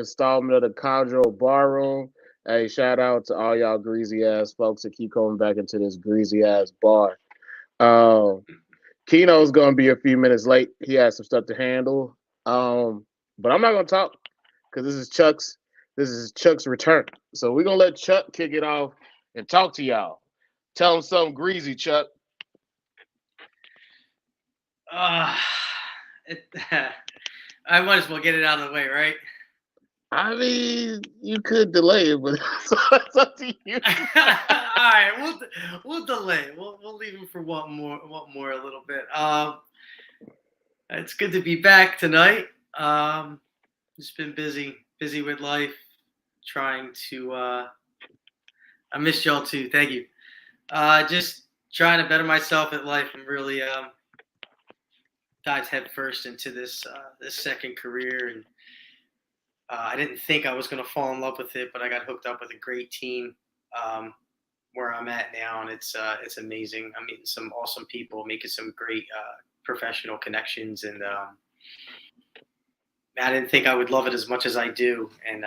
installment of the Chondro Bar Room. Hey, shout out to all y'all greasy ass folks that keep coming back into this greasy ass bar. Um, Kino's gonna be a few minutes late. He has some stuff to handle. But I'm not gonna talk because this is Chuck's return. So we're gonna let Chuck kick it off and talk to y'all. Tell him something greasy, Chuck. Uh, it, I might as well get it out of the way, right? I mean, you could delay it, but it's up to you. All right, we'll delay. We'll leave him for one more a little bit. It's good to be back tonight. Just been busy with life, trying to. I missed y'all too. Thank you. Just trying to better myself at life. I'm really dived headfirst into this second career, and I didn't think I was going to fall in love with it, but I got hooked up with a great team where I'm at now, and it's amazing. I'm meeting some awesome people, making some great professional connections, and I didn't think I would love it as much as I do. And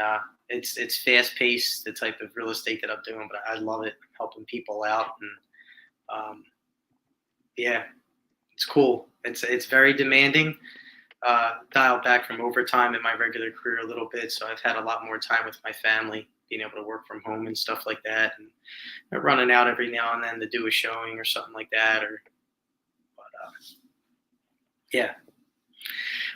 it's fast paced, the type of real estate that I'm doing, but I love it, helping people out, and yeah, it's cool. It's very demanding. Dialed back from overtime in my regular career a little bit, so I've had a lot more time with my family, being able to work from home and stuff like that, and running out every now and then to do a showing or something like that. Yeah.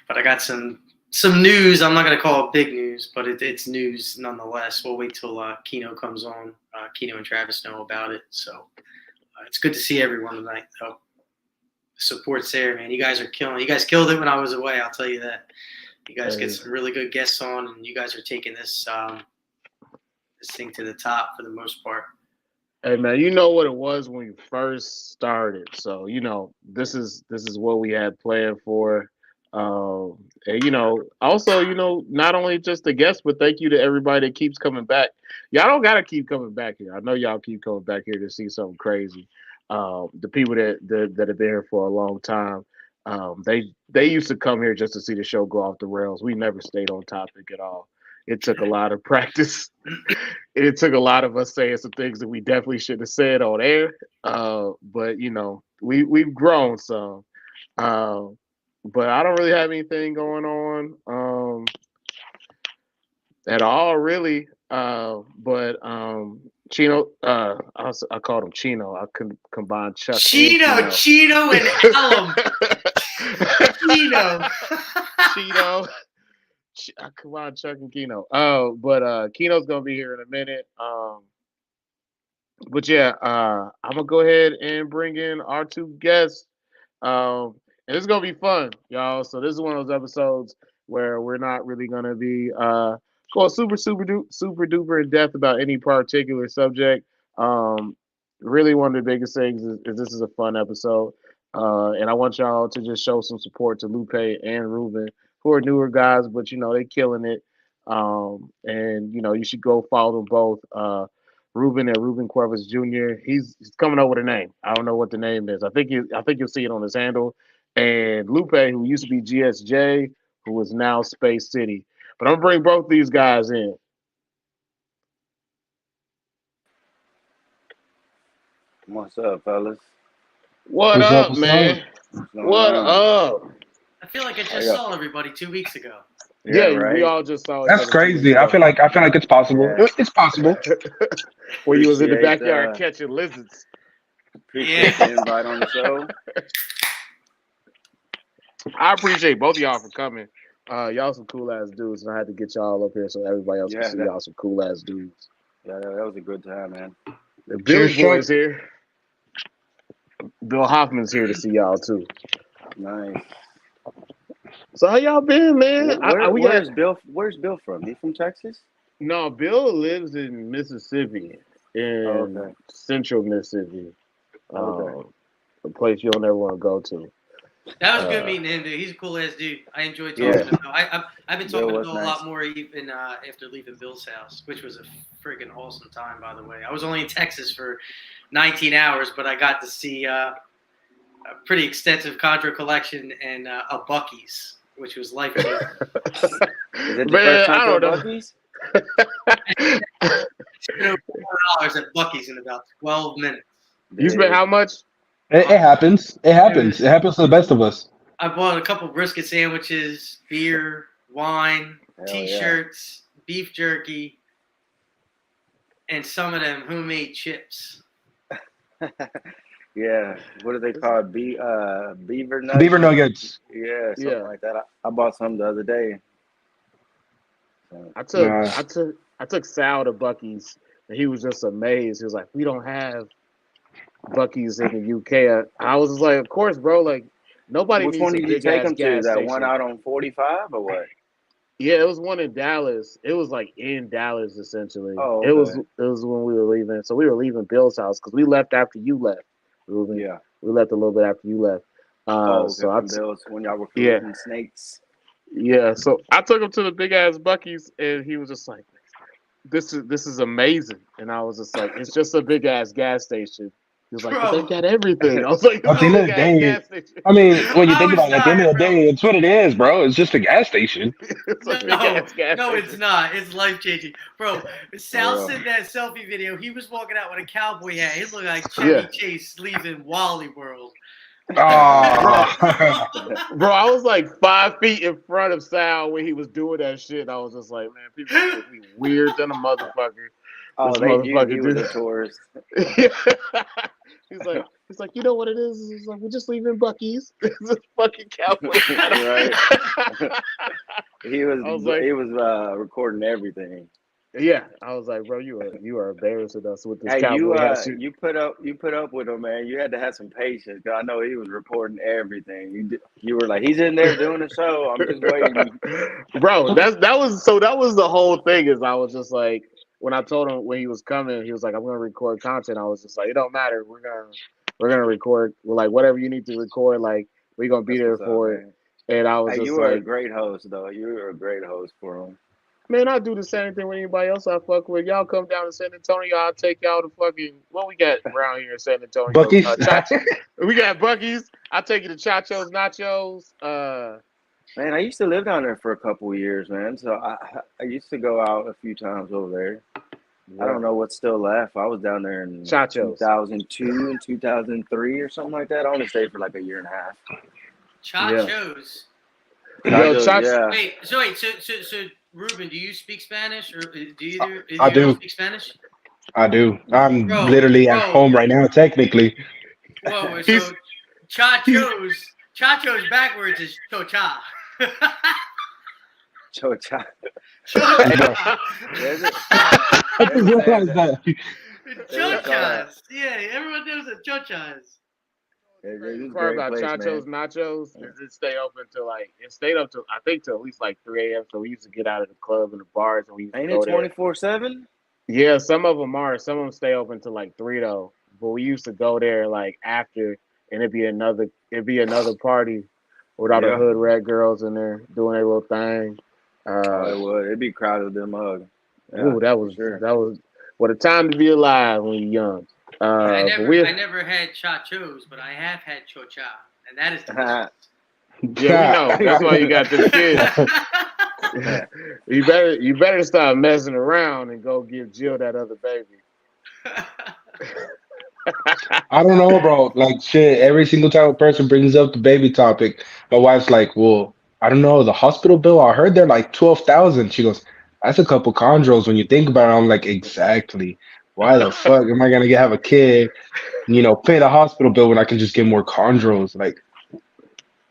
But I got some news. I'm not going to call it big news, but it's news nonetheless. We'll wait till Kino comes on. Kino and Travis know about it, so it's good to see everyone tonight. So support's there, man. You guys are killing. You guys killed it when I was away. I'll tell you that. You guys get some really good guests on, and you guys are taking this thing to the top for the most part. Hey man, you know what it was when you first started, so this is what we had planned for. And also, not only just the guests, but thank you to everybody that keeps coming back. Y'all don't gotta keep coming back here. I know y'all keep coming back here to see something crazy. The people that have been here for a long time, they used to come here just to see the show go off the rails. We never stayed on topic at all. It took a lot of practice. It took a lot of us saying some things that we definitely shouldn't have said on air. But we've grown some. But I don't really have anything going on at all, really. But Chino, I called him Chino. I combined Chuck Chino and Alum. Chino. I combined Chuck and Kino. But Kino's gonna be here in a minute. But yeah, I'm gonna go ahead and bring in our two guests. And it's gonna be fun, y'all. So this is one of those episodes where we're not really gonna be going super duper in depth about any particular subject. Really, one of the biggest things is this is a fun episode, and I want y'all to just show some support to Lupe and Rueben, who are newer guys, but they killing it. And you should go follow them both. Rueben and Rueben Cuevas Jr. He's coming up with a name. I don't know what the name is. I think you'll see it on his handle. And Lupe, who used to be GSJ, who is now Space City. But I'm gonna bring both these guys in. What's up, fellas? What's up, man? What up? I feel like I just saw everybody 2 weeks ago. Yeah, right? We all just saw. That's crazy. I feel like it's possible. Yeah. It's possible. Where you was in the backyard catching lizards. Appreciate the invite on the show. I appreciate both of y'all for coming. Y'all some cool ass dudes, and I had to get y'all up here so everybody else can see y'all some cool ass dudes. Yeah, that was a good time, man. The Bill Boy's here. Bill Hoffman's here to see y'all too. Nice. So how y'all been, man? Where's Bill from? He from Texas? No, Bill lives in Mississippi, in central Mississippi. A place you'll never want to go to. That was good meeting him, dude. He's a cool ass dude. I enjoyed talking to Bill. I've been talking to Bill a lot more even after leaving Bill's house, which was a freaking awesome time, by the way. I was only in Texas for 19 hours, but I got to see a pretty extensive Chondro collection and a Buc-ee's, which was life changing. Is it the Man, first I time don't to know. Buc-ee's? Spent over $4 at Buc-ee's in about 12 minutes. You spent how much? It happens. It happens. was- It happens to the best of us. I bought a couple brisket sandwiches, beer, wine, Hell T-shirts, beef jerky, and some of them homemade chips. Yeah. What are they called? Beaver nuggets? Beaver nuggets. Yeah, something Yeah. like that. I bought some the other day. So, I took Sal to Bucky's, and he was just amazed. He was like, "We don't have Bucky's in the UK." I was just like, "Of course, bro. Like, nobody which needs one a did you big take ass them to? gas That station." one out on 45 or what? Yeah, it was one in Dallas. It was like in Dallas, essentially. Oh, It was okay. when we were leaving. So we were leaving Bill's house because we left after you left, Ruben. Yeah. We left a little bit after you left. Oh, okay. So From Bill's when y'all were Yeah. cruising snakes. yeah. So I took him to the big ass Bucky's, and he was just like, "This is amazing." And I was just like, "It's just a big ass gas station." He was like, "But they Bro. got everything." I was like, At "It's the a end of big the ass day, gas station." I mean, when you I think was about it, at the end of the dying, day, it's what it is, bro. It's just a gas station. It's a big No, ass gas no, station. it's not. It's life changing, bro. Sal Yeah. sent that selfie video. He was walking out with a cowboy hat. He looked like Chevy Yeah. Chase leaving Wally World. Oh, Bro, I was like 5 feet in front of Sal when he was doing that shit. I was just like, man, people think me weird than a motherfucker. Oh, This they knew he motherfucker was did- a tourist. he's like, you know what it is? He's like, we're just leaving Bucky's. It's a fucking cowboy. Right. He was I was like- recording everything. Yeah, I was like, bro, you are embarrassing us with this Hey, cowboy hat shit. you put up with him, man. You had to have some patience, 'cause I know he was reporting everything. You were like, he's in there doing the show. I'm just waiting. Bro, that was the whole thing. Is I was just like, when I told him when he was coming, he was like, I'm gonna record content. I was just like, it don't matter. We're gonna record. We're like, whatever you need to record, like we're gonna be That's there what's up, for it. man. And I was Hey, just you were a like, great host, though. You were a great host for him. man, I do the same thing with anybody else I fuck with. Y'all come down to San Antonio, I'll take y'all to fucking what we got around here in San Antonio. Bucky's. We got Bucky's. I'll take you to Chacho's Nachos. Man, I used to live down there for a couple of years, man. So I used to go out a few times over there. I don't know what's still left. I was down there in Chacho's. 2002 and 2003 or something like that. I only stayed for like a year and a half. Chachos. Yo, Nachos, Chacho- Wait, so Ruben, do you speak Spanish or do either I do. speak Spanish? I do. I'm Bro, literally at bro. home right now, technically. Whoa, He's- so Chachos backwards is chocha. Chocha. Chocha. Is it? I just realized that. Chochas. Yeah, everyone knows what chochas. It was a Part great about place, Chacho's man. Nachos is it stay open till it stayed up to I think till at least like 3 a.m. So we used to get out of the club and the bars and we used to Ain't go it there. 24/7? Yeah, some of them are. Some of them stay open till like 3 though. But we used to go there like after, and it'd be another party with all the Yeah. hood rat girls in there doing their little thing. Oh, it would. It'd be crowded with them mug. Ooh, that was what a time to be alive when you're young. I But we, never had chachos, but I have had chocha, and that is delicious. yeah, we know. That's why you got them kids. You better stop messing around and go give Jill that other baby. I don't know, bro. Like shit, every single time a person brings up the baby topic, my wife's like, "Well, I don't know, the hospital bill. I heard they're like 12,000." She goes, "That's a couple chondros when you think about it." I'm like, "Exactly. Why the fuck am I gonna have a kid? Pay the hospital bill when I can just get more chondros? Like,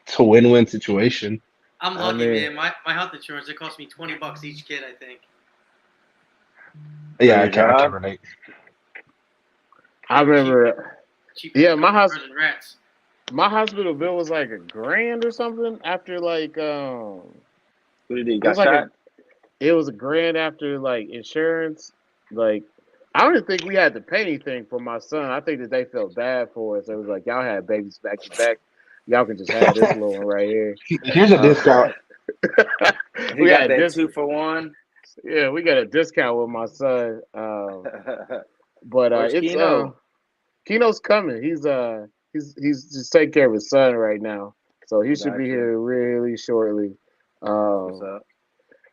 it's a win-win situation." I'm I lucky, mean- man. My health insurance, it cost me $20 each kid, I think. Yeah, I your can job? relate. I remember. Cheaper Yeah, than my house- frozen rats. My hospital bill was like $1,000 or something after like Who did he it got was like shot? it was $1,000 after like insurance. Like I don't even think we had to pay anything for my son. I think that they felt bad for us. It was like y'all had babies back to back. Y'all can just have this little one right here. Here's a discount. He we got had that this. 2-for-1. Yeah, we got a discount with my son. But Where's it's Kino? Kino's coming. He's just taking care of his son right now. So he should be Gotcha. here really shortly. That's what's Um, up.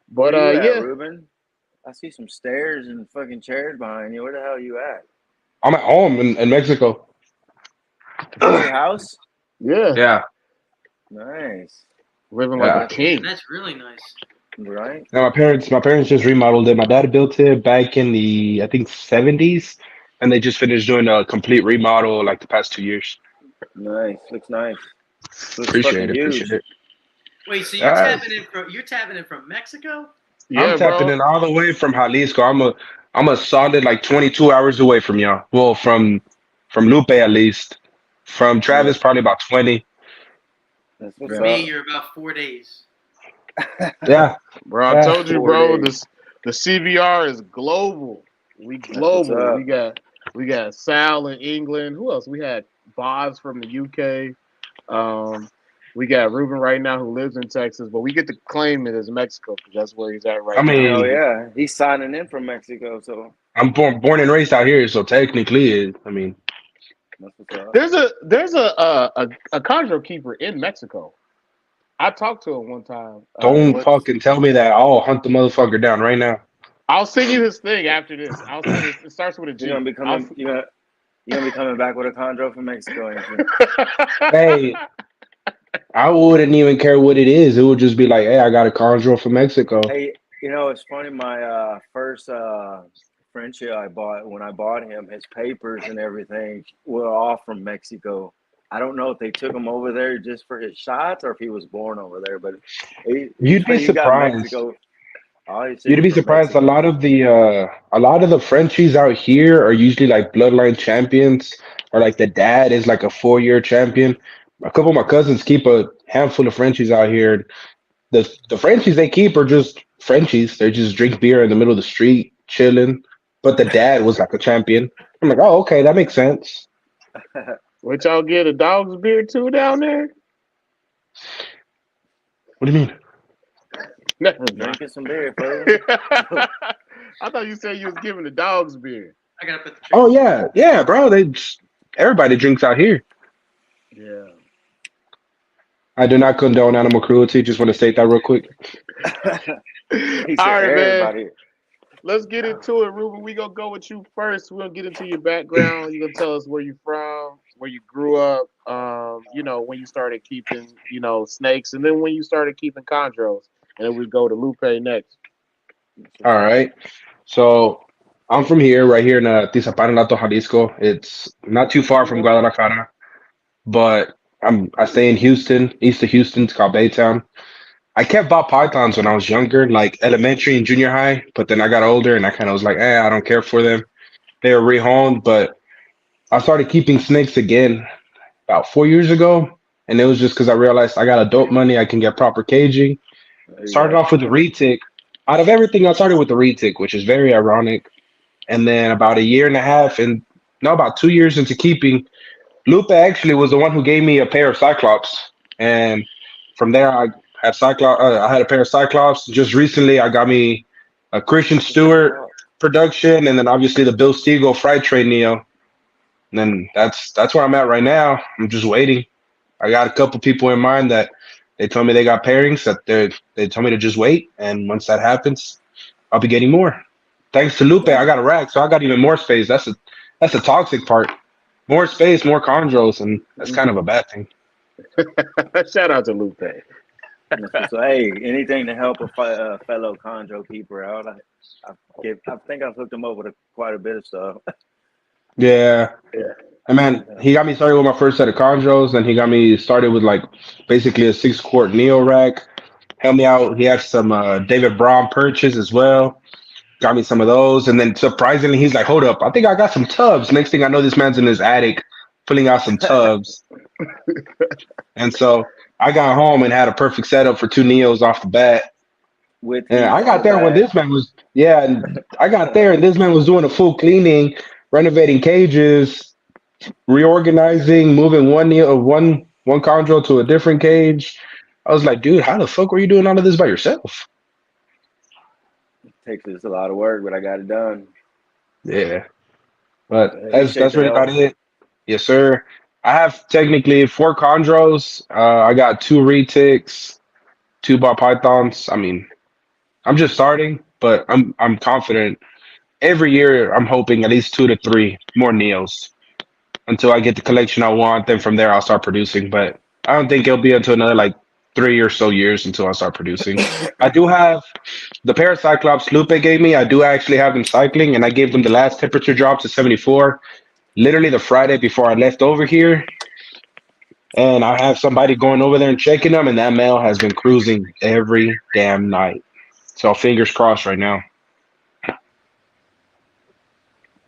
but Where you at, yeah, Ruben? I see some stairs and fucking chairs behind you. Where the hell you at? I'm at home in Mexico. Is this your house? yeah, Yeah, Nice. living like a yeah. king. That's really nice. Right? Now my parents just remodeled it. My dad built it back in the I think 70s, and they just finished doing a complete remodel like the past 2 years. Nice. Looks nice. Looks fucking Appreciate it, appreciate huge. it. Wait, so Uh, you're tapping in from Mexico? I'm Yeah, tapping bro. in all the way from Jalisco. I'm a solid like 22 hours away from y'all. Well, from Lupe at least. From Yeah, Travis, probably about 20. that's what's For Yeah, me, up. you're about 4 days. yeah, Bro, I yeah. told you, 4 days. the CVR is global. We That's what's global. up. We got Sal in England. Who else? We had Boz from the UK. We got Ruben right now who lives in Texas, but we get to claim it as Mexico because that's where he's at I right now. Hell mean, yeah. He's signing in from Mexico, so I'm born and raised out here, so technically, I mean, that's what's up. There's a conjure keeper in Mexico. I talked to him one time. don't fucking tell me that. I'll hunt the motherfucker down right now. I'll send you his thing after this. I'll send it. It starts with a You're gonna G. be coming. You're gonna be coming back with a chondro from Mexico, ain't you? Hey, I wouldn't even care what it is. It would just be like, hey, I got a conjure from Mexico. Hey, it's funny. My first friendship I bought when I bought him, his papers and everything were all from Mexico. I don't know if they took him over there just for his shots or if he was born over there. But You'd be he's got surprised. Mexico. Oh, he said You'd he's be from surprised. Mexico. A lot of the Frenchies out here are usually like bloodline champions, or like the dad is like a 4 year champion. A couple of my cousins keep a handful of Frenchies out here. The Frenchies they keep are just Frenchies. They just drink beer in the middle of the street, chilling. But the dad was like a champion. I'm like, oh, okay, that makes sense. What y'all get a dog's beer too down there? What do you mean? Never mind. Drinking some beer, folks. I thought you said you was giving the dogs beer. I gotta put the Oh yeah, yeah, bro. Everybody drinks out here. Yeah. I do not condone animal cruelty. Just want to state that real quick. He All said right, man. everybody. Let's get into it, Ruben. We gonna go with you first. We're gonna get into your background. You're gonna tell us where you from, where you grew up, when you started keeping, snakes, and then when you started keeping chondros. And then we go to Lupe next. All right. So I'm from here, right here in Tizapan, Lato, Jalisco. It's not too far from Guadalajara, but I stay in Houston, east of Houston. It's called Baytown. I kept ball pythons when I was younger, like elementary and junior high, but then I got older and I kind of was like, I don't care for them. They were rehomed, but I started keeping snakes again about 4 years ago, and it was just because I realized I got adult money, I can get proper caging. There you Started go. off with the retic. Out of everything, I started with the retic, which is very ironic. And then about a year and a half, and no, about 2 years into keeping, Lupe actually was the one who gave me a pair of Cyclops, and from there I had Cyclops. I had a pair of Cyclops. Just recently, I got me a Christian That's what's Stewart up. production, and then obviously the Bill Stiegel Fright Tray Neo. And then that's where I'm at right now. I'm just waiting. I got a couple people in mind that they told me they got pairings that they told me to just wait, and once that happens, I'll be getting more. Thanks to Lupe, I got a rack, so I got even more space. That's the toxic part. More space, more chondros, and that's kind of a bad thing. Shout out to Lupe. So hey, anything to help a fellow chondro keeper out. I think I've hooked him up with quite a bit of stuff. Yeah. Yeah. And man, he got me started with my first set of chondros, and he got me started with like basically a 6 quart Neo rack. Helped me out. He had some David Braun perches as well. Got me some of those, and then surprisingly, he's like, "Hold up, I think I got some tubs." Next thing I know, this man's in his attic pulling out some tubs, and so I got home and had a perfect setup for 2 Neos off the bat. With And heat I on got the there when back. this man was, yeah, and I got there and this man was doing a full cleaning, renovating cages, reorganizing, moving one chondro to a different cage. I was like, dude, how the fuck were you doing all of this by yourself? Takes us a lot of work, but I got it done. Yeah, but Appreciate that's the really about help. it. Yes, sir. I have technically 4 chondros. I got 2 retics, 2 ball pythons. I mean, I'm just starting, but I'm confident. Every year, I'm hoping at least 2 to 3 more neos until I get the collection I want. Then from there, I'll start producing. But I don't think it'll be until another like 3 or so years until I start producing. I do have the pair of Cyclops Lupe gave me. I do actually have them cycling, and I gave them the last temperature drop to 74, literally the Friday before I left over here. And I have somebody going over there and checking them, and that male has been cruising every damn night. So fingers crossed right now.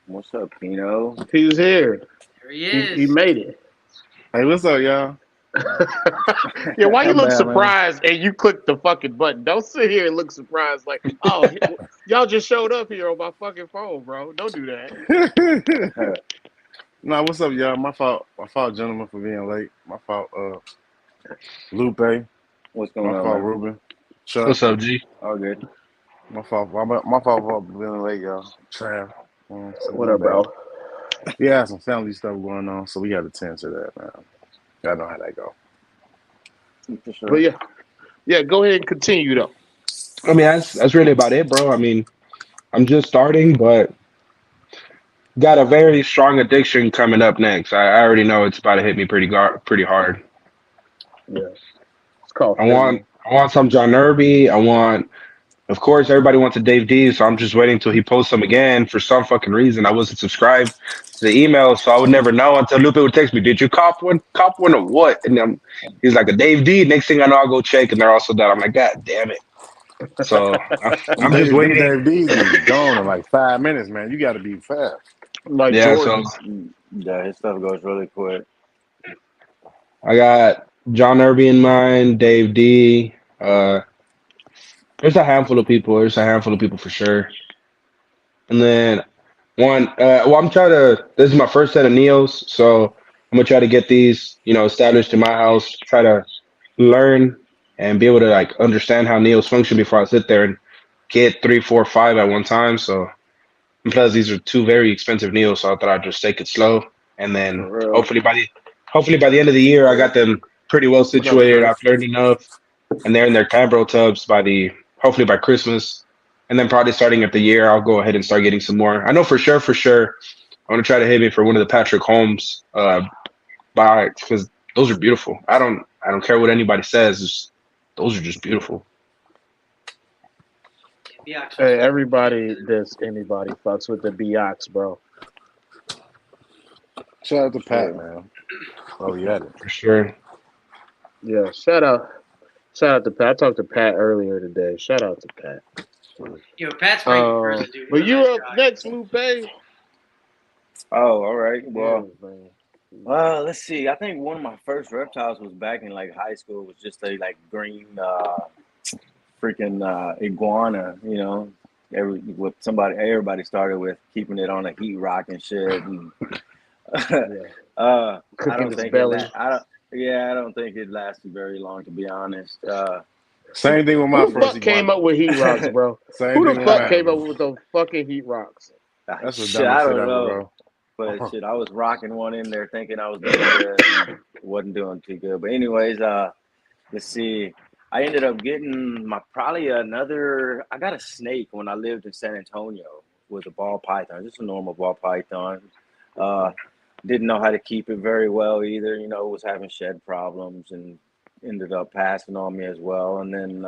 What's up, Kino? He's here. There he He is. made it. Hey, what's up, y'all? Yeah, why you I'm look bad, man. surprised and you clicked the fucking button? Don't sit here and look surprised like, oh, y'all just showed up here on my fucking phone, bro. Don't do that. Nah, what's up, y'all? My fault. My fault, gentlemen, for being late. My fault, Lupe. What's going My on, fault, man? Ruben. Chuck. What's up, G? All good. My fault. My fault for being late, y'all. Trav. What up, bro? We had some family stuff going on, so we got to tend to that, man. Y'all know how that go. For sure. But yeah, go ahead and continue though. I mean, that's really about it, bro. I mean, I'm just starting, but got a very strong addiction coming up next. I already know it's about to hit me pretty hard. Yeah, it's called I want fitting. I want some John Irby. I want, of course, everybody wants a Dave D, so I'm just waiting till he posts them again. For some fucking reason, I wasn't subscribed to the email, so I would never know until Lupe would text me, "Did you cop one? Cop one or what?" And then he's like, "A Dave D." Next thing I know, I'll go check, and they're also done. I'm like, "God damn it!" So Them I'm just waiting. Dave D's be gone in like 5 minutes, man. You got to be fast. Like Yeah, so Jordans. Yeah, his stuff goes really quick. I got John Irby in mind, Dave D. There's a handful of people. There's a handful of people for sure. And then well, I'm trying to. This is my first set of Neos, so I'm gonna try to get these, established in my house. Try to learn and be able to like understand how Neos function before I sit there and get 3, 4, 5 at one time. So, and plus these are 2 very expensive Neos, so I thought I'd just take it slow, and then For real. hopefully by the end of the year, I got them pretty well What up, situated. Chris? I've learned enough, and they're in their Cambro tubs hopefully by Christmas. And then probably starting at the year, I'll go ahead and start getting some more. I know for sure, I want to try to hit me for one of the Patrick Holmes bikes because those are beautiful. I don't care what anybody says. Those are just beautiful. Yeah, actually, Hey, everybody, anybody fucks with the BX, bro. Shout out to Pat, Sure. man. Oh, yeah. For sure. Yeah, shout out to Pat. I talked to Pat earlier today. Shout out to Pat. yo, Pat's great in person, dude. But He's a you nice up guy. next, Lupe? Oh, all right. Yeah, Well, man. let's see. I think one of my first reptiles was back in like high school. It was just a like green freaking iguana. Everybody started with keeping it on a heat rock and shit. And Yeah. I Cooking don't his think belly. I don't think it lasted very long, to be honest. Same thing with my Who the first fuck came iguana. up with heat rocks, bro? Same Who thing the with fuck mine, came up bro. with those fucking heat rocks? That's the Shit, dumbest I shit don't ever, know. bro. But shit, I was rocking one in there thinking I was doing good and wasn't doing too good. But anyways, let's see. I ended up getting I got a snake when I lived in San Antonio with a ball python, just a normal ball python. Didn't know how to keep it very well either, was having shed problems and ended up passing on me as well. And then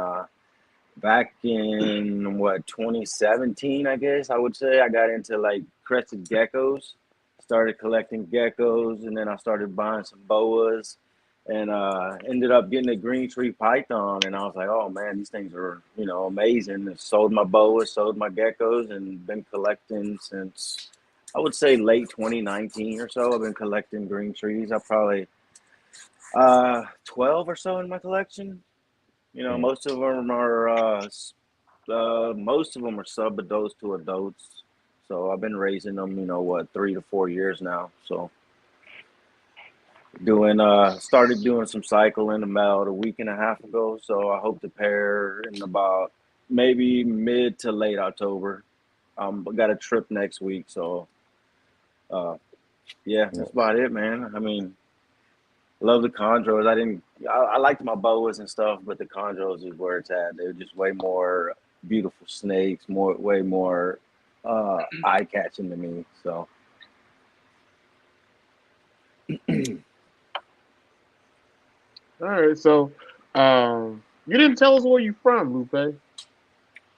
back in 2017, I guess I would say, I got into like crested geckos, started collecting geckos, and then I started buying some boas, and ended up getting a green tree python. And I was like, oh man, these things are amazing. And sold my boas, sold my geckos, and been collecting since I would say late 2019 or so. I've been collecting green trees. I probably 12 or so in my collection. Most of them are sub-adults to adults. So I've been raising them, 3 to 4 years now. So started doing some cycling about a week and a half ago. So I hope to pair in about maybe mid to late October. Got a trip next week. So yeah, that's about it, man. I mean, Love the chondros. I liked my boas and stuff, but the chondros is where it's at. They're just way more beautiful snakes, way more eye catching to me. So All right, so you didn't tell us where you from, Lupe.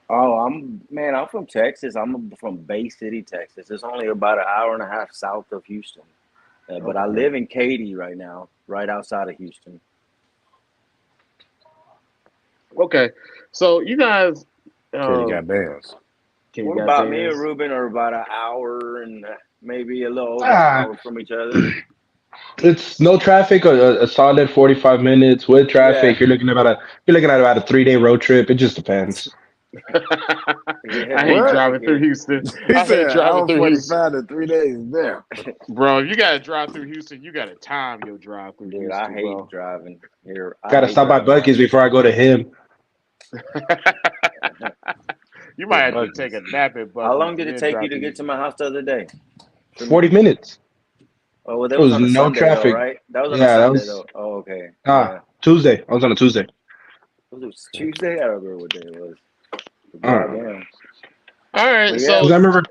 oh, I'm from Texas. I'm from Bay City, Texas. It's only about an hour and a half south of Houston. But I Okay. live in Katy right now, right outside of Houston. Okay, so you guys, Katie uh, got bands. okay, you What got about me and bands. Ruben are about an hour and maybe a little over an Ah, hour from each other. it's no traffic, a solid 45 minutes. With Yeah, traffic, you're looking at about a 3 day road trip. It just depends. I yeah, hate What? traffic driving through is. Houston. He I hate said driving hour through Houston, 45 to 3 days there. bro. If you gotta drive through Houston, you gotta time your drive through Dude, I Houston, hate bro. driving here. I Gotta hate stop by driving around Bucky's before I Houston. go to him. You might Hit have to take Bucky's. a nap at How Bucky's long and did it then take you drive to to get to Houston. my house the other day? For me? 40 minutes. Oh, well, that It was was on a no Sunday though, traffic. right? That was on a Yeah, that Sunday was though. Oh, okay. Yeah. Tuesday. I was on a Tuesday. Was it Tuesday? I don't remember what day it was. But I don't know. goddamn. All right, But yeah, Because so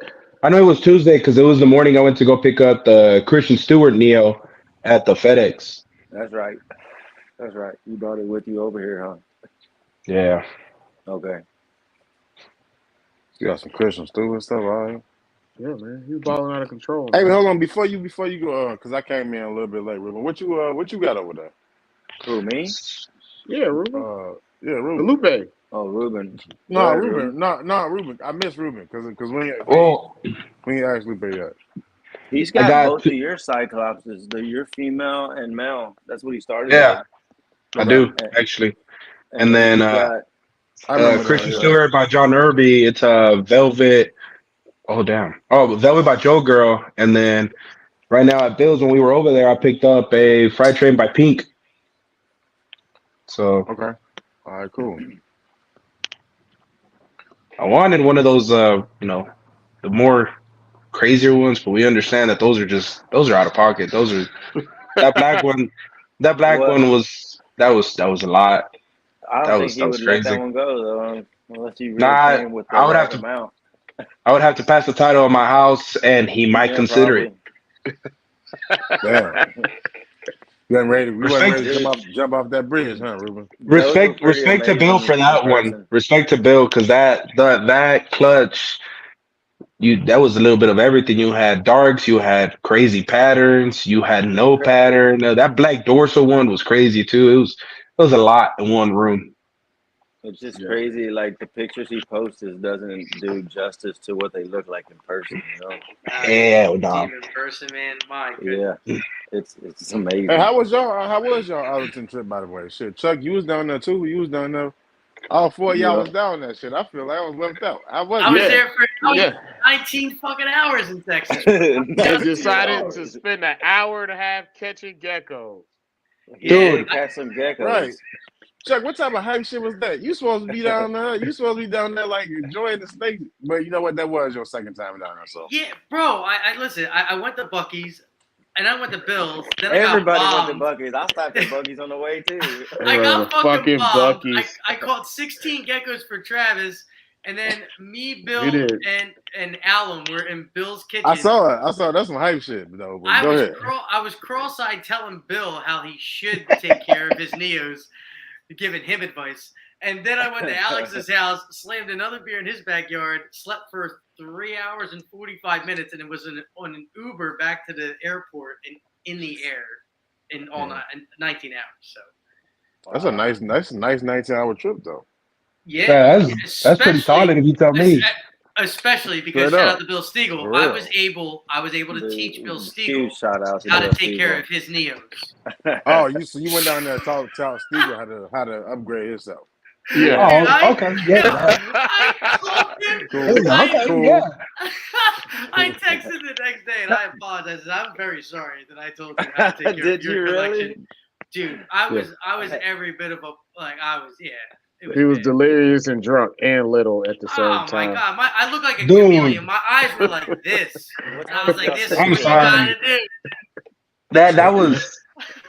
I know it was Tuesday because it was the morning I went to go pick up the Christian Stewart Neo at the FedEx. that's right. That's right. You brought it with you over here, huh? Yeah. Okay. You got some Christian Stewart stuff, all right? yeah, man, he's balling out of control, Hey, man. hold on before you go, cause I came in a little bit late, Ruben. What you got over there? Who, me? Yeah, Ruben, Yeah, Ruben. Lupe. Oh, Ruben. Go No, ahead, Ruben. Ruben. No, Ruben. I miss Ruben because Well, when you actually pay that. He's I got got both of your cyclopses, your female and male. That's what he started with. yeah, I Okay, do And, actually. and And then then you got, I remember that. Christian yeah. Yeah. Stewart by John Irby. It's Velvet. Oh damn. Oh, Velvet by Joe Girl. And then right now at Bill's when we were over there, I picked up a Fried Train by Pink. So Okay. All right. Cool. I wanted one of those, the more crazier ones, but we understand that those are out of pocket. Those are that black one. That black What? one was a lot. I don't think That he was would let that crazy. one go, though, unless you really Nah, came with the I would have right to amount. I would have to pass the title of my house, and he might Yeah, consider it. probably. Damn. You wasn't ready Respect, to Dude, jump off that bridge, huh, Ruben? those were pretty respect to Bill amazing for in that one. person. Respect to Bill because that clutch, that was a little bit of everything. You had darks, you had crazy patterns, you had It's no cra- pattern. That black dorsal one was crazy too. It was a lot in one room. It's just Yeah, crazy. Like the pictures he posts doesn't do justice to what they look like in person. Hell See no. him in person, man. My goodness. Yeah, it's Hey, amazing. how was y'all Arlington trip, by the way? Shit, Chuck, you was down there too. You was down there. All four of y'all yeah, was down there. Shit, I feel like I was left out. I I was wasn't. yeah, there for yeah. 19 fucking hours in Texas, bro. And 19 decided to hours. spend an hour and a half catching geckos. He Yeah, wanted Dude, to catch some Right. geckos. Chuck, what type of hype shit was that? You supposed to be down there. You supposed to be down there like enjoying the snake. But you know what? That was your second time down there. So yeah, bro. I listen. I went to Bucky's, and I went to Bill's. Then I got Everybody went to bombed. Bucky's. I stopped at Bucky's on the way too. I Bro, got fucking fucking bombed. Bucky's. I caught 16 geckos for Travis, and then me, You Bill, did. and Alan were in Bill's kitchen. I saw it. That's some hype shit though. But go ahead. I was cross-eyed telling Bill how he should take care of his Neos, giving him advice. And then I went to Alex's house, slammed another beer in his backyard, slept for 3 hours and 45 minutes, and it was on an Uber back to the airport and in the air in all night, 19 hours. So That's a nice 19-hour trip though. yeah, that's pretty solid if you tell me. especially because Straight shout up. out to Bill Stiegel. For I real. was able to teach Bill Stiegel Huge shout out to how to Bill take care Stiegel. of his Neos. Oh, you went down there to taught Steven how to upgrade himself. Yeah. Oh, okay, yeah. I called him. Cool. Okay, Cool. yeah. I texted the next day and I apologized. I'm very sorry that I told you how to take care Did of your you really? collection. Dude, I was every bit of a it He was bad. delirious and drunk and little at the same Oh my time. god, I look like a Dude. chameleon. My eyes were like this. What And I time was did like, y'all this is stay what I'm you till? sorry. gotta do. That was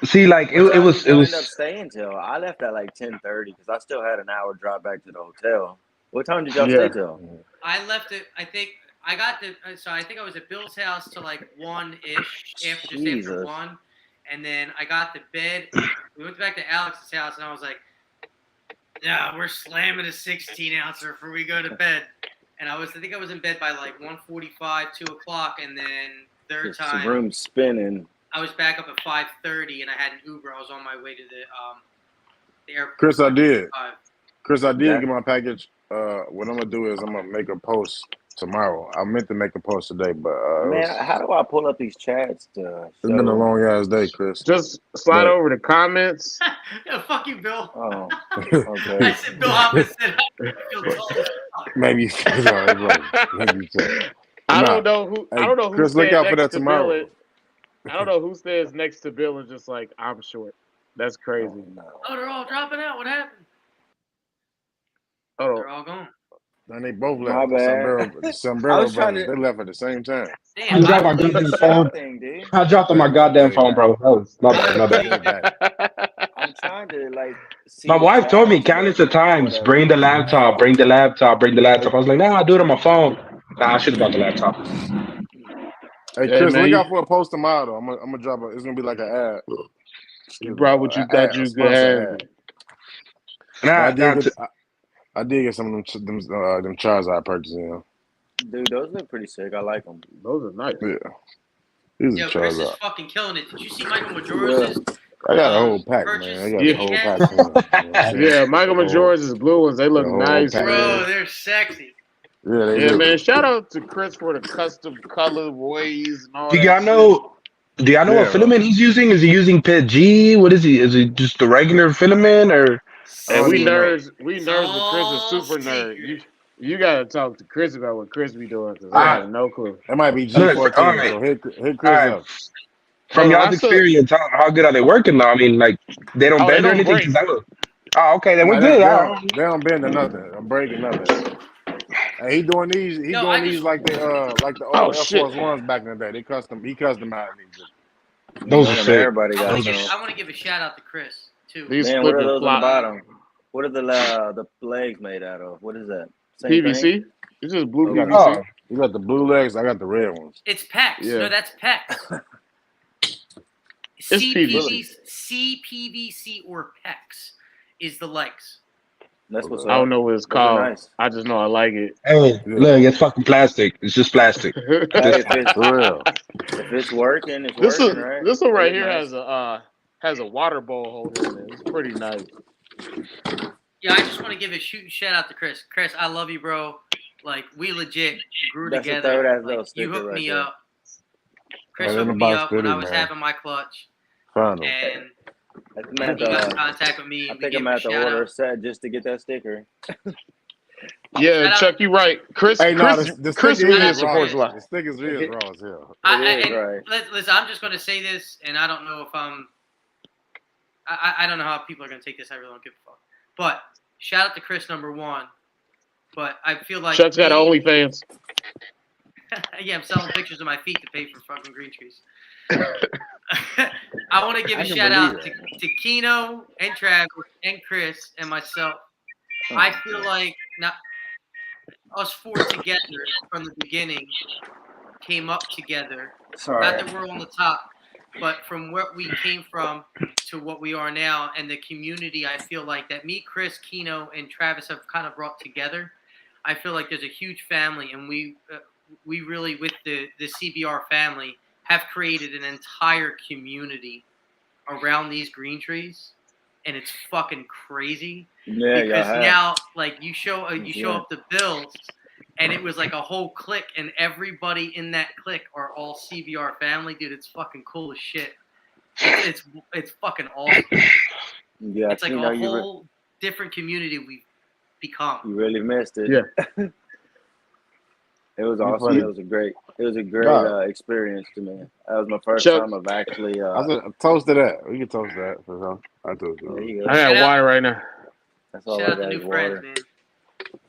See, like it What time was did it y'all end up was. staying till? I left at like 10:30 because I still had an hour drive back to the hotel. What time did y'all stay Yeah. till? I left it. I think I got the. So I think I was at Bill's house till like 1-ish, after Jesus. 1, and then I got to bed. We went back to Alex's house, and I was like, "Yeah, we're slamming a 16-ouncer before we go to bed." And I think I was in bed by like 1:45, 2 o'clock, and then third Just the time room spinning. I was back up at 5:30, and I had an Uber. I was on my way to the airport. Chris, I did. 5. Chris, I did That- get my package. What I'm gonna do is I'm gonna make a post tomorrow. I meant to make a post today, but Man, how do I pull up these chats to it's been a show? long ass day, Chris. Just slide But- over the comments. Yeah, fuck you, Bill. Oh, I okay. said Bill Hoffman said I feel tall as fuck. Maybe maybe so. I Nah. don't know who. I don't know who Chris, look stands out for next that to Bill. tomorrow. I don't know who stands next to Bill and just like I'm short. That's crazy. Oh, no. Oh, they're all dropping out. What happened? Oh, They're all gone. And they both My left. bad. Sombrero I was trying brothers, to- they left at the same time. Damn, I dropped my I- goddamn The phone. thing, dude. I dropped on my goddamn phone, bro. That was my bad. My bad. I'm trying to like. See My the wife told me chats, countless but of times, whatever. bring the laptop, bring the laptop, bring the laptop. I was like, nah, I'll do it on my phone. Nah, I should have brought the laptop. Hey, Hey, Chris, man, look you- out for a post tomorrow. Though. I'm gonna drop it. It's gonna be like an ad. You brought what you thought you could have. Nah, I did get some of them chars I purchased. You know, Dude, those look pretty sick. I like them. Those are nice. yeah. These Yo, are Chris chars. is fucking killing it. Did you see Michael Majora's? I got a whole pack, purchase man. I got Yeah. a whole pack. You know what I'm saying? Yeah, Michael Majora's blue ones. They look the whole nice, pack. Bro, man. they're sexy. Yeah, they Yeah, do. man. Shout out to Chris for the custom colorways and all do that. y'all know? Do y'all know Yeah, what filament he's using? Is he using PET G? What is he? Is it just the regular filament or? And we don't even know. nerds, but Chris is super nerd. You gotta talk to Chris about what Chris be doing because I have no clue. It might be Look, G14. all right. So hit Chris All right. up. From Hold on, y'all's experience, how good are they working though? I mean, like they don't Oh, they bend or don't anything. break. 'Cause I was- Oh, okay, then Nah, we're they, good. they All right. don't, they don't bend or nothing. I'm breaking nothing. Hey, he doing these. He No, doing I these just- like the Oh, old Air shit. Force Ones back in the day. He customized these. Those are Man, sick. everybody got some. I want to give a shout out to Chris too. These Man, what are flip those on the flop bottom? What are the legs made out of? What is that? Same PVC. thing? It's just blue You got, PVC. Oh, you got the blue legs. I got the red ones. It's PEX. Yeah. No, that's PEX. PVC. CPVC or PEX is the legs. That's what's I don't up. know what it's Those are called. nice. I just know I like it. hey, look, it's fucking plastic. It's just plastic. Hey, if For real. it's working, it's This working, right? one right Look here nice. has a water bowl holder in it. It's pretty nice. Yeah, I just want to give a shout out to Chris. Chris, I love you, bro. Like we legit grew That's a together. third-ass Like, little you sticker hooked right me there. up. Chris Right in hooked the me box up when I fitted, was man. having my clutch, Final. and I think I'm he got in at the, contact with me. I And we think gave I'm him a at the shout order out. set just to get that sticker. Yeah, Shout out- Chuck, you right. Chris, Hey, no, Chris, the Chris sticker really is raw. supports a lot. The stickers is raw as hell. It is, and right. Listen, I'm just going to say this, and I don't know if I don't know how people are going to take this. I really don't give a fuck. But shout out to Chris, number one. But I feel like Chuck's got OnlyFans. yeah, I'm selling pictures of my feet to pay for fucking green trees. I want to give I a can shout out believe to Kino and Travis and Chris and myself. I feel like not us four together from the beginning came up together. Sorry. Not that we're on the top, but from where we came from to what we are now and the community, I feel like that me, Chris, Kino, and Travis have kind of brought together. I feel like there's a huge family, and we really, with the CBR family, have created an entire community around these green trees, and it's fucking crazy. Yeah, Because y'all have. now, like you show Yeah. up the Bills, and it was like a whole clique, and everybody in that clique are all CBR family, dude. It's fucking cool as shit. It's fucking awesome. Yeah, It's like you know, a whole different community we've become. you really missed it. Yeah. It was awesome. funny. It was a great Nah. experience to me. That was my first Chuck- time of actually. I said, toast to that. We can toast that for sure. I toast There that. you I go. got Shout out- water right now. That's all Shout I out to got new is friends, water. man.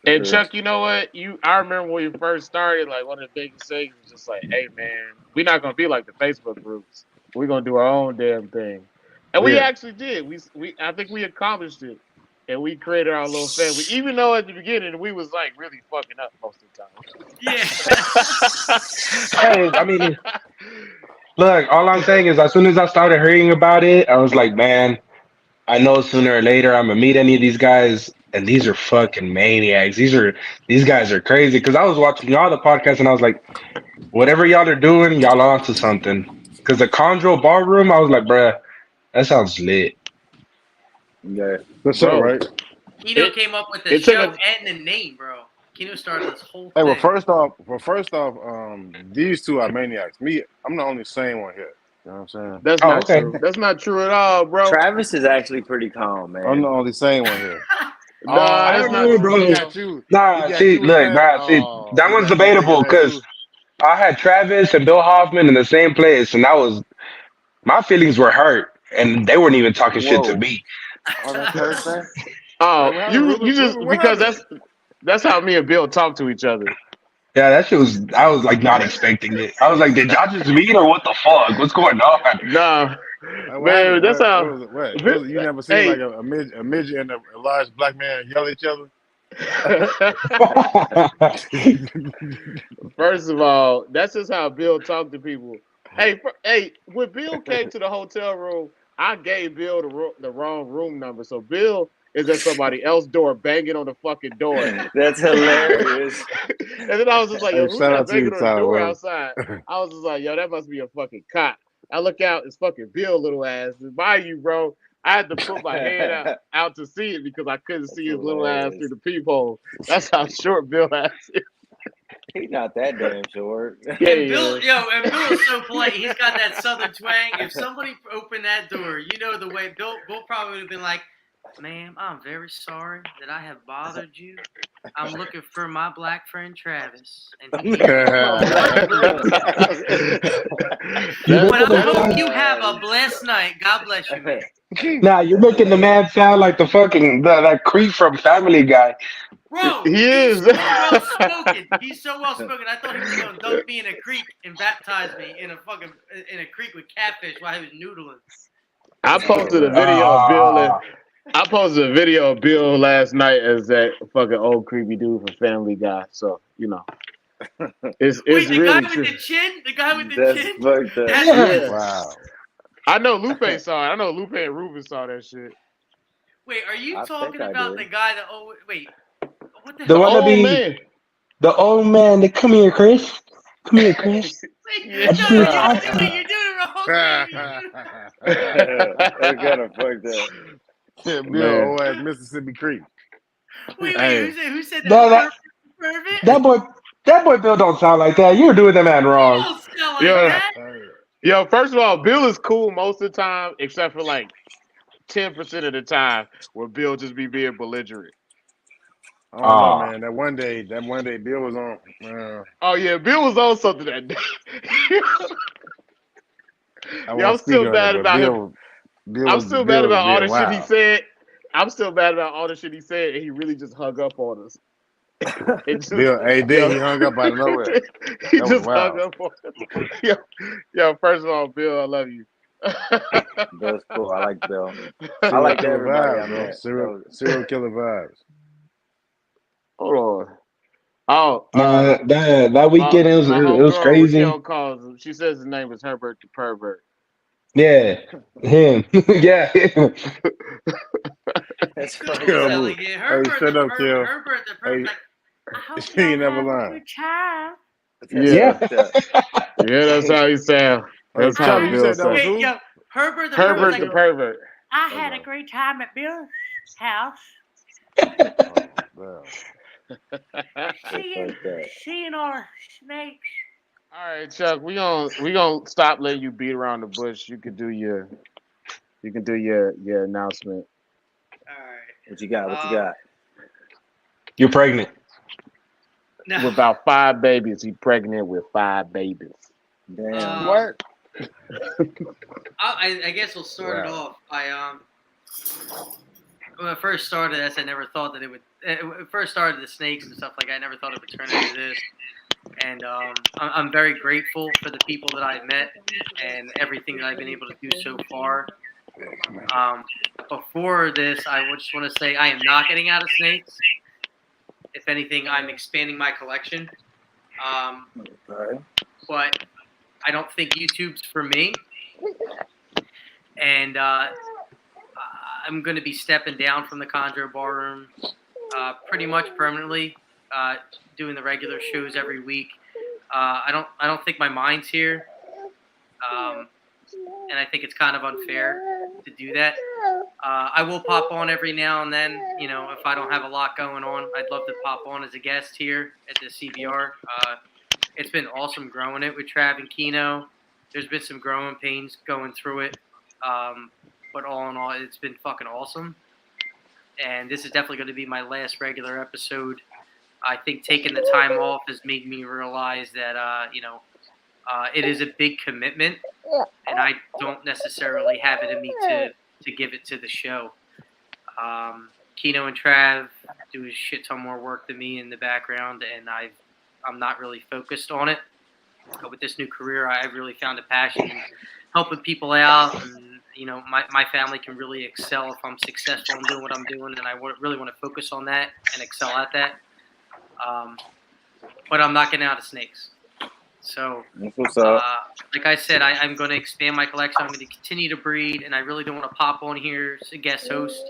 And Sure. Chuck, you know what? I remember when you first started, like one of the biggest things was just like, hey man, we're not gonna be like the Facebook groups. We're gonna do our own damn thing. And we Yeah. actually did. We I think we accomplished it, and we created our little family. Even though at the beginning we was like really fucking up most of Yeah. Hey, I mean, look, all I'm saying is, as soon as I started hearing about it, I was like, man, I know sooner or later I'm gonna meet any of these guys, and these are fucking maniacs. These guys are crazy. Because I was watching y'all the podcast, and I was like, whatever y'all are doing, y'all onto something. Because the Chondro Bar Room, I was like, bruh, that sounds lit. Yeah. That's all bro. right. Kino It came up with the it took show a and the name, bro. Kino started this whole Hey, thing. first off, these two are maniacs. Me, I'm the only sane one here. You know what I'm saying? that's Oh, not okay. true. That's not true at all, bro. Travis is actually pretty calm, I'm the man. only sane one here. Oh, Nah, I that's don't not know, Oh, bro. true, He bro. bro. got you. He Nah, got see, you in look, that. nah, see, Oh, that he one's got you thinking debatable that because too. I had Travis and Bill Hoffman in the same place, and that was my feelings were hurt, and they weren't even talking shit to Whoa. me. Oh, that's Thursday. Wait, Oh, what happened, you Ruben? just Ruben, what because happened? that's how me and Bill talk to each other. Yeah, that shit was. I was like not expecting it. I was like, did y'all just meet or what the fuck? What's going on? Nah, Like, what man, happened? that's What how. was it? What was it? You never seen like Hey, a midget and a large black man yell at each other? first of all, that's just how Bill talked to people. Hey, when Bill came to the hotel room, I gave Bill the wrong room number. So Bill is at somebody else's door banging on the fucking door. That's hilarious. And then I was just like, Hey, yo, who's shout that out to you, banging on the door Tyrone. outside? I was just like, yo, that must be a fucking cop. I look out, it's fucking Bill little ass. And mind you, bro, I had to put my head out to see it because I couldn't That's see his little ass through hilarious. the peephole. That's how short Bill ass is. He's not that damn short. Yeah, And he Bill, is. and Bill is so polite. He's got that southern twang. If somebody opened that door, you know the way Bill probably would have been like, "Ma'am, I'm very sorry that I have bothered you. I'm looking for my black friend Travis, and he needs My black friend You That's But making I them hope sound. you have a blessed night. God bless you, man." Nah, you're making the man sound like the fucking that creep from Family Guy. Bro, he he's is. so well spoken. He's so well spoken. I thought he was going to dunk me in a creek and baptize me in a creek with catfish while he was noodling. I Oh posted a man. video of Bill. Ah, I posted a video of Bill last night as that fucking old creepy dude from Family Guy. So it's Wait, the guy really with true. the chin? The guy with the That's chin? fucked up. That's yeah. Yeah, Wow. I know Lupe saw it. I know Lupe and Ruben saw that shit. Wait, are you I think talking I about the did. guy that wait. What the The The hell? one that old be man. the old man. That come here, Chris. Come here, Chris. Wait, Yeah. I no, just need to you're talk not to doing you. it. You're doing it wrong, man. That's kind of fucked up. Bill, Man, old ass Mississippi Creek. Wait, hey, who said that? No, Pervert? that boy, that boy Bill don't sound like that. You're doing the man He wrong. don't sound like yo, that. yo. First of all, Bill is cool most of the time, except for like 10% of the time where Bill just be being belligerent. I don't know, Ah, man. That one day Bill was on. Oh yeah, Bill was on something that day. I Yeah, won't I'm speak still on it, mad but about him. I'm still mad Bill was about all being the shit he wild. said. I'm still mad about all the shit he said, and he really just hung up on us. It just, Bill, hey, then yo, he hung up out of nowhere. he That was just hung wild. up on us. Yo, first of all, Bill, I love you. Bill's cool. I like Bill. I Serial liked killer everybody I vibes, bro. met. Serial killer vibes. Hold on. Oh, nah, that my weekend my it was homegirl crazy. Raquel calls him. She says his name is Herbert the pervert. Yeah, him. Yeah, him. That's Could fucked sound up. like it. Hey, shut up, Kill. Herbert the Hey, like, I hope she y'all ain't never have a lying. good time. That's Yeah, Yeah. fucked up. yeah, that's how he sound. Hey, That's how Charlie, you Bill said that was sound. Wait, who? yo, Herbert the Who was Pervert, that, Herbert like, the Kill? pervert. I had a Okay. great time at Bill's house. Oh, damn. That's fucked up. Seeing our snakes. All right, Chuck, we gonna stop letting you beat around the bush. You can do your announcement. All right. What you got? What you Um, got? You're pregnant. No. With about 5 babies, he pregnant with 5 babies. Damn. What? I guess we'll start it Wow. off. When I first started this, I never thought that it would. When it first started the snakes and stuff like that, I never thought it would turn into this. And I'm very grateful for the people that I've met and everything that I've been able to do so far. Before this, I just want to say I am not getting out of snakes. If anything, I'm expanding my collection. Okay. But I don't think YouTube's for me. And I'm going to be stepping down from the Chondro Bar Room pretty much permanently, doing the regular shows every week. I don't think my mind's here, and I think it's kind of unfair to do that. I will pop on every now and then, if I don't have a lot going on. I'd love to pop on as a guest here at the CBR. It's been awesome growing it with Trav and Kino. There's been some growing pains going through it, but all in all, it's been fucking awesome. And this is definitely going to be my last regular episode. I think taking the time off has made me realize that, it is a big commitment, and I don't necessarily have it in me to give it to the show. Kino and Trav do a shit ton more work than me in the background, and I'm not really focused on it. But with this new career, I've really found a passion in helping people out, and my family can really excel if I'm successful in doing what I'm doing, and I really want to focus on that and excel at that. But I'm not getting out of snakes. So, What's up? like I said, I'm going to expand my collection. I'm going to continue to breed, and I really don't want to pop on here as a guest host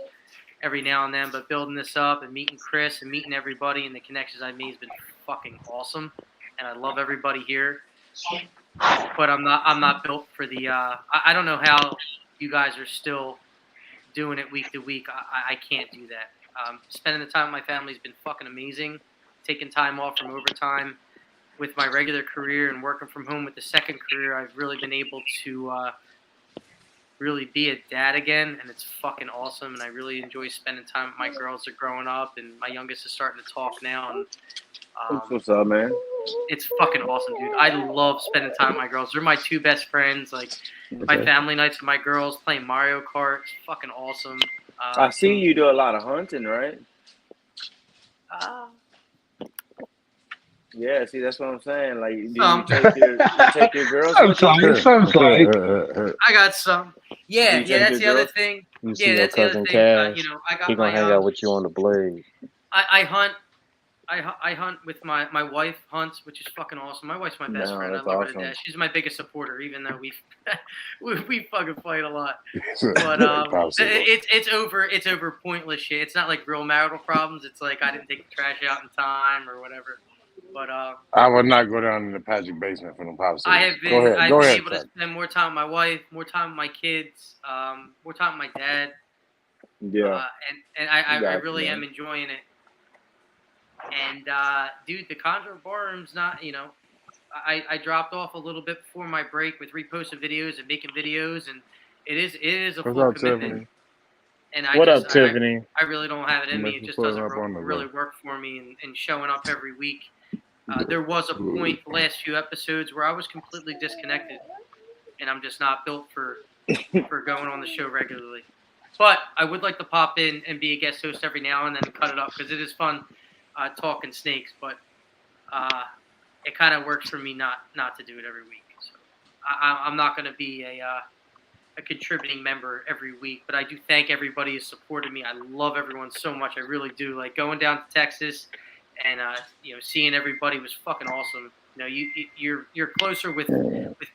every now and then. But building this up and meeting Chris and meeting everybody and the connections I made has been fucking awesome, and I love everybody here. But I'm not built for the. I don't know how you guys are still doing it week to week. I can't do that. Spending the time with my family has been fucking amazing. Taking time off from overtime with my regular career and working from home with the second career, I've really been able to really be a dad again, and it's fucking awesome. And I really enjoy spending time with my girls. They're growing up, and my youngest is starting to talk now. And What's up, man? it's fucking awesome, dude. I love spending time with my girls. They're my two best friends. Like my family nights with my girls, playing Mario Kart. It's fucking awesome. I see you do a lot of hunting, right? Yeah, see, that's what I'm saying. Like, do you take your girls with you? Sounds like. I got some. Yeah, You take that's the your other girls? thing. You see Yeah, your that's the other cousin thing. Cash. I got He gonna my. hang out with you on the blade. I hunt. I hunt with my wife hunts, which is fucking awesome. My wife's my best No, friend. I that's love her awesome. to death. She's my biggest supporter, even though we fucking fight a lot. But But it's over pointless shit. It's not like real marital problems. It's like I didn't take the trash out in time or whatever. But I would not go down in the Patrick basement for them popsicles. I have been Go ahead, able to Ted. spend more time with my wife, more time with my kids, more time with my dad. Yeah. And I Gotcha, really man. am enjoying it. And dude, the Chondro Bar Room's not, I dropped off a little bit before my break with reposting videos and making videos, and it is a What's full up, commitment. Tiffany? And What up, Tiffany? I really don't have it in me. Make It me just put doesn't her up on the really list. work for me, and showing up every week. There was a point the last few episodes where I was completely disconnected, and I'm just not built for going on the show regularly. But I would like to pop in and be a guest host every now and then and cut it up because it is fun talking snakes. But it kind of works for me not to do it every week. So I'm not going to be a contributing member every week, but I do thank everybody who supported me. I love everyone so much. I really do. Like going down to Texas and seeing everybody was fucking awesome. You're closer with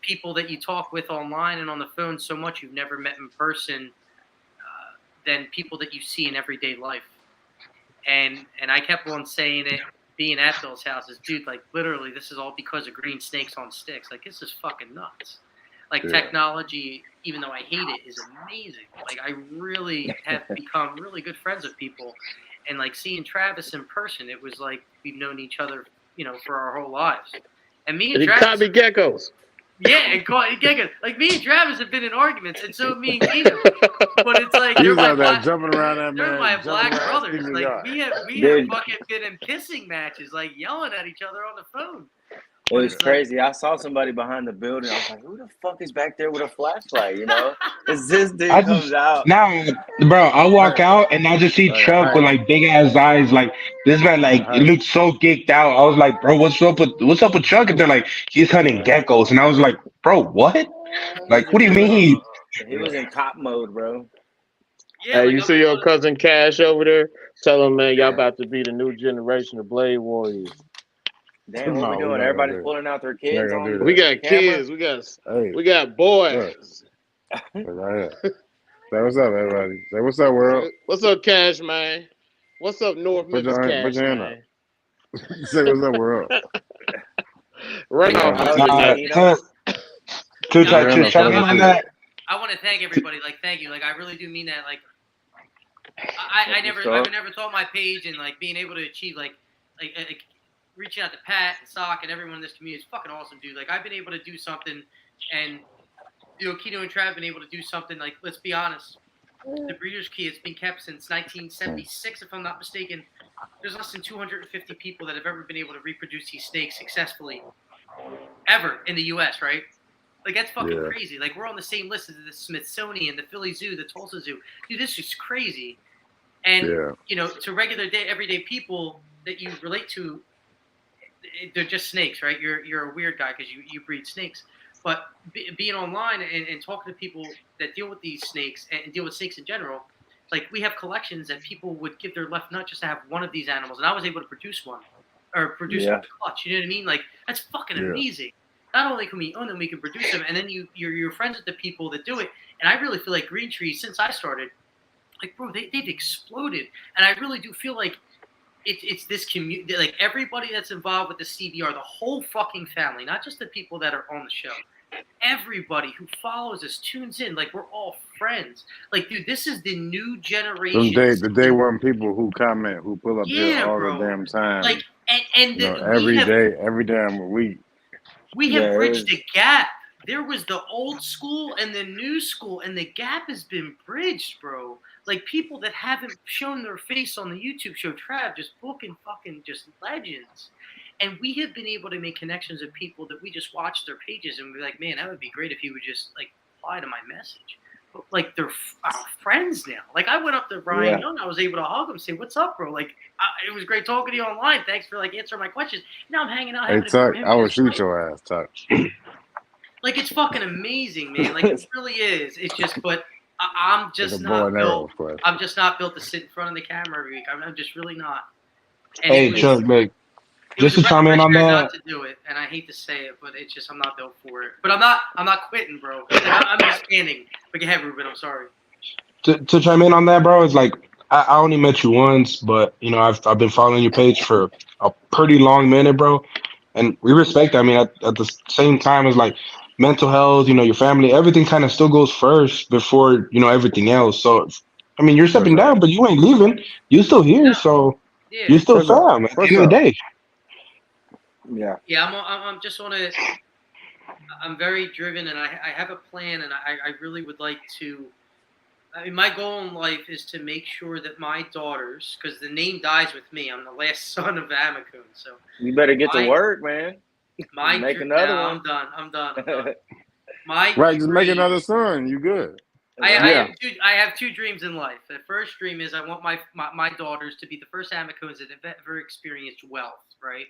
people that you talk with online and on the phone so much you've never met in person than people that you see in everyday life. And I kept on saying it, being at Bill's house, is dude, like literally, this is all because of green snakes on sticks. Like this is fucking nuts. Like technology, even though I hate it, is amazing. Like I really have become really good friends with people. And like seeing Travis in person, it was like we've known each other, for our whole lives. And me and He Travis, caught me geckos. yeah, and Giga, like me and Travis have been in arguments, and so have me and Kino. But it's like He's they're my out there black, jumping around that they're man. my jumping black around brothers. Steven's Like yard. we have Dude. fucking been in pissing matches, like yelling at each other on the phone. It was crazy. I saw somebody behind the building. I was like, who the fuck is back there with a flashlight, It's this dude I comes just out. now, bro. I walk out and I just see Chuck with like big ass eyes. Like this man, like he looks so geeked out. I was like, bro, what's up with Chuck? And they're like, he's hunting geckos, and I was like, bro, what? Like, what do you mean? He was in cop mode, bro. Yeah, Hey, like you I'm, see your cousin Cash over there? Tell him, man, y'all Yeah. about to be the new generation of Blade Warriors. Damn, what we No, we're doing? not gonna Everybody's do it. pulling out their We're kids not gonna do on We that. got camera. kids. Hey, We got look, boys. look right here. Say what's up, everybody. Say what's up, world. What's up, Cash, man? What's up, North Put Memphis put Cash, your hand up. man? Say what's up, world. Run Yeah, off how us old are tonight. you, Kino? To No, Put your hand up. chime So in I on see that. I want to thank everybody. Like, thank you. Like, I really do mean that. Like, I never thought my page and like being able to achieve like reaching out to Pat and Sock and everyone in this community is fucking awesome, dude. Like, I've been able to do something, and Kino and Trav have been able to do something. Like, let's be honest, the Breeders' Key has been kept since 1976, if I'm not mistaken. There's less than 250 people that have ever been able to reproduce these snakes successfully, ever in the U.S. Right? Like, that's fucking crazy. Like, we're on the same list as the Smithsonian, the Philly Zoo, the Tulsa Zoo. Dude, this is crazy. And to regular everyday people that you relate to, they're just snakes, right? You're a weird guy because you breed snakes. But being online and talking to people that deal with these snakes and deal with snakes in general, like, we have collections that people would give their left nut just to have one of these animals, and I was able to produce one, or produce a clutch. You know what I mean? Like, that's fucking amazing. Not only can we own them, we can produce them, and then you're friends with the people that do it. And I really feel like Green Tree, since I started, like, bro, they've exploded, and I really do feel like it's this community, like, everybody that's involved with the CBR, the whole fucking family, not just the people that are on the show. Everybody who follows us, tunes in, like, we're all friends. Like, dude, this is the new generation. The day one people who comment, who pull up here all bro. the damn time. Like, and every day, every damn week. We have bridged the gap. There was the old school and the new school, and the gap has been bridged, bro. Like, people that haven't shown their face on the YouTube show, Trav, just booking fucking just legends. And we have been able to make connections with people that we just watch their pages and be like, man, that would be great if you would just, like, reply to my message. But, like, they're our friends now. Like, I went up to Ryan Young. I was able to hug him and say, what's up, bro? Like, it was great talking to you online. Thanks for, like, answering my questions. Now I'm hanging out. Hey, Tuck, I will shoot your ass, Tuck. Like, it's fucking amazing, man. Like, it really is. It's just, but I'm just not built. I'm just not built to sit in front of the camera every week. I'm just really not. And hey, Chuck, like, just to chime in on that. Not to do it, and I hate to say it, but it's just I'm not built for it. But I'm not quitting, bro. Like, I'm just standing. But go ahead, Ruben. I'm sorry. To chime in on that, bro, is like I only met you once, but I've been following your page for a pretty long minute, bro. And we respect that. I mean, at the same time, it's like mental health, your family, everything kind of still goes first before, everything else. So, I mean, you're stepping down, but you ain't leaving. You're still here, so you're still fam at the end of the day. Yeah. Yeah, I'm just on a. I'm very driven, and I have a plan, and I really would like to. I mean, my goal in life is to make sure that my daughters, because the name dies with me. I'm the last son of Amakun, so you better get to work, man. Make another one. I'm done. Just make another son. You good? I have two dreams in life. The first dream is I want my daughters to be the first Amakuns that have ever experienced wealth, right?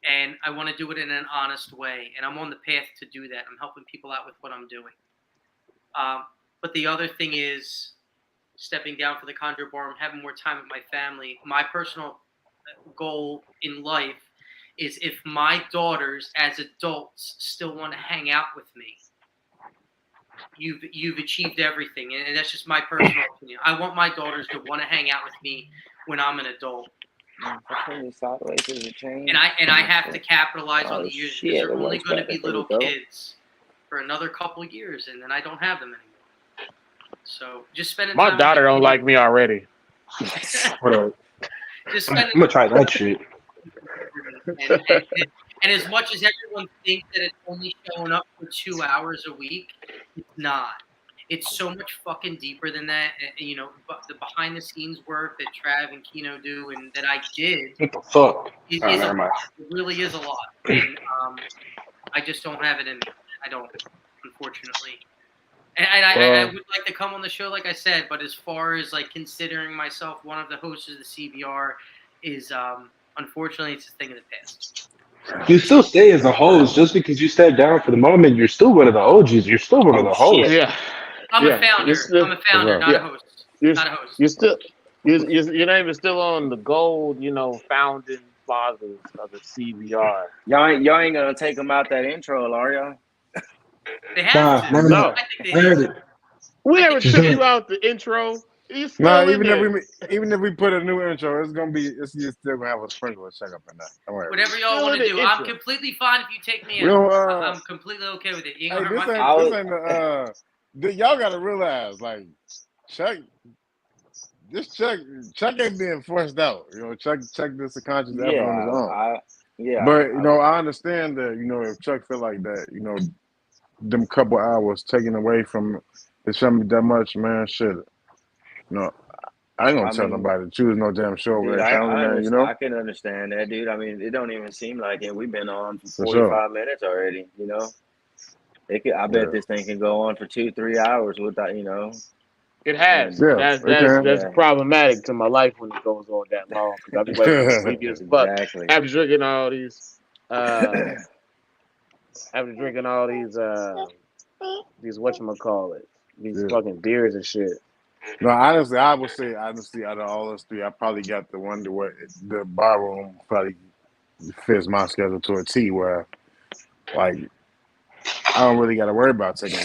And I want to do it in an honest way, and I'm on the path to do that. I'm helping people out with what I'm doing. But the other thing is stepping down for the Chondro Bar Room, having more time with my family. My personal goal in life is if my daughters, as adults, still want to hang out with me, you've achieved everything, and that's just my personal opinion. I want my daughters to want to hang out with me when I'm an adult. And I have to capitalize on the years because they're only going to be little kids for another couple of years, and then I don't have them anymore. So just spending time. My daughter don't like me already. I'm gonna try that shit. And as much as everyone thinks that it's only showing up for 2 hours a week, it's not. It's so much fucking deeper than that. The behind the scenes work that Trav and Kino do and that I did. What the fuck? It really is a lot. And I just don't have it in me. I don't, unfortunately. And I would like to come on the show, like I said, but as far as like considering myself one of the hosts of the CBR is, unfortunately, it's a thing of the past. You still stay as a host just because you stepped down for the moment. You're still one of the OGs. You're still one of Oh, the hosts. shit. Yeah, I'm yeah. a founder. You're still, I'm a founder, Right. not a yeah. host. You're Not a host. you're still your name is still on the gold. Founding fathers of the CBR. Y'all ain't gonna take him out that intro, are y'all? They have Nah, to. no, no, No, no. I think I they have heard to. it. we I never think She's took doing you it. out the intro. He's No, still in there. even if we put a new intro, it's gonna be you're still gonna have a sprinkler check up in there. Don't worry. whatever y'all Still want in to the do. I'm intro. completely fine if you take me We out. don't. I'm completely okay with it. You ain't Hey, gonna hurt this my ain't I this was ain't y'all gotta realize like Chuck. Chuck ain't being forced out. Chuck this a conscious effort on his yeah, own. yeah. But I understand that if Chuck feel like that, them couple hours taken away from his family that much, man, shit. I ain't gonna I tell mean, nobody to choose no damn show over dude, their family, man. I can understand that, dude. I mean, it don't even seem like it. We've been on for For sure. 45 minutes already. I bet Yeah, this thing can go on for 2-3 hours without, It has. and yeah, That's it that's can. that's yeah, problematic to my life when it goes on that long because I'll be waiting for sleepy as fuck exactly. after drinking all these. After drinking all these whatchamacallit, these Yeah. fucking beers and shit. No, honestly, I would say honestly, out of all us three, I probably got the one to where the bar room probably fits my schedule to a T. Where like I don't really got to worry about taking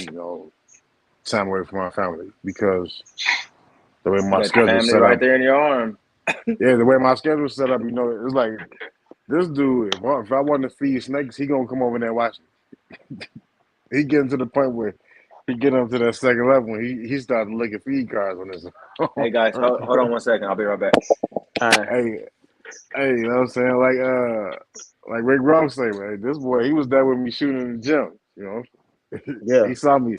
time away from my family because the way You my got your schedule's family set right up. there in your arm. Yeah, the way my schedule's set up, it's like this dude. If I want to feed snakes, he gonna come over there and watch me. He getting to the point where he get up to that second level when he started looking feed cards on his Hey own. guys, hold on one second. I'll be right back. All right. Hey, you know what I'm saying? Like Rick Ross say, man, this boy, he was there with me shooting in the gym. Yeah. He saw me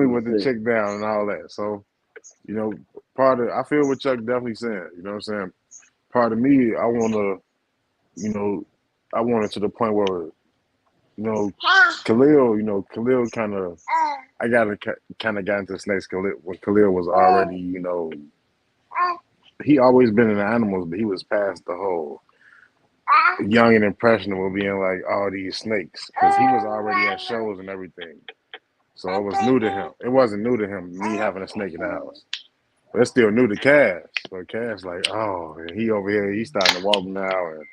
with the See. chick down and all that. So, I feel what Chuck definitely saying. You know what I'm saying? Part of me, I want it to the point where, Khalil kind of, I kind of got into snakes when Khalil was already, he always been in the animals, but he was past the whole young and impressionable being like all these snakes because he was already at shows and everything. So it was new to him. It wasn't new to him, me having a snake in the house. But it's still new to Cass. So Cass like, oh, and he over here, he's starting to walk now and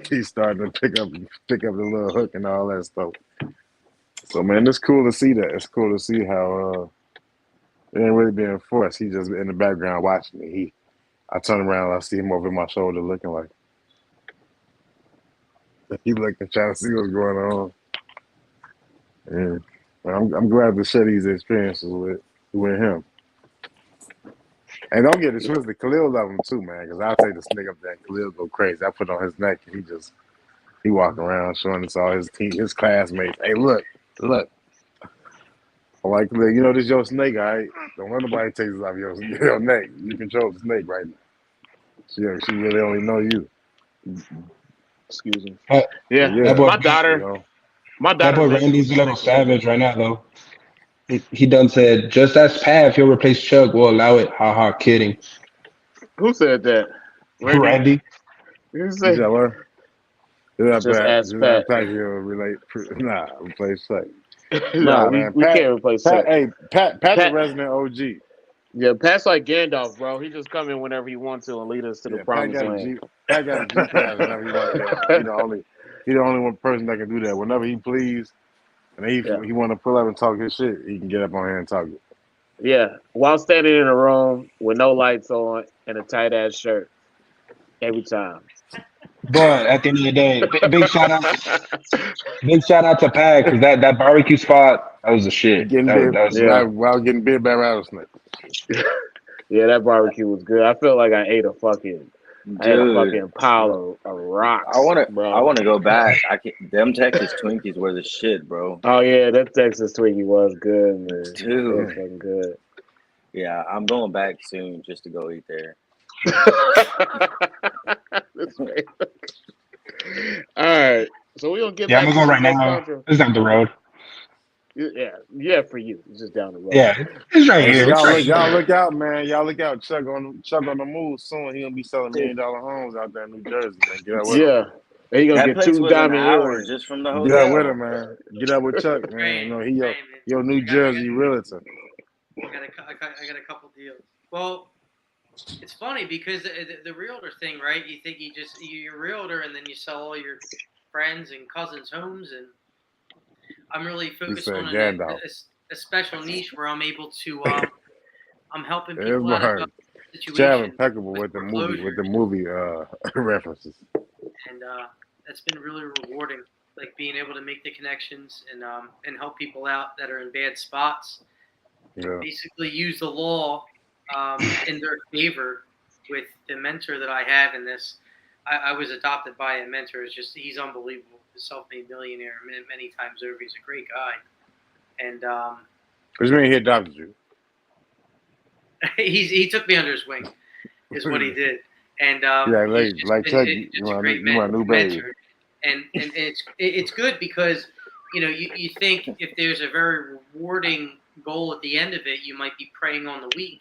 he's starting to pick up the little hook and all that stuff. So man, it's cool to see that. It's cool to see how it ain't really being forced. He just in the background watching me. I turn around, I see him over my shoulder looking like he looking trying to see what's going on. And I'm glad to share these experiences with him. And don't get it twisted, Khalil love him too, man. Because I'll take the snake up there and Khalil go crazy. I put it on his neck and he walk around showing us all his classmates. Hey, look. I'm like, Khalil, this your snake, all right? Don't let nobody take this off your neck. You control the snake right now. She really only know you. Excuse me. That, So Yeah. that yeah, boy, My daughter. My that daughter boy thinks Randy's a little snakes are real. savage right now, though. He done said, just as Pat, if he'll replace Chuck, we'll allow it. Ha ha, kidding. Who said that? Randy? Randy. You you said say what? Just just ask Pat. that Pat will relate. Nah, replace Chuck. No, Nah, we man. we can't replace Chuck. Pat's a Pat. resident OG. Yeah, Pat's like Gandalf, bro. He just come in whenever he wants to and lead us to the Yeah, Pat promised got a land. G. Pat got a G pass whenever he want to get on. He the only one person that can do that. Whenever he please, and Yeah. he want to pull up and talk his shit, he can get up on here and talk it. Yeah. While standing in a room with no lights on and a tight ass shirt every time. But at the end of the day, big shout out to Pat because that barbecue spot, that was the shit. Getting big That was Yeah. while getting big by rattlesnake. Yeah, that barbecue was good. I feel like I ate a Dude, fucking pile of rocks, I bro. wanna go back. I can Them Texas Twinkies were the shit, bro. Oh yeah, that Texas Twinkie was good, man. It was Dude. fucking good. Yeah, I'm going back soon just to go eat there. This man. All right, so we're gonna get yeah, I'm back gonna to go some right more now. contra. It's down the road. Yeah, for you, it's just down the road. Yeah, it's right Hey, so here. It's right y'all here. look out, man. Y'all look out. Chuck on the move soon. He gonna be selling $1 million homes out there in New Jersey, man. Get out with him. Yeah, And you gonna That get place 2 was an diamond hour earrings. just from the Get up with hotel. him, man. Get up with Chuck, man. You know he Right, your New Jersey realtor. I got a couple deals. Well, it's funny because the realtor thing, right? You think you're a realtor and then you sell all your friends and cousins' homes, and I'm really He focused on said Gandalf. a special niche where I'm able to I'm helping people out of Everybody. Chad situations impeccable with with the foreclosures, movie references. and that's been really rewarding. Like being able to make the connections and help people out that are in bad spots. Yeah. Basically, use the law in their favor with the mentor that I have in this. I was adopted by a mentor. He's unbelievable. A self-made millionaire many times over. He's a great guy, and Which mean he adopted you. he took me under his wing, is what he did. And Yeah, he's just like been Chuck, you just a want great you want a new baby. mentor. And it's good because you think if there's a very rewarding goal at the end of it, you might be preying on the weak,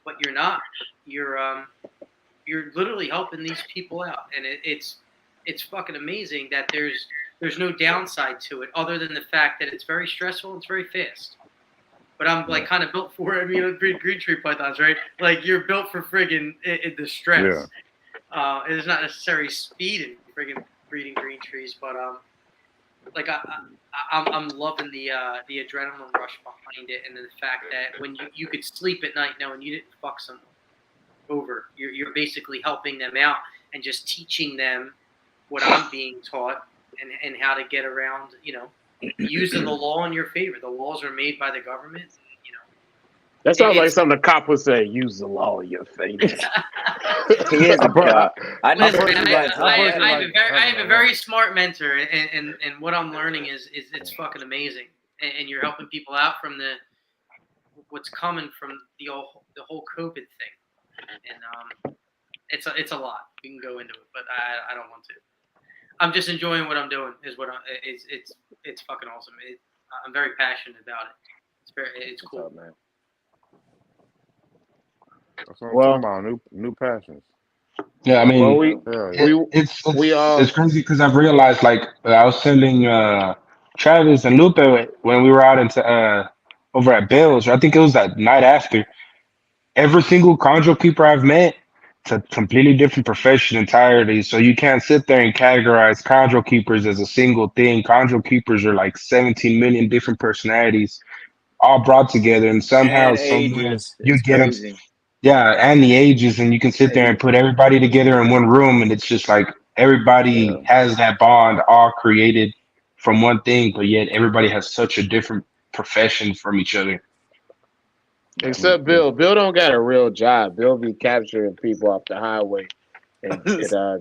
but you're not. You're literally helping these people out, and it's fucking amazing that there's no downside to it other than the fact that it's very stressful and it's very fast. But I'm like kind of built for it. I mean, green tree pythons, right? Like you're built for friggin' the stress. Yeah. It's not necessarily speed in friggin' breeding green trees, but like I'm loving the adrenaline rush behind it, and the fact that when you could sleep at night knowing you didn't fuck someone over, you're basically helping them out and just teaching them what I'm being taught and how to get around, using the law in your favor. The laws are made by the government, That sounds like something the cop would say. Use the law in your favor. He is a cop. I Listen, personally I have a very smart mentor, and what I'm learning is it's fucking amazing, and you're helping people out from what's coming from the whole COVID thing, and it's a lot. We can go into it, but I don't want to. I'm just enjoying what I'm doing. It's fucking awesome. I'm very passionate about it. It's cool. What's up, man? That's what I'm talking about. New passions. Yeah, I mean, it's crazy because I've realized, like, I was telling Travis and Lupe when we were out into over at Bill's. I think it was that night after. Every single chondro keeper I've met, it's a completely different profession entirely. So you can't sit there and categorize chondro keepers as a single thing. Chondro keepers are like 17 million different personalities all brought together, and somehow, And somewhere, ages. you It's get them. crazy. Yeah, and the ages, and you can sit there and put everybody together in one room, and it's just like everybody has that bond, all created from one thing, but yet everybody has such a different profession from each other. Except Bill. Bill don't got a real job. Bill be capturing people off the highway and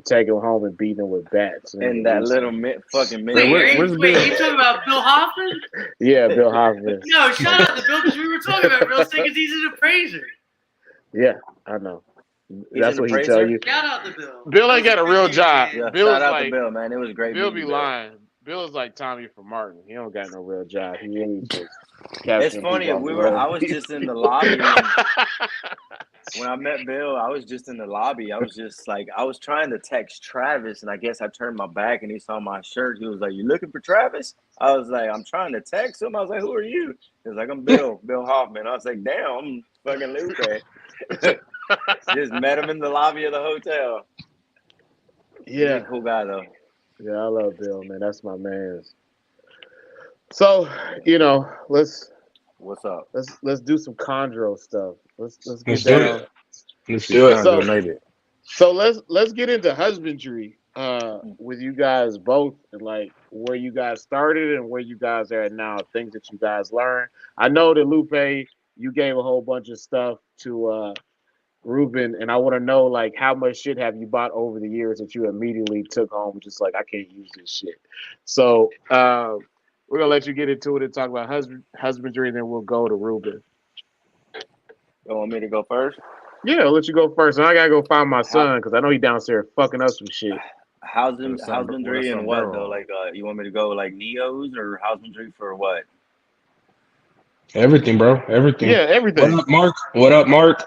taking them home and beating them with bats. And that little fucking Wait, you talking about Bill Hoffman? Yeah, Bill Hoffman. No, shout out to Bill because we were talking about real estate because he's an appraiser. Yeah, I know. That's what he tell you. Shout out to Bill. Bill ain't got a real job. Yeah, Bill shout is out like, to Bill, man. It was great. Bill be lying. Bill is like Tommy from Martin. He don't got no real job. He really just It's funny. I was just in the lobby when I met Bill. I was just in the lobby. I was just like, I was trying to text Travis, and I guess I turned my back, and he saw my shirt. He was like, "You looking for Travis?" I was like, "I'm trying to text him." I was like, "Who are you?" He was like, "I'm Bill Hoffman." I was like, "Damn, I'm fucking Lupe." Just met him in the lobby of the hotel. Yeah, He's a cool guy though. Yeah, I love Bill, man. That's my man. So, What's up? Let's do some chondro stuff. Let's get do down. it. Let's do it. So let's get into husbandry with you guys both, and like where you guys started and where you guys are at now, things that you guys learned. I know that Lupe, you gave a whole bunch of stuff to Rueben, and I want to know like how much shit have you bought over the years that you immediately took home, just like I can't use this shit. So we're gonna let you get into it and talk about husbandry, and then we'll go to Rueben. You want me to go first? Yeah, I'll let you go first. And I gotta go find my son because I know he downstairs fucking up some shit. Husbandry and what though? Like, you want me to go like Neos or husbandry for what? Everything, bro. Everything. Yeah, everything. What up, Mark? What up, Mark?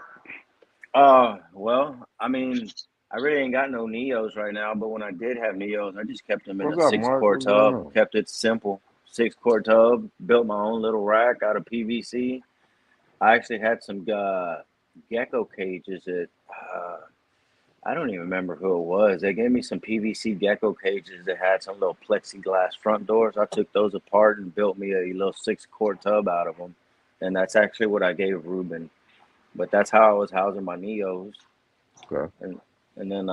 Well, I mean, I really ain't got no Neos right now, but when I did have Neos, I just kept them in What's a up, six Mark? quart What's going tub. on? Kept it simple. 6 quart tub. Built my own little rack out of PVC. I actually had some gecko cages that I don't even remember who it was. They gave me some PVC gecko cages that had some little plexiglass front doors. I took those apart and built me a little 6 quart tub out of them, and that's actually what I gave Ruben. But that's how I was housing my Neos, Okay. and then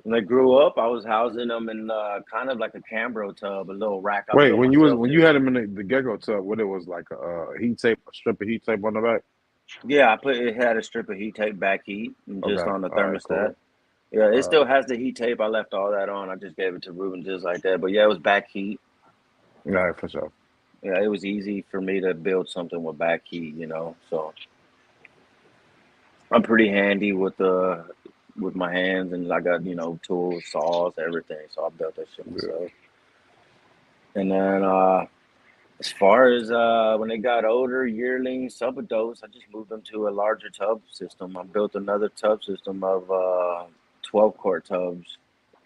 when they grew up, I was housing them in kind of like a Cambro tub, a little rack I Wait, built myself when you too. had him in the gecko tub, what it was like a heat tape, a strip of heat tape on the back? Yeah, I put it had a strip of heat tape back heat and just Okay. on the All right. thermostat. Cool. Yeah, it All still right. has the heat tape. I left all that on. I just gave it to Ruben just like that. But yeah, it was back heat. All right, for sure. Yeah, it was easy for me to build something with back heat, So I'm pretty handy with my hands, and I got tools, saws, everything. So I built that shit Yeah. myself. And then as far as when they got older, yearlings, subadults, I just moved them to a larger tub system. I built another tub system of 12 quart tubs,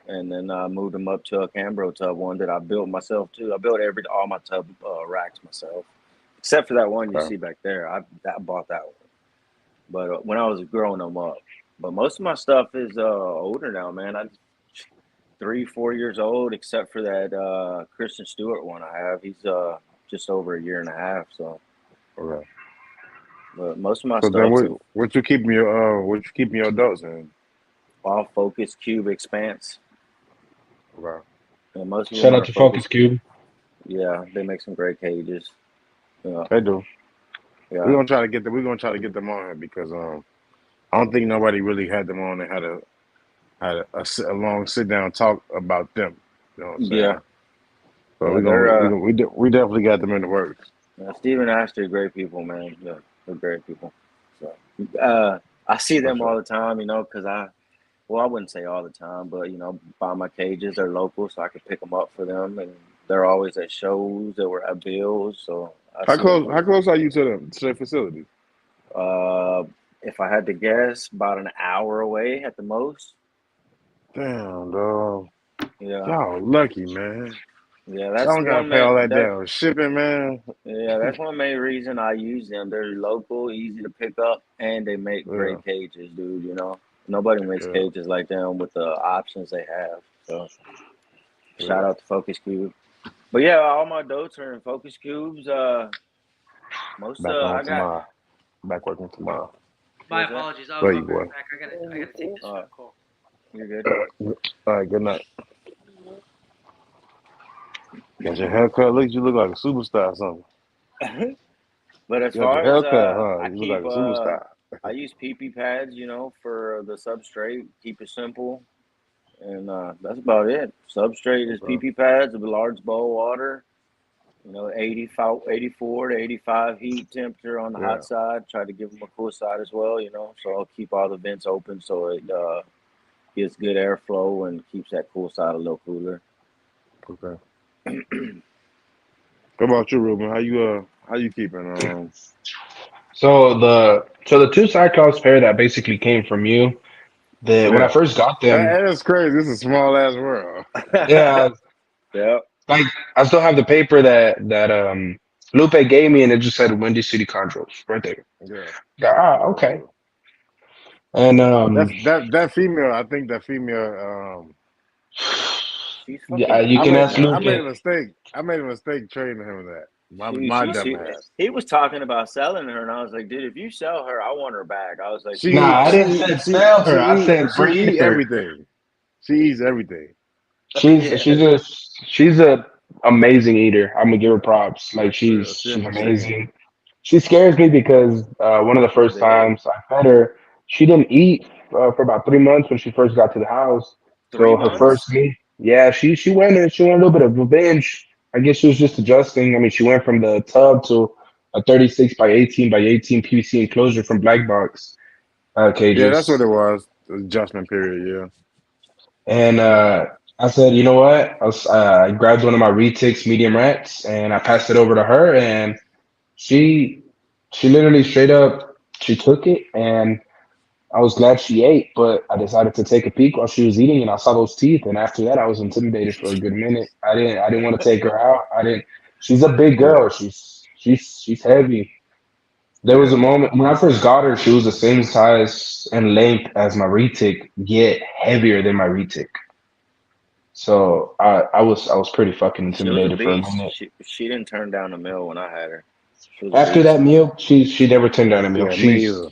and then I moved them up to a Cambro tub one that I built myself too. I built all my tub racks myself, except for that one you Okay. see back there. I bought that one, but when I was growing them up. But most of my stuff is older now, man. I 3, 4 years old, except for that Christian Stewart one I have. He's just over a year and a half. So, Okay. but most of my So then, stuff is what you keeping your adults in? all Focus Cube Expanse, Okay. and most of them Shout out are to Focus Focus. Cube. Yeah, they make some great cages. Yeah, They do. yeah, We're gonna try to get them on here because I don't think nobody really had them on and had a long sit down talk about them. You know what I'm yeah, saying? So yeah. They're we definitely got them in the works. Steve and Ashley are great people, man. Yeah, they're great people. So, I see For them all sure. the time, because I wouldn't say all the time, but buy my cages. They're local, so I can pick them up for them, and they're always at shows. They were at Bills, so I see them. How close are you to the facility? Uh, if I had to guess, about an hour away at the most. Damn, dog. Yeah, Y'all lucky, man. yeah. Y'all That's don't gotta one pay all main. that damn shipping, man. Yeah, that's one main reason I use them. They're local, easy to pick up, and they make Yeah, great cages, dude. Nobody makes yeah, cages like them with the options they have. So shout yeah. out to Focus Cube. But yeah, all my dotes are in Focus Cubes. Most Back on I got. tomorrow. Back working tomorrow. What My was that? apologies. I'll There you be go. right back. I gotta take this phone call. You're good. All right, good night. Got your haircut. You look like a superstar or something. But as You got your far as haircut, huh? I You look like keep a superstar. I use PP pads, for the substrate. Keep it simple, and that's about it. Substrate is Okay. PP pads, a large bowl of water. 85, 84 to 85 heat temperature on the Yeah. hot side. Try to give them a cool side as well. So I'll keep all the vents open so it gets good airflow and keeps that cool side a little cooler. Okay. What about you, Ruben? How you keeping? So the two Cyclops pair that basically came from you, when I Yeah. first got them, That's crazy. This is a small ass world. yeah, Yeah. like I still have the paper that Lupe gave me, and it just said Windy City Chondros right there. Yeah. Yeah, Yeah. okay. And That female. I think that female. She's yeah, fucking you I can made beautiful, ask man. I made Lupe. a mistake. I made a mistake trading him that. My She dumb ass. he was talking about selling her, and I was like, dude, if you sell her, I want her back. I was like, She she's Nah, I she didn't amazing. say sell her. I said she breed eat her. everything. She eats everything. She's Yeah, she's a she's a amazing eater. I'm gonna give her Yeah. props. Like she's Yeah. She a she's machine. amazing. She scares me because one of the she's first big. times I fed her, she didn't eat for about 3 months when she first got to the house. Three So her months. first meal, yeah, she went a little bit of a binge. I guess she was just adjusting. I mean, she went from the tub to a 36 by 18 by 18 PVC enclosure from Black Box Yeah, that's what cages. it was. Adjustment period. And I said, you know what? I grabbed one of my retics medium rats and I passed it over to her, and she she literally straight up she took it, and I was glad she ate, but I decided to take a peek while she was eating, and I saw those teeth. And after that, I was intimidated for a good minute. I didn't want to take her out. I didn't. She's a big Yeah, girl. She's heavy. There was yeah, a moment when I first got her, she was the same size and length as my retic, yet heavier than my retic. So I was pretty fucking She was a intimidated for a beast. minute. She didn't turn down the meal when I had her. She was a After that beast. meal, she never turned down a meal. yeah. Me either.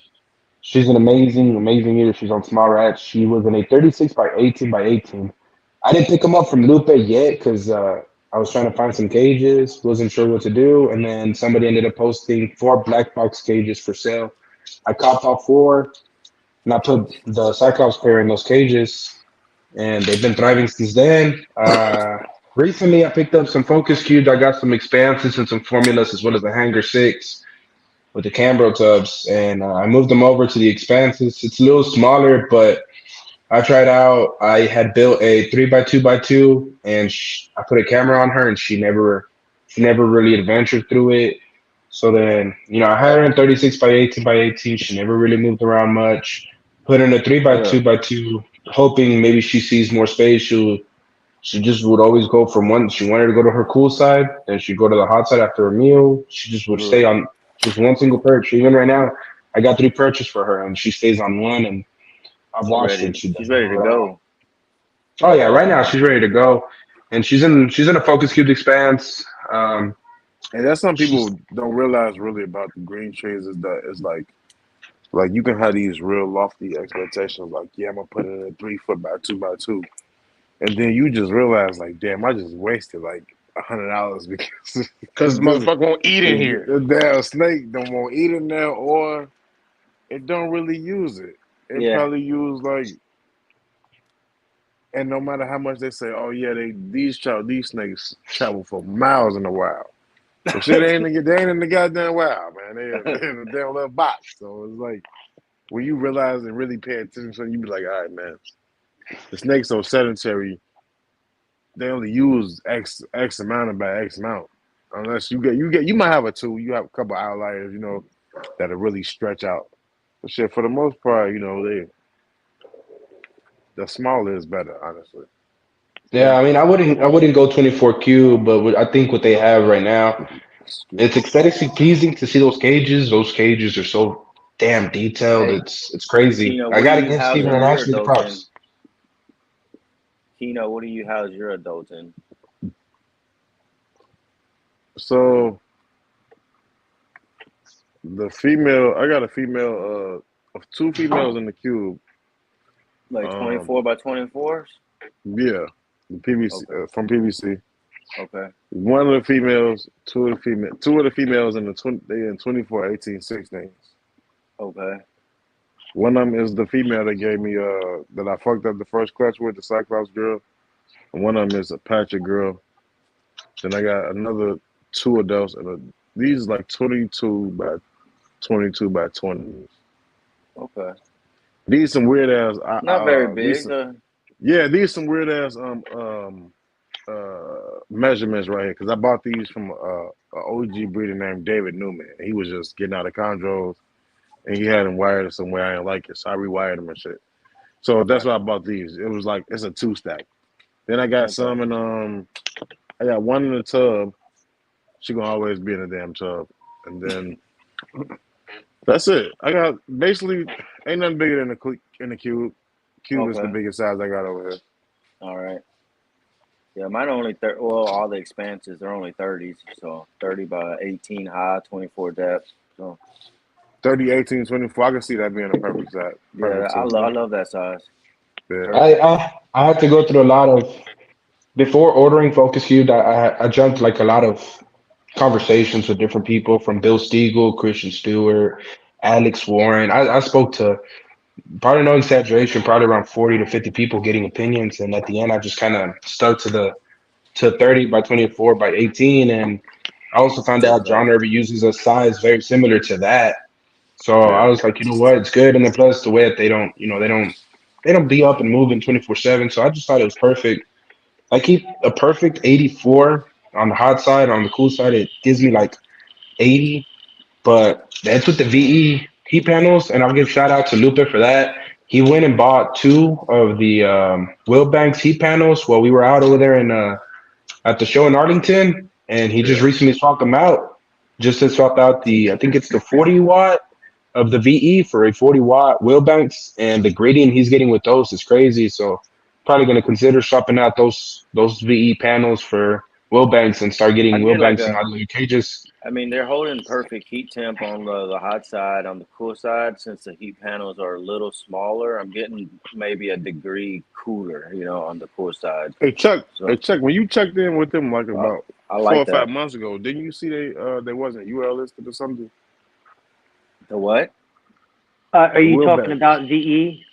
She's an amazing eater. She's on small rats. She was in a 36 by 18 by 18. I didn't pick them up from Lupe yet because I was trying to find some cages. Wasn't sure what to do, and then somebody ended up posting 4 black box cages for sale. I copped all 4, and I put the Cyclops pair in those cages, and they've been thriving since then. Recently, I picked up some focus cubes. I got some expanses and some formulas as well as a hanger 6 with the Cambro tubs, and I moved them over to the expanses. It's a little smaller, but I tried out. I had built a 3 by 2 by 2, and I put a camera on her, and she never really adventured through it. So then, I had her in 36 by 18 by 18. She never really moved around much. Put her in a 3 by 2 by 2, hoping maybe she sees more space. She just would always go from one. She wanted to go to her cool side, then she'd go to the hot side after a meal. She just would stay Ugh. on just one single perch. Even right now, I got 3 perches for her, and she stays on one. And I've She watched her, and ready. she She's does ready to not at all. go. Oh yeah, right now she's ready to go, and she's in a focus cube expanse. And that's some She's people don't realize really about the green trees is that it's like you can have these real lofty expectations, like yeah, I'm gonna put it in a 3 foot by 2 by 2, and then you just realize like, damn, I just wasted like $100 because Cause motherfucker won't eat in here. the damn snake don't want to eat in there, or it don't really use it. It Yeah. probably use like, and no matter how much they say, oh yeah, these snakes travel for miles in the wild. But shit, they ain't in the goddamn wild, man. They in a damn little box. So it's like when you realize and really pay attention, you be like, all right, man, the snakes are sedentary. They only use X amount by X amount. Unless you might have you have a couple outliers, that'll really stretch out. But shit, for the most part, the smaller is better, honestly. yeah. I mean, I wouldn't go 24 cube, but I think what they have right now, Excuse it's me. aesthetically pleasing to see those cages. Those cages are so damn detailed. Hey, It's crazy. Kino, I what do gotta you give house Steven and your Ashley the adults in? props. Kino, what do you house your adults in? So the female, I got a female, of 2 females in the cube. Like Um, 24 by 24s? yeah, the PVC Okay. from PVC. Okay. One of the females, two of the females in they in 24/18/16. Okay. One of them is the female that gave me that I fucked up the first clutch with, the Cyclops girl, and one of them is a Patrick girl. Then I got another 2 adults, and these like 22 by 20s. Okay. These some weird ass. Not very big. These some weird ass measurements right here because I bought these from a OG breeder named David Newman. He was just getting out of chondros and he had them wired some way I didn't like it, so I rewired them and shit. So that's Okay. why I bought these. It was like it's a 2 stack. Then I got Okay. some in I got one in the tub. She gonna always be in the damn tub, and then that's it. I got basically ain't nothing bigger than the cube. Cube is the Okay. biggest size I got over here. All right. Yeah, mine are only well, all the expanses are only 30s, so 30 by 18 high, 24 depth. So 30, 18, 24. I can see that being a perfect size. yeah, Perfect I too. love that size. Yeah. I had to go through a lot of before ordering Focus Cube. I jumped like a lot of conversations with different people from Bill Stiegel, Christian Stewart, Alex Warren. I spoke to probably no exaggeration, probably around 40 to 50 people getting opinions, and at the end, I just kind of stuck to 30 by 24 by 18, and I also found out Okay. John Irving uses a size very similar to that. So I Yeah. was like, you know what, it's good, and then plus the way that they don't be up and moving 24/7. So I just thought it was perfect. I keep a perfect 84 on the hot side. On the cool side, it gives me like 80, but that's with the VE. heat panels, and I'll give shout out to Lupe for that. He went and bought two of the Wilbanks heat panels while we were out over there in at the show in Arlington, and he just Yeah. recently swapped them out. Just to swap out I think it's the 40 watt of the VE for a 40 watt Wilbanks, and the gradient he's getting with those is crazy. So probably going to consider swapping out those VE panels for Wilbanks and start getting I'd get like Wilbanks in a. other cages. I mean, they're holding perfect heat temp on the hot side. On the cool side, since the heat panels are a little smaller, I'm getting maybe a degree cooler, on the cool side. Hey Chuck, So when you checked in with them like uh, about I 4 or like 5 that. months ago, didn't you see they wasn't UL listed or something? The what? Are The you Will talking Banks. about VE?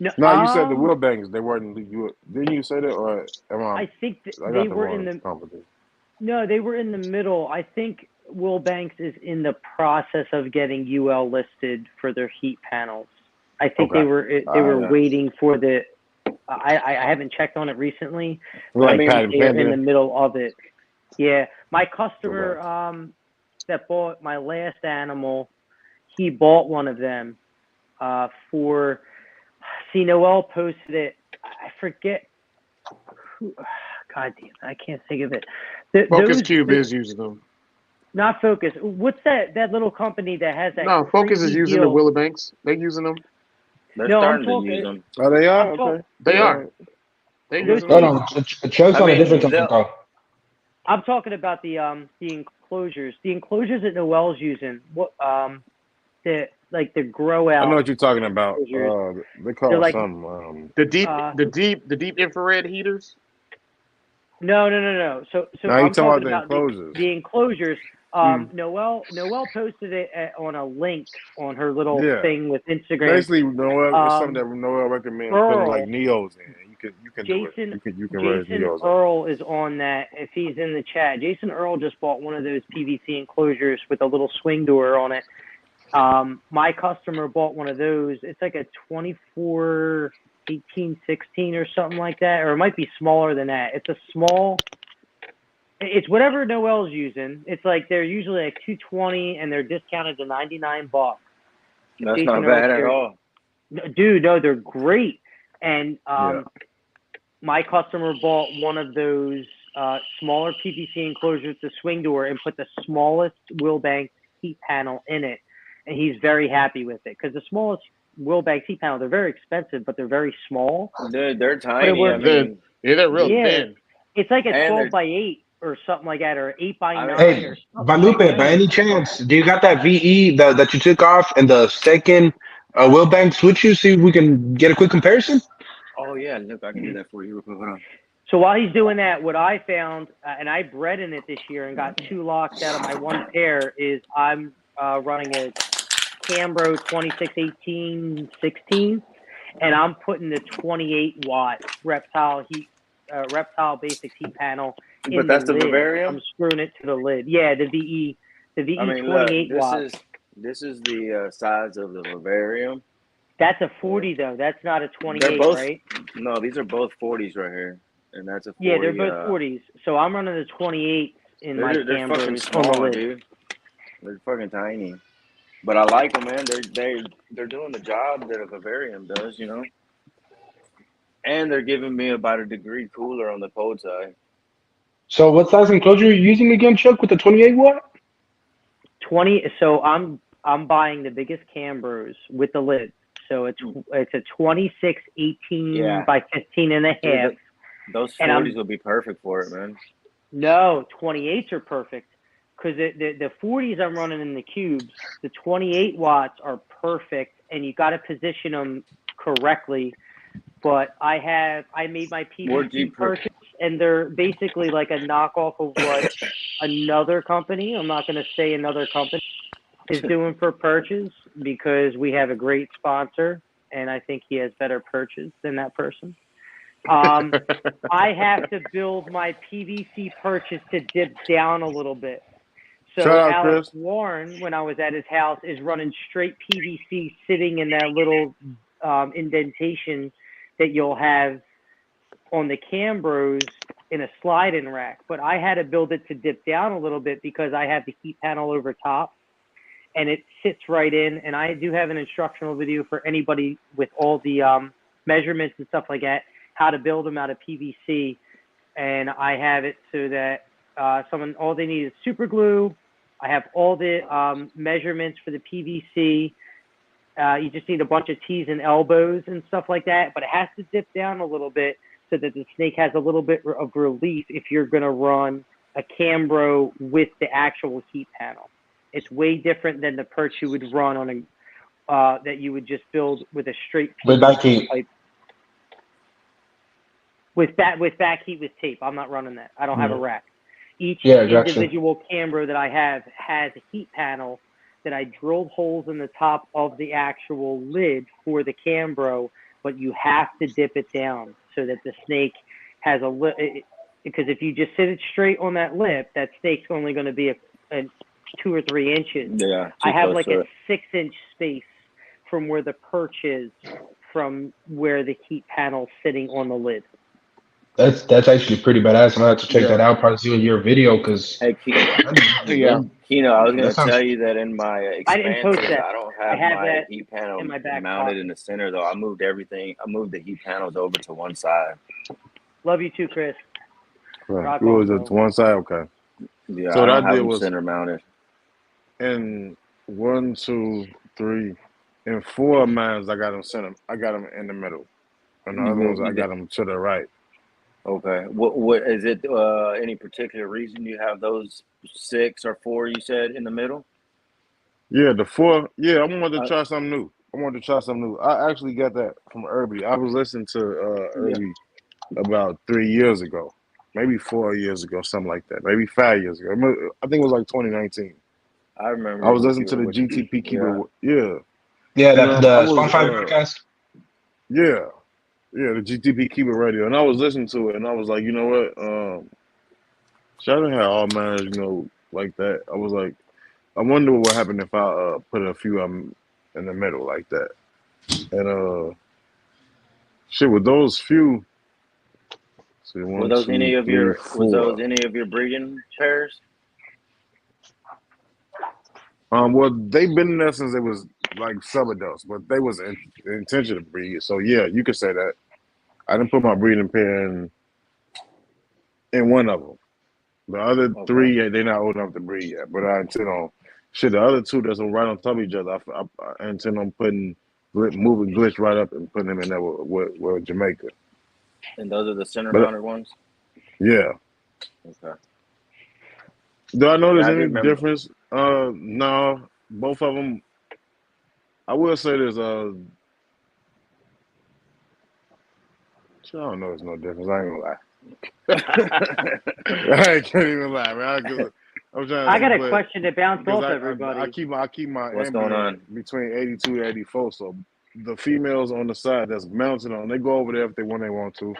No, No, you said the Will Banks. They weren't you. Didn't you say that, or am I? I think I they got the were in wrong the company. no, they were in the middle. I think Will Banks is in the process of getting UL listed for their heat panels. I think Okay. they were Yeah. waiting for the. I haven't checked on it recently, but Like I think patent they're in the pending. middle of it. Yeah, my customer Okay. that bought my last animal, he bought one of them for. See, Noel posted it. I forget who. God damn, I can't think of it. Focus Cube is using them. Not Focus. What's that little company that has that No, Focus is crazy using the deal? Willibanks. They're using them. They're No, I'm starting to use talking. them. Oh, they are I'm talking. okay. They All are. right. They're Those using No, them. things. no, Chuck's I on a mean, different topic though. I'm talking about the enclosures. The enclosures that Noel's using. What the grow I know out what you're talking about. enclosures. They They're call like some. The deep infrared heaters. no. So Now you I'm talking about talking the about enclosures. the enclosures. Mm. Noel posted it on a link on her little Yeah. thing with Instagram. Basically, Noel, it's something that Noel recommends putting like Earl, Neos in. You can do it. Jason You can raise Jason Neos on Earl is on that. If he's in the chat, Jason Earl just bought one of those PVC enclosures with a little swing door on it. My customer bought one of those. It's like a 24 1816 or something like that, or it might be smaller than that. It's a small. It's whatever Noel's using. It's like they're usually like 220 and they're discounted to $99. That's Jason not Earl's bad at here. all. Dude, no, they're great. And Yeah. my customer bought one of those smaller PVC enclosures with the swing door and put the smallest Wilbanks heat panel in it. And he's very happy with it because the smallest Wilbanks heat panel, they're very expensive, but they're very small. They're tiny. I works. mean, They're real Yeah, thin. it's like a and 12 by 8 or something like that, or 8 by I 9 mean, Hey, or something like Balupe, by that. any chance, do you got that VE that you took off and the second Wilbanks with you? See if we can get a quick comparison. oh yeah, look, I can do that for you real quick. Hold on. So while he's doing that, what I found, and I bred in it this year and got 2 locks out of my one pair, is I'm running a Cambro 261816, and I'm putting the 28 watt reptile basic heat panel in But that's the lid. vivarium. I'm screwing it to the lid. Yeah, the VE I mean, 28 look, watt. this is the size of the vivarium. That's a 40 though. That's not a 28, They're both right? no, these are both 40s right here, and that's a 40. Yeah, they're both 40s. So I'm running the 28 in my They're fucking Cambros on the small, lid. dude. They're fucking tiny, but I like them, man. They're doing the job that a vivarium does, and they're giving me about a degree cooler on the cold side. So what size enclosure are you using again, Chuck, with the 28 watt? 20. So I'm buying the biggest Cambros with the lid. So it's a 2618 Yeah. by 15 and a half. Dude, those And 40s will be perfect for it, man. No, 28s are perfect because the 40s I'm running in the cubes. The 28 watts are perfect, and you got to position them correctly. But I made my PVC purchase, and they're basically like a knockoff of what another company, I'm not going to say another company, is doing for purchase because we have a great sponsor, and I think he has better purchase than that person. I have to build my PVC purchase to dip down a little bit. So Shout out, Alex Chris. Warren, when I was at his house, is running straight PVC sitting in that little indentation that you'll have on the Cambros in a slide-in rack. But I had to build it to dip down a little bit because I have the heat panel over top. and it sits right in. And I do have an instructional video for anybody with all the measurements and stuff like that, how to build them out of PVC. And I have it so that all they need is super glue. I have all the measurements for the PVC. You just need a bunch of T's and elbows and stuff like that, but it has to dip down a little bit so that the snake has a little bit of relief if you're going to run a Cambro with the actual heat panel. It's way different than the perch you would run on that you would just build with a straight With back heat. pipe. With back heat with tape. I'm not running that. I don't have a rack. Each individual Cambro that I have has a heat panel that I drilled holes in the top of the actual lid for the Cambro, but you have to dip it down so that the snake has a lip. Because if you just sit it straight on that lip, that snake's only going to be a 2 or 3 inches. Yeah, I have like a 6-inch space from where the perch is from where the heat panel's sitting on the lid. That's actually pretty badass. I'm gonna have to check that out. Probably see your video because Hey, Kino, I was gonna tell you that in my expansion, I don't have my heat panel mounted in the center though. I moved everything. I moved the heat panels over to one side. Love you too, Chris. Right. It was to one side, okay. Yeah, so I what don't I have did them was center mounted. in 1, 2, 3, and 4 of mine, I got them center. I got them in the middle, and the other ones I got them to the right. Okay. What is it? Any particular reason you have those 6 or 4 you said in the middle? Yeah, the 4. Yeah, I wanted to try something new. I actually got that from Irby. I was listening to Irby about 3 years ago, maybe 4 years ago, something like that. Maybe 5 years ago. I think it was like 2019. I remember. I was listening to the GTP Keeper. Yeah. Yeah, the Spotify podcast. Yeah. Yeah, the GTP Keeper Radio. And I was listening to it, and I was like, you know what? Should I have all mine, like that? I was like, I wonder what would happen if I put a few of them in the middle like that. And shit, with those few. So were those any of your breeding pairs? Well, they've been in there since they was like subadults, but they was intention to breed. So yeah, you could say that. I didn't put my breeding pair in one of them. The other 3, they're not old enough to breed yet. But I intend on the other 2 that's right on top of each other. I intend on moving Glitch right up and putting them in there with Jamaica. And those are the center mounted ones. Yeah. Okay. Do I know there's any difference? No, both of them. I will say there's I don't know. There's no difference. I ain't gonna lie. I can't even lie, man. I got a question to bounce off everybody. I keep my What's going on between 82 to 84. So the females on the side that's mounted on, they go over there when they want to,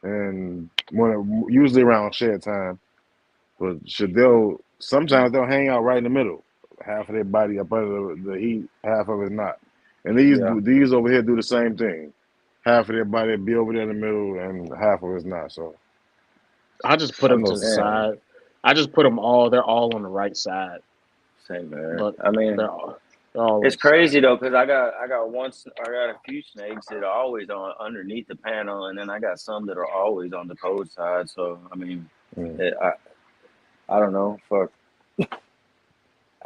and usually around shed time. But sometimes they'll hang out right in the middle. Half of their body up under the heat, half of it not. And these over here do the same thing. Half of their body will be over there in the middle, and half of it's not. So I just put them to the side. I just put them all. They're all on the right side. Same man. But I mean, they're all it's crazy though, because I got a few snakes that are always on underneath the panel, and then I got some that are always on the cold side. So I mean, I don't know.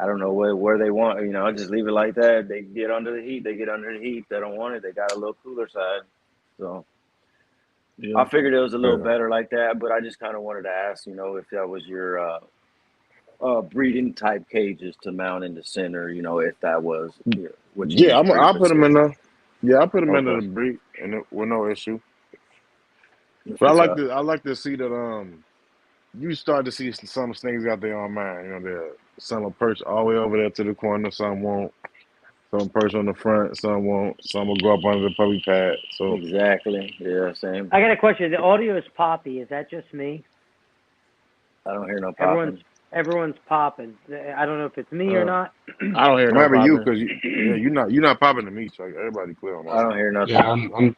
I don't know where they want. I just leave it like that. They get under the heat. They don't want it. They got a little cooler side. So I figured it was a little better like that. But I just kind of wanted to ask, if that was your breeding type cages to mount in the center. If that was. I'll put them in there. Yeah, I put them in the breed, and with no issue. But I like to see that you start to see some snakes out there on mine. Some will perch all the way over there to the corner. Some won't. Some perch on the front. Some won't. Some will go up under the puppy pad. So exactly. Yeah, same. I got a question. The audio is poppy. Is that just me? I don't hear no popping. Everyone's popping. I don't know if it's me or not. I don't hear no popping. You because you're not popping to me. So everybody clear on that. I don't hear nothing. Yeah, I'm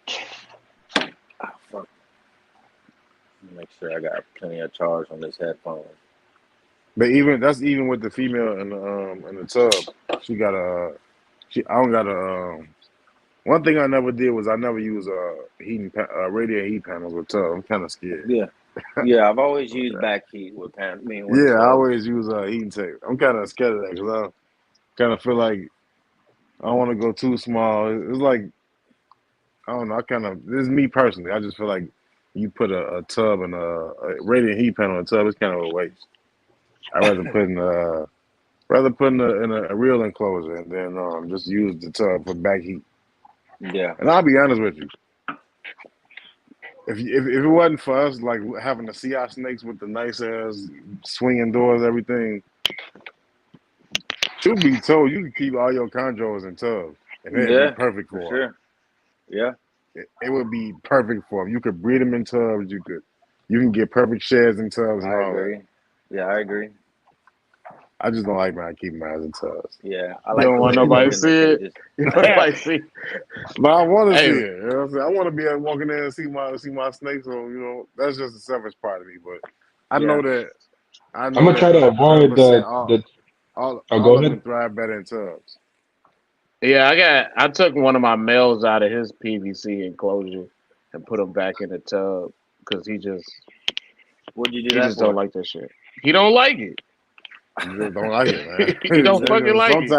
Fuck. Make sure I got plenty of charge on this headphone. But even with the female in the tub, she got a I don't got a one thing I never did was I never use radiant heat panels with tub. I'm kind of scared. Yeah, yeah. I've always used back heat with with Yeah, I tubs. always use heating tape. I'm kind of scared of that because I kind of feel like I don't want to go too small. It's like I don't know. This is me personally. I just feel like you put a tub and a radiant heat panel in a tub. It's kind of a waste. I'd rather put in a real enclosure and then just use the tub for back heat. Yeah, And I'll be honest with you, if it wasn't for us like having the sea snakes with the nice ass swinging doors, everything, truth be told, you could keep all your chondros in tubs, and it'd be yeah, perfect for for them. sure. Yeah, It would be perfect for them. You could breed them in tubs. You can get perfect sheds in tubs and I all that. agree. Yeah, I agree. I just don't like when I keep mine in tubs. Yeah, I You like don't the want way they nobody look to in the see it. cages. You don't want nobody to see. But I want to see Hey, it. You know what I'm saying? I want to be able to walk in there and see my snakes. So that's just the selfish part of me. But I Yeah, know that I'm gonna try to avoid 100% the. all Oh, go of ahead. them thrive better in tubs. yeah, I took one of my males out of his PVC enclosure and put him back in the tub because what'd you do he that just don't for? like that shit. He don't like it. You just don't like it, man. He don't fucking like it.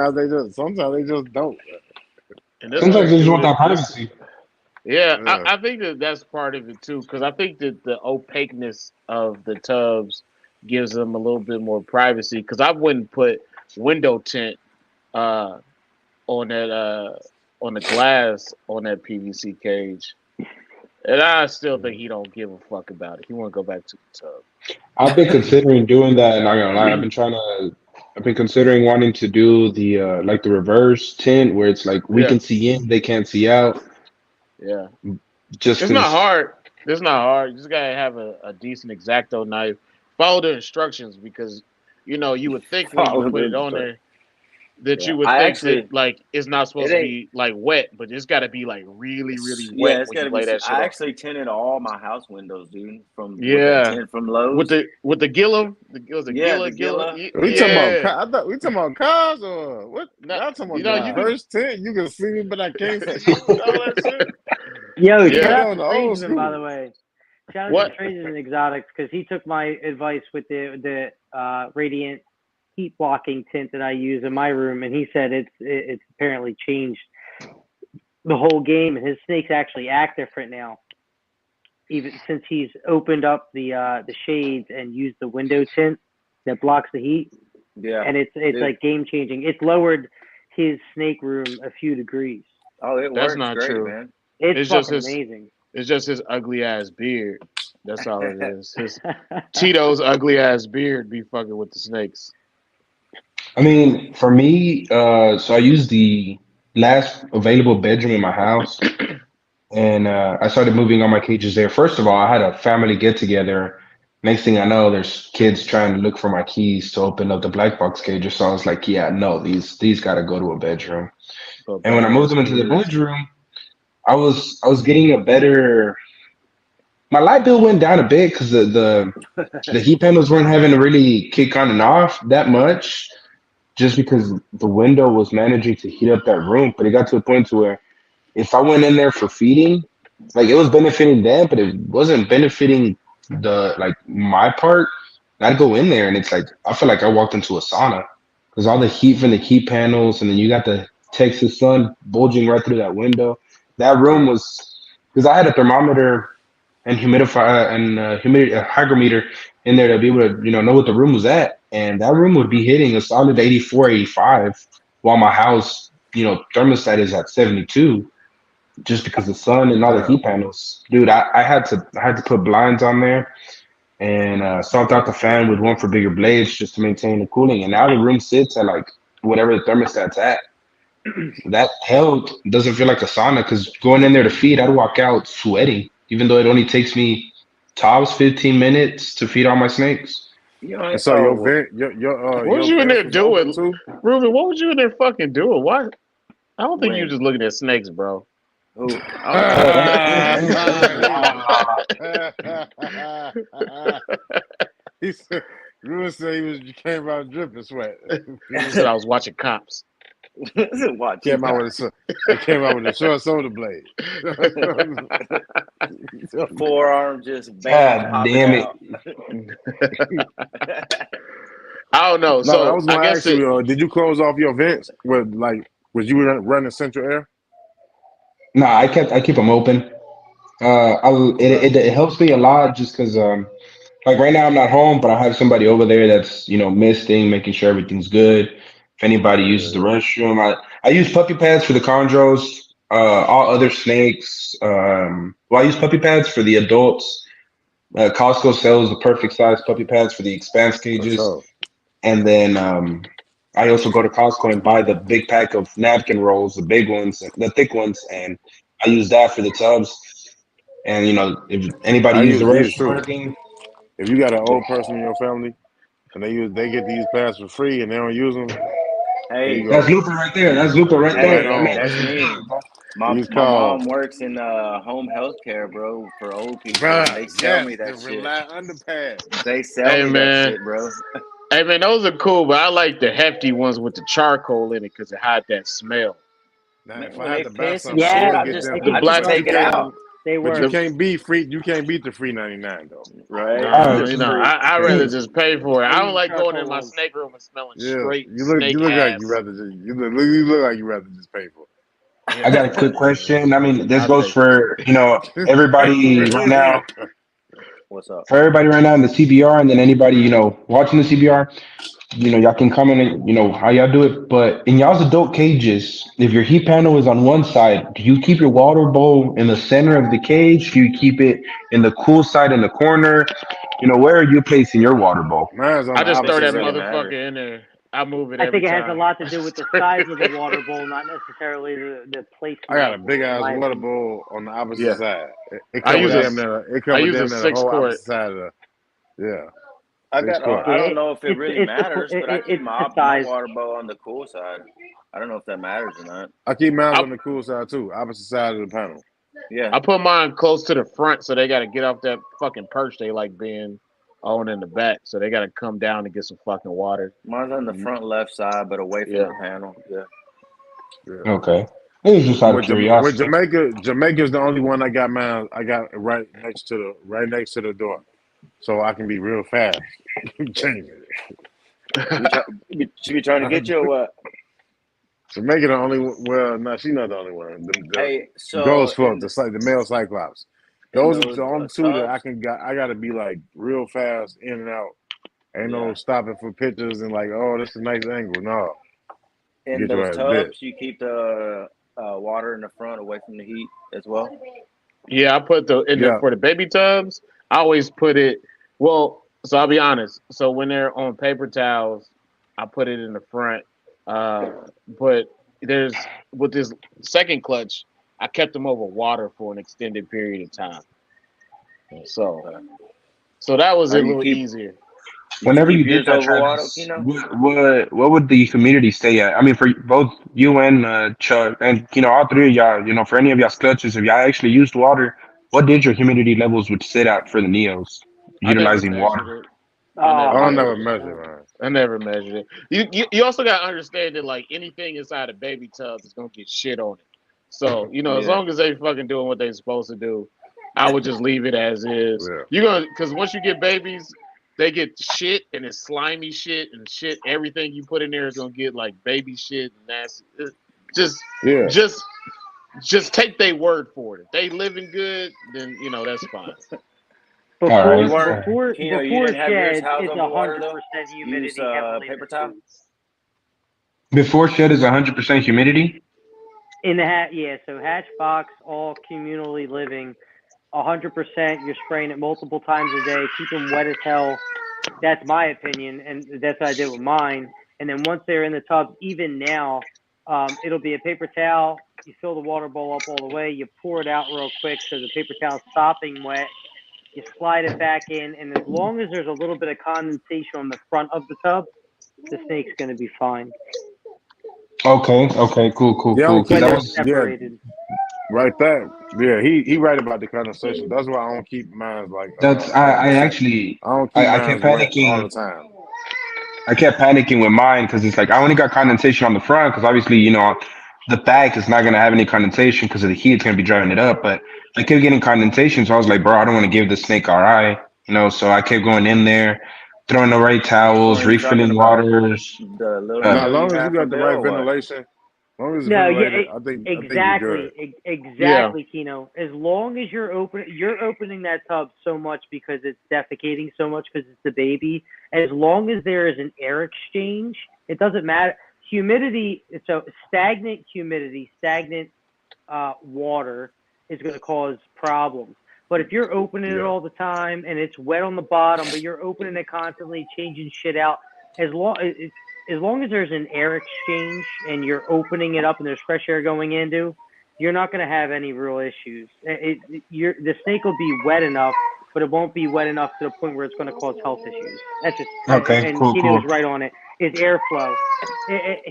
Sometimes they just don't. And this Sometimes they just want dude, that privacy. yeah, Yeah. I think that's part of it too, because I think that the opaqueness of the tubs gives them a little bit more privacy. Because I wouldn't put window tint uh, on that on the glass on that PVC cage, and I still think he don't give a fuck about it. He want to go back to the tub. I've been considering doing that, and I'm not gonna lie, I've been considering wanting to do the like the reverse tint where it's like we Yeah, can see in, they can't see out. yeah. Just It's not because hard. It's not hard. You just gotta have a decent X-Acto knife. Follow the instructions because you would think when you Follow put the it on instructions. there that Yeah, you would I think that actually like it's not it supposed to ain't. be like wet, but it's got to be like really, really Yeah, wet it's when you gotta be. lay that shit I on. actually tinted all my house windows, dude, from with that Yeah, tint from with Lowe's. the Gillum, was it Yeah, the Gilla? Gila. We talking Yeah, about Yeah, I thought we talking about cars or what? not Y'all talking you about know the you could nah. reverse tent? You can see me, but I can't see you. All that shit. Yo, Yeah, shout yeah. out on to the old Tradesman, by school. the way. Shout out to What? Tradesman Exotics because he took my advice with the radiant heat blocking tint that I use in my room, and he said it's apparently changed the whole game, and his snakes actually act different now. Even since he's opened up the shades and used the window tint that blocks the heat, Yeah, and it's dude. like game changing. It's lowered his snake room a few degrees. Oh, it That's works not great, true. man. It's It's just fucking his. amazing. It's just his ugly ass beard. That's all it is. His Tito's ugly ass beard be fucking with the snakes. I mean, for me, so I used the last available bedroom in my house, and I started moving all my cages there. First of all, I had a family get together. Next thing I know, there's kids trying to look for my keys to open up the black box cages. So I was like, yeah, no, these got to go to a bedroom. But And when I moved badass them into the kids. bedroom, I was getting a better. My light bill went down a bit because the heat panels weren't having to really kick on and off that much, just because the window was managing to heat up that room. But it got to a point to where if I went in there for feeding, like it was benefiting them, but it wasn't benefiting the like my part. I'd go in there and it's like I feel like I walked into a sauna because all the heat from the heat panels, and then you got the Texas sun bulging right through that window. That room was because I had a thermometer and humidifier and humidity hygrometer in there to be able to know what the room was at, and that room would be hitting a solid 84, 85, while my house thermostat is at 72, just because the sun and all the Damn. heat panels. Dude, I had to put blinds on there and swapped out the fan with one for bigger blades just to maintain the cooling, and now the room sits at like whatever the thermostat's at. That held doesn't feel like a sauna because going in there to feed, I'd walk out sweating, even though it only takes me tops 15 minutes to feed all my snakes. You know, And so oh well, What was your you in vents there was open doing? too. Ruben, what was you in there fucking doing? What? I don't think you were when just looking at snakes, bro. who? he said Ruben said you came out dripping sweat. He said I was watching Cops. Watch Came out with it came out with a short shoulder blade. forearm just veins God popping damn it. out. I don't know. No, I So was I gonna guess ask you, did you close off your vents with was you running central air? Nah, I keep them open. It helps me a lot just because like right now I'm not home, but I have somebody over there that's misting, making sure everything's good. If anybody uses the Yeah. restroom, I use puppy pads for the chondros. All other snakes. Well, I use puppy pads for the adults. Costco sells the perfect size puppy pads for the expanse For cages, sure. and then I also go to Costco and buy the big pack of napkin rolls, the big ones, the thick ones, and I use that for the tubs. And if anybody I uses the use these restroom or too. anything, If you got an old person in your family and they get these pads for free and they don't use them, there you Hey, that's go. Lupe right there. That's Lupe right Go right there. hey, That man on. that's uses me. good, bro. My These my called mom works in home health care, bro, for old people, and they bruh, sell me yes, the that shit. Relax underpads. They sell Hey me that man, shit, bro. hey man, those are cool, but I like the hefty ones with the charcoal in it because it had that smell. Now, Man, if I when had they to buy piss and something, I shit, Yes, would I get just them The from I the just black take it Costco. out, they But you were. the can't beat free. You can't beat the free 99 though. right? All No, The right. you know, free. I'd Can't rather do it. just pay for it. I don't The like going charcoal in my ones. snake room and smelling Yeah, straight you snake look like you ass. rather just you look like you rather just pay for I got a Yeah, quick question. I mean, this I'll goes take it. for everybody right now. it. What's up? For everybody right now in the CBR, and then anybody watching the CBR. Y'all can comment and how y'all do it. But in y'all's adult cages, if your heat panel is on one side, do you keep your water bowl in the center of the cage? Do you keep it in the cool side in the corner? Where are you placing your water bowl? Mine's on I the I don't just think throw it opposite that really side. matters. motherfucker in there. I move it I every think it has a time. lot to do with the size of the water bowl, not necessarily the I got a placement. big In ass my water opinion. bowl on the opposite Yeah, side. It I covered use a damn That's near. It I covered use a damn near the six whole quart. opposite side of the. Yeah, I six got. quart. I Yeah, don't know if it really it's the matters, but I keep it's the my size. water bowl on the cool side. I don't know if that matters or not. I keep mine I on the cool side too, opposite side of the panel. Yeah, I put mine close to the front, so they got to get off that fucking perch they like being on in the back. So they got to come down to get some fucking water. mine's on the front left side, but away from Yeah, the panel. Yeah. Yeah. Okay. It was just out of With curiosity. Jamaica's the only one I got mine. I got it right next to the door, so I can be real fast. Change She be trying to get it. you or what? Jamaica the only one. Well, no, she's not the only one. Hey, The so ghost float, the male cyclops. in Those are those the only two that tubs, I gotta be like real fast in and out. Ain't no yeah, stopping for pictures and like, oh, this is a nice angle. No, in get your those ass bit. tubs, you keep the water in the front away from the heat as well. yeah. I put the in the Yeah, for the baby tubs. I always put it. Well, so I'll be honest. So when they're on paper towels, I put it in the front. Uh, but there's with this second clutch, I kept them over water for an extended period of time. So Okay. so that was Oh, a little easier. Whenever keep you did yours that, over water, Travis, Kino? what would the humidity stay at? I mean, for both you and Chuck, and all three of y'all, for any of y'all clutches, if y'all actually used water, what did your humidity levels would sit at for the Neos I never utilizing water? measured it. I Oh, never I don't measured never it. 100%. measure mine. I never measured it. You also got to understand that like anything inside a baby tub is gonna get shit on it. So as Yeah. long as they fucking doing what they supposed to do, I would just leave it as is. Yeah, You're gonna because once you get babies, they get shit and it's slimy shit and shit. Everything you put in there is gonna get like baby shit and that's just yeah. just just take their word for it. If they living good, then that's fine. All Before You right. weren't, before Kino, you didn't have yours sheds, housed it's over water though? 100% Use humidity, heavily in paper the towel? tubes. Before shed is 100% humidity. In the yeah. So hatch box, all communally living, 100%. You're spraying it multiple times a day. Keep them wet as hell. That's my opinion, and that's what I did with mine. And then once they're in the tub, even now, it'll be a paper towel. You fill the water bowl up all the way. You pour it out real quick so the paper towel's sopping wet. You slide it back in, and as long as there's a little bit of condensation on the front of the tub, the snake's going to be fine Okay. Okay. Cool. Cool. Yeah, I Cool. don't Because keep when that they're that. was Yeah, separated. right there. Yeah, he right about the condensation. That's why I don't keep mine like that's I 100%. actually I don't keep I kept mine wet all panicking. the time. I kept panicking with mine because it's like I only got condensation on the front because obviously the back is not gonna have any condensation because of the heat. It's gonna be driving it up, but I kept getting condensation, so I was like, bro, I don't want to give the snake RI, So I kept going in there, throwing the right Which one towels, are you talking refilling about? waters. The little Now, Uh, as bill you long as you had from got the Bill right or what? ventilation, as long as it's No, ventilated, I think you're good. Yeah. exactly, Kino. As long as you're opening that tub so much because it's defecating so much because it's the baby. As long as there is an air exchange, it doesn't matter. Humidity, so stagnant humidity, stagnant water is going to cause problems. But if you're opening it Yeah. all the time and it's wet on the bottom, but you're opening it constantly, changing shit out, as long as long as there's an air exchange and you're opening it up and there's fresh air going into, you're not going to have any real issues. The snake will be wet enough, but it won't be wet enough to the point where it's going to cause health issues. That's just, okay, and cool, Kino cool. is right on it. Is airflow.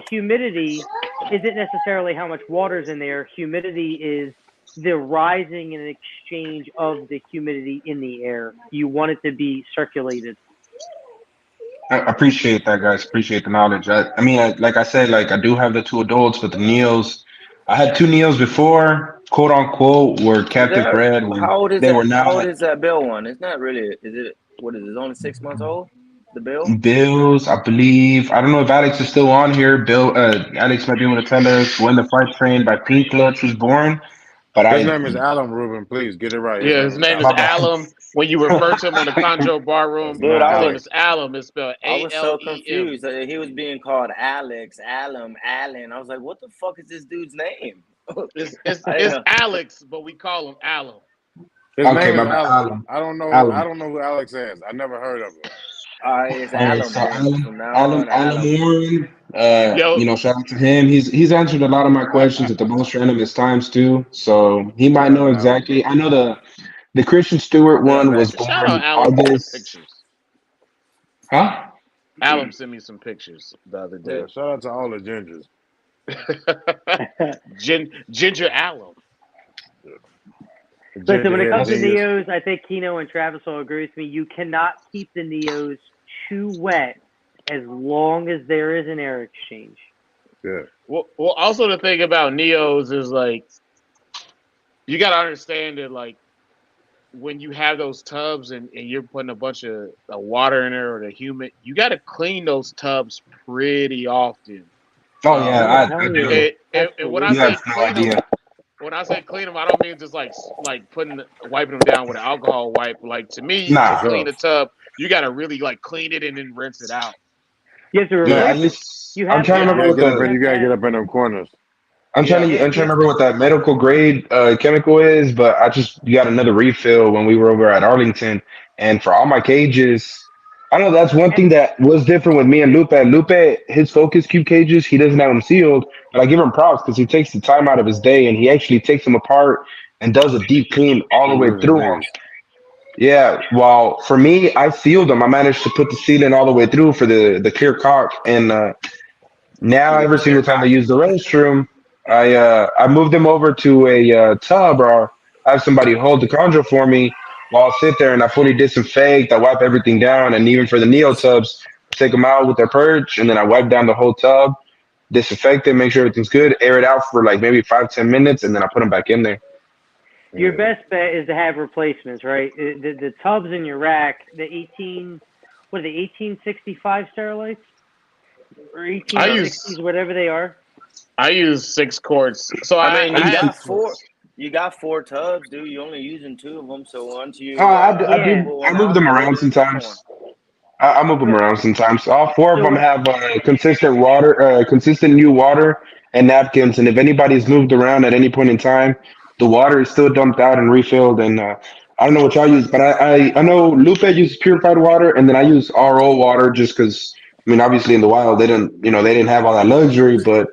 Humidity isn't necessarily how much water's in there. Humidity is the rising and exchange of the humidity in the air. You want it to be circulated. I appreciate that, guys. Appreciate the knowledge. I mean, like I said, like I do have the two adults, but the Neos, I had two Neos before, quote unquote, were Is captive that bred when how old is they were that? How old not is that Bill one? It's not really. Is it? What is it? It's only 6 months old. The Bill. Bills. I believe. I don't know if Alex is still on here. Alex might be able to tell us when the fight train by Pink Clutch was born. But His I, name is Alan Ruben. Please get it right. His Yeah, name his is name is my Alan. bad. Alum. When you refer to him on the Chondro Bar Room, It's Dude, not I his name was is Alex. Alum. It's spelled I was so ALEM. confused that he was being called Alex, Alum, Allen. I was like, what the fuck is this dude's name? I didn't It's know. Alex, but we call him Alum. His Okay, name is my bad. Alan. Alan. I don't know. I Alan. don't know who Alex is. I never heard of him. It's All right, Alum so then. Alan, From now Alan, on, Alan Alum. Warren. Yo, Shout out to him. He's answered a lot of my questions at the most randomest times too. So he Shout might out know to Alan, exactly. bro. I know the Christian Stewart Yeah, one was man. shout out born Alum. Sent me August. pictures. Huh? Alum sent me some pictures the other Yeah, day. shout out to all the gingers. Ginger Alum. The Listen, ginger when it head comes to That's dingers. Neos, I think Kino and Travis will agree with me. You cannot keep the Neos too wet as long as there is an air exchange. Yeah. Well, also the thing about Neos is like you got to understand that like when you have those tubs and you're putting a bunch of water in there or the humid, you got to clean those tubs pretty often. oh yeah, Um, Oh, I hell yeah. do. and when I You Absolutely. have say no clean them, idea. when I say clean them, I don't mean just like wiping them down with an alcohol wipe. Like to me, to For Nah. clean sure. a tub, you got to really like clean it and then rinse it out. You have to No, Yeah. I replace it. just You I'm have trying to to You have remember gotta what get up you in. the You have to gotta get have up in them corners. Yeah, I'm trying to remember what that medical grade chemical is, but I just got another refill when we were over at Arlington, and for all my cages, I know that's one thing that was different with me and Lupe. Lupe, his focus cube cages, he doesn't have them sealed, but I give him props because he takes the time out of his day and he actually takes them apart and does a deep clean all He the way lives in through them. niggas. Yeah, well, for me, I sealed them. I managed to put the sealant all the way through for the clear cock, and now every single time I use the restroom, I move them over to a tub or I have somebody hold the conjure for me while I sit there and I fully disinfect. I wipe everything down, and even for the neo tubs, I take them out with their purge, and then I wipe down the whole tub, disinfect it, make sure everything's good, air it out for like maybe 5-10 minutes, and then I put them back in there. your Yeah. best bet is to have replacements, right? The tubs in your rack, the 1865 Sterilites or I Yeah. 1860s, use whatever they are. I use 6 quarts. So I I mean, I you had got four. You got four tubs, dude. You only using two of them. So once Oh, you Yeah. pull I one move out, them put it around in a different one. sometimes. I move them So, around sometimes. All four of so them what? have consistent new water and napkins. And if anybody's moved around at any point in time, the water is still dumped out and refilled. And I don't know what y'all use, but I know Lupe uses purified water, and then I use RO water just because. I mean, obviously in the wild they didn't have all that luxury, but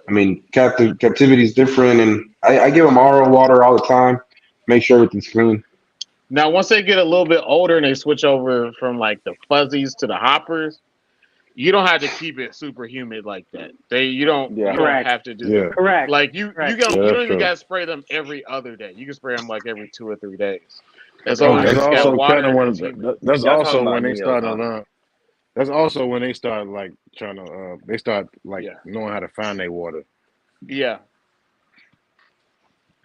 I mean, captivity is different, and I give them RO water all the time, make sure everything's clean. Now once they get a little bit older and they switch over from like the fuzzies to the hoppers, you don't have to keep it super humid like that. Yeah. You don't Correct. have to do Yeah. that. Correct. Like Correct. Yeah. you That's don't even true. gotta spray them every other day. You can spray them like every 2 or 3 days. As long as Okay, That's it's cool. got also kind water of and when it's humid. that's Y'all talking also about when they Neos, start to huh? learn. That's also when they start like trying to. They start like Yeah, knowing how to find their water. yeah.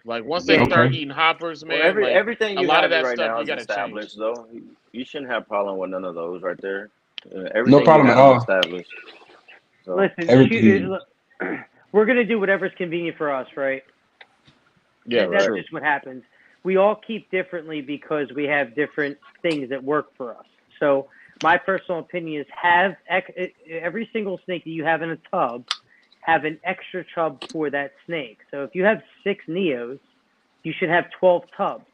Like once they Yeah. start Okay. eating hoppers, Well, man, like everything a you lot of have that right stuff now you is got to change. established, though. You shouldn't have problem with none of those right there. No Everything you problem at have is all. established. So Listen, Everything. we're gonna do whatever's convenient for us, right? Yeah, That's right. true. just what happens. We all keep differently because we have different things that work for us. So my personal opinion is every single snake that you have in a tub have an extra tub for that snake. So if you have 6 neos, you should have 12 tubs,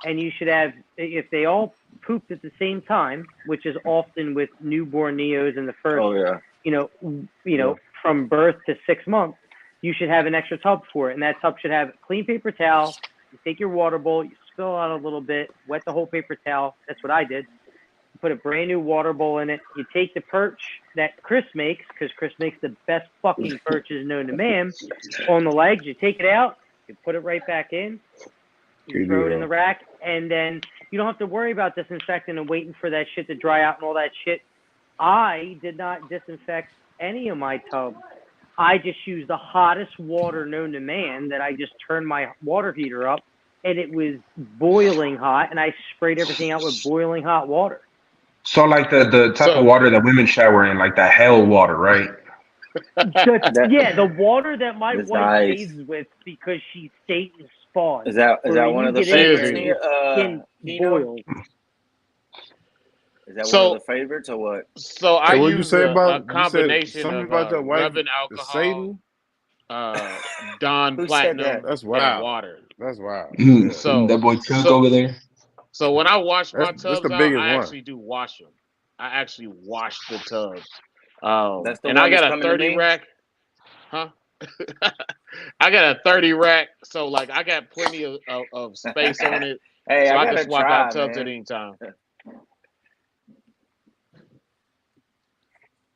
and you should have, if they all pooped at the same time, which is often with newborn neos in the first, Oh yeah, you know, yeah. from birth to 6 months, you should have an extra tub for it, and that tub should have clean paper towel. You take your water bowl, you spill out a little bit, wet the whole paper towel. That's what I did. You put a brand new water bowl in it. You take the perch that Chris makes, because Chris makes the best fucking perches known to man, on the legs. You take it out, you put it right back in, you You do throw it in the though. rack, and then you don't have to worry about disinfecting and waiting for that shit to dry out and all that shit. I did not disinfect any of my tubs. I just used the hottest water known to man that I just turned my water heater up, and it was boiling hot, and I sprayed everything out with boiling hot water. So like the type of So, water that women shower in, like that hell water, right? That The water that my that's wife nice. bathes with because she's Satan's spawn. Is Where that one you of the get in favorites, there, seriously. your skin Kino? boils. Is that one of the So, favorites or what? so I Hey, what'd you use say a about? You said combination something of about your wife, rubbing the alcohol, Satan. uh, Dawn Who said that? Platinum, That's and wild. water. That's wild. Yeah, That So, boy Chuck so, over there. so when I wash my that's the tubs out, biggest I one. actually do wash them. I actually wash the tubs. That's the And I one that's got a coming to 30 me. rack, huh? I got a 30 rack, so like I got plenty of space on it, Hey, so I I can gotta swap out try, tubs at man. any time.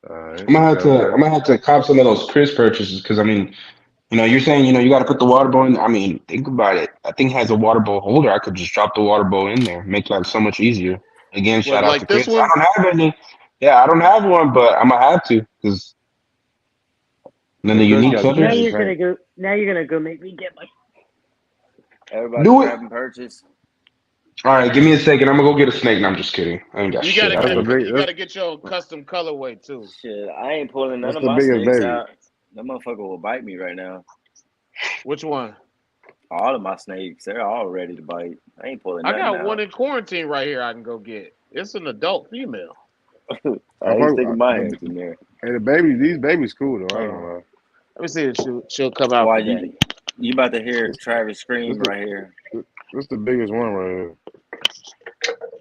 All right, I'm gonna have to cop some of those Chris purchases because I mean, you're saying you got to put the water bowl in. I mean, think about it. That thing has a water bowl holder. I could just drop the water bowl in there, make life so much easier. Again, Well, shout out to like this Chris. I one, don't have any. Yeah, I don't have one, but I'm gonna have to because then yeah, the Chris unique got the Now candy filters. you're gonna paint. go. Now you're gonna go make me get my. Everybody's Do it. grabbing purchase. All right, give me a second. I'm gonna go get a snake. No, I'm just kidding. I ain't got you shit gotta That's get the a out big. you gotta get your custom colorway too. Shit, I ain't pulling none That's of the my biggest snakes baby. out. That motherfucker will bite me right now. Which one? All of my snakes, they're all ready to bite. I ain't pulling I nothing got one out. in quarantine right here. I can go get. It's an adult female. I I ain't fuck, sticking my but hands in there. hey, the baby, these babies cool though. I ain't Hold on. gonna lie. Let me see if she'll come out Why for daddy. you about to hear This, Travis this scream the right here? this the biggest one right here.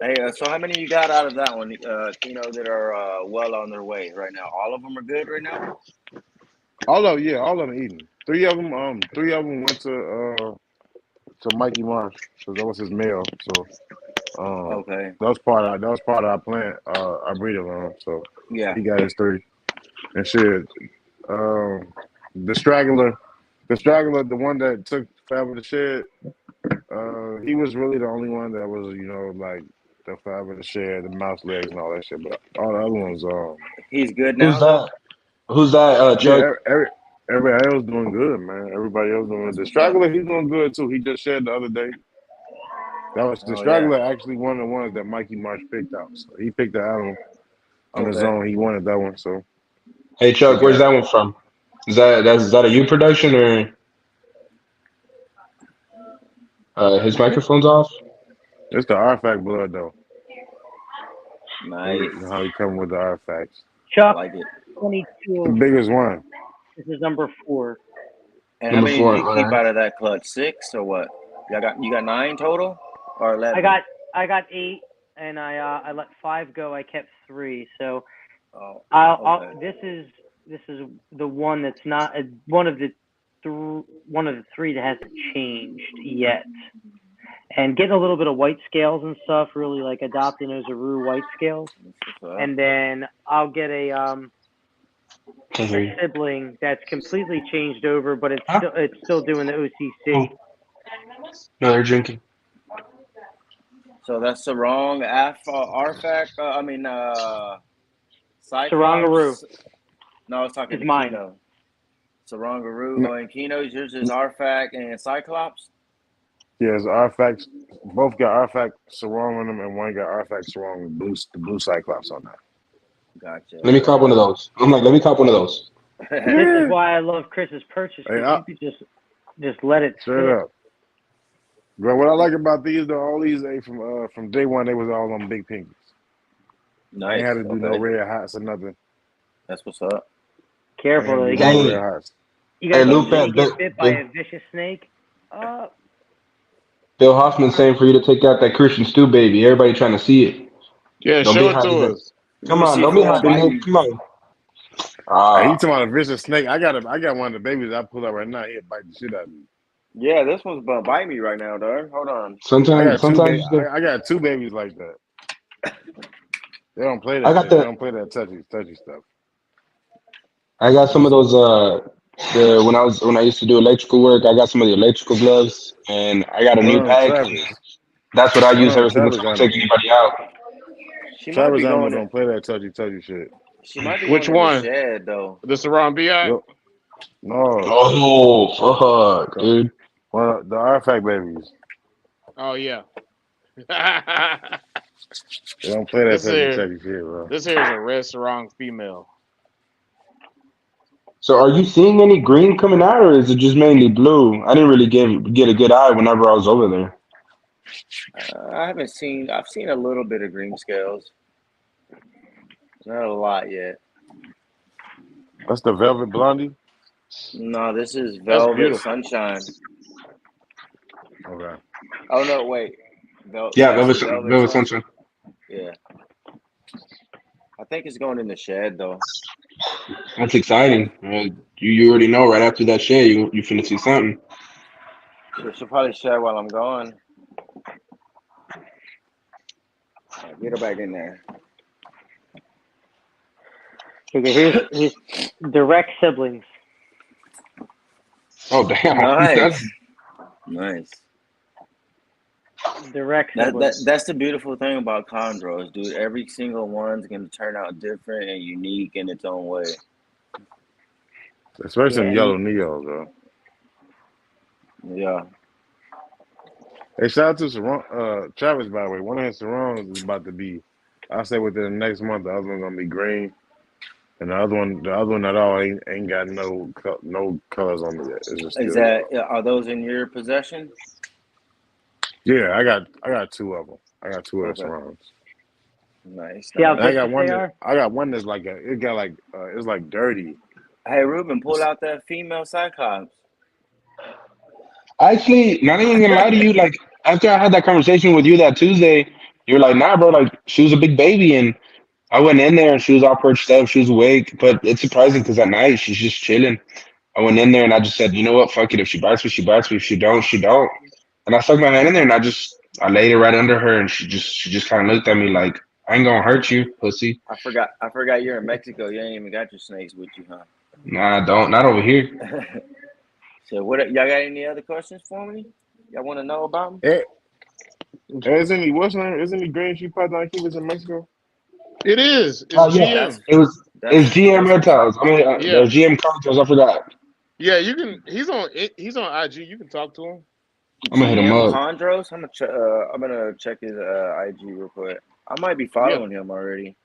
Hey, so how many you got out of that one, Kino, that are well on their way right now? All of them are good right now. All of them eating. Three of them went to Mikey Marsh because that was his mail. So Okay, that was part of our plan, our breeder run. So yeah. he got his three and shit. Um, the straggler, the one that took forever to shed. He was really the only one that was, like the forever to shed, the mouse legs and all that shit. But all the other ones, He's good Who's now though. that? Who's that? yeah, Chuck. everybody else doing good, man. Everybody else doing That's the what's up. straggler. He's doing good too. He just shed the other day. That was the Oh yeah. straggler. Actually, one of the ones that Mikey Marsh picked out. So he picked the animal on his Okay. own. He wanted that one, so Hey he Chuck, where's got that it. one from? Is that a you production or his microphone's off? It's the artifact blood though. Nice. How he coming with the artifacts. I Chuck like it. The 22. biggest one. This is number 4. And how Number many did four. you All keep right. out of that clutch? 6 or what? You got 9 total or I 11? got I got 8, and I let 5 go. I kept 3. So Oh, I'll okay. this is the one that's not one of the one of the 3 that hasn't changed yet. And getting a little bit of white scales and stuff, really like adopting those Aru white scales. That's what's up. And then I'll get Can't a hear you. sibling that's completely changed over, but Huh? it's still doing the Oh, OCC. no, they're drinking. So that's the wrong artifact. Sarangaroo No, I was talking is to mine. Kino. Sarangaroo and Kino. Yours is Artifact and Cyclops. Yeah, it's Artifact. Both got Artifact Sarong on them, and one got Artifact Sarong with the blue Cyclops on that. Gotcha. Let me cop one of those. I'm like, let me cop one of those. This is why I love Chris's purchase, Hey, because you could just let it straight sit. up. Bro, what I like about these though, all these from day one, they was all on big pinkies. I ain't Nice. had to do no Okay. red hots or nothing. That's what's up. Careful, I you ain't had to do no gotta, red hots. you gotta Hey, keep Lupe, when you get bit by a vicious snake. Bill Hoffman saying for you to take out that Christian stew baby. Everybody trying to see it. Yeah, Don't be show it hiding to it. us. Let Come me on, see if don't it be won't hiding bite it. me. Come on. Hey, you Ah, talking about a vicious snake? I got one of the babies I pull out right now. He'll bite the shit out of me. Yeah, this one's gonna bite me right now, dog. Hold on. sometimes I got two babies like that. They don't play I that got shit. They the don't play that touchy stuff. I got some of those the when I used to do electrical work, I got some of the electrical gloves and I got a One new on pack. Travis. That's what I One use on every single Travis time I animal. take anybody out. She might Travis be animals going. don't play that touchy shit. She might be Which going in the one? shed though. The Saran BI? Yo, no, Oh fuck, dude. well, the artifact babies. Oh yeah. They don't play that this here, touchy shit, bro. this here is a red Sarong female. So are you seeing any green coming out or is it just mainly blue? I didn't really get a good eye whenever I was over there. I haven't seen. I've seen a little bit of green scales. Not a lot yet. That's the Velvet Blondie. No, this is That's Velvet beautiful. Sunshine. Okay. Oh no, wait. Yeah, That's the Velvet Velvet Sun. Sunshine. Yeah, I think it's going in the shed though. That's exciting. You already know right after that shit you finna see something. She'll probably shed while I'm gone. Get her back in there. Okay, here's direct siblings. Oh damn. Nice, nice. Direct siblings. That's the beautiful thing about chondros, dude. Every single one's gonna turn out different and unique in its own way. Especially Yeah. in yellow neos, bro. Yeah. Hey, shout out to Travis, by the way. One of his Sarongs is about to be, I'll say within the next month, the other one's gonna be green. And the other one at all ain't got no colors on it yet. It's just Is still that yellow. are those in your possession? Yeah, I got two of them. I got two of the Okay. Sarongs. Nice. See how And I got vicious one they are? that's like it's like dirty. Hey, Ruben, pull out that female Cyclops. Actually, not even gonna lie to you, like after I had that conversation with you that Tuesday, you're like, nah, bro, like she was a big baby and I went in there and she was all perched up, she was awake, but it's surprising because at night she's just chilling. I went in there and I just said, you know what, fuck it. If she bites me, she bites me. If she don't, she don't. And I stuck my hand in there and I laid it right under her and she just kind of looked at me like, I ain't gonna hurt you, pussy. I forgot you're in Mexico. You ain't even got your snakes with you, huh? Nah, don't, not over here. So what? Y'all got any other questions for me? Y'all want to know about them? Isn't he what's name? Isn't he green sheep python keepers in Mexico? It is. It's Oh yeah, GM. it's GM That's reptiles. I mean, Yeah. there's GM cartels. I forgot. Yeah, you can. He's on IG. You can talk to him. I'm gonna hit him GM up. Chondros. I'm gonna check his IG real quick. I might be Yeah. following him already.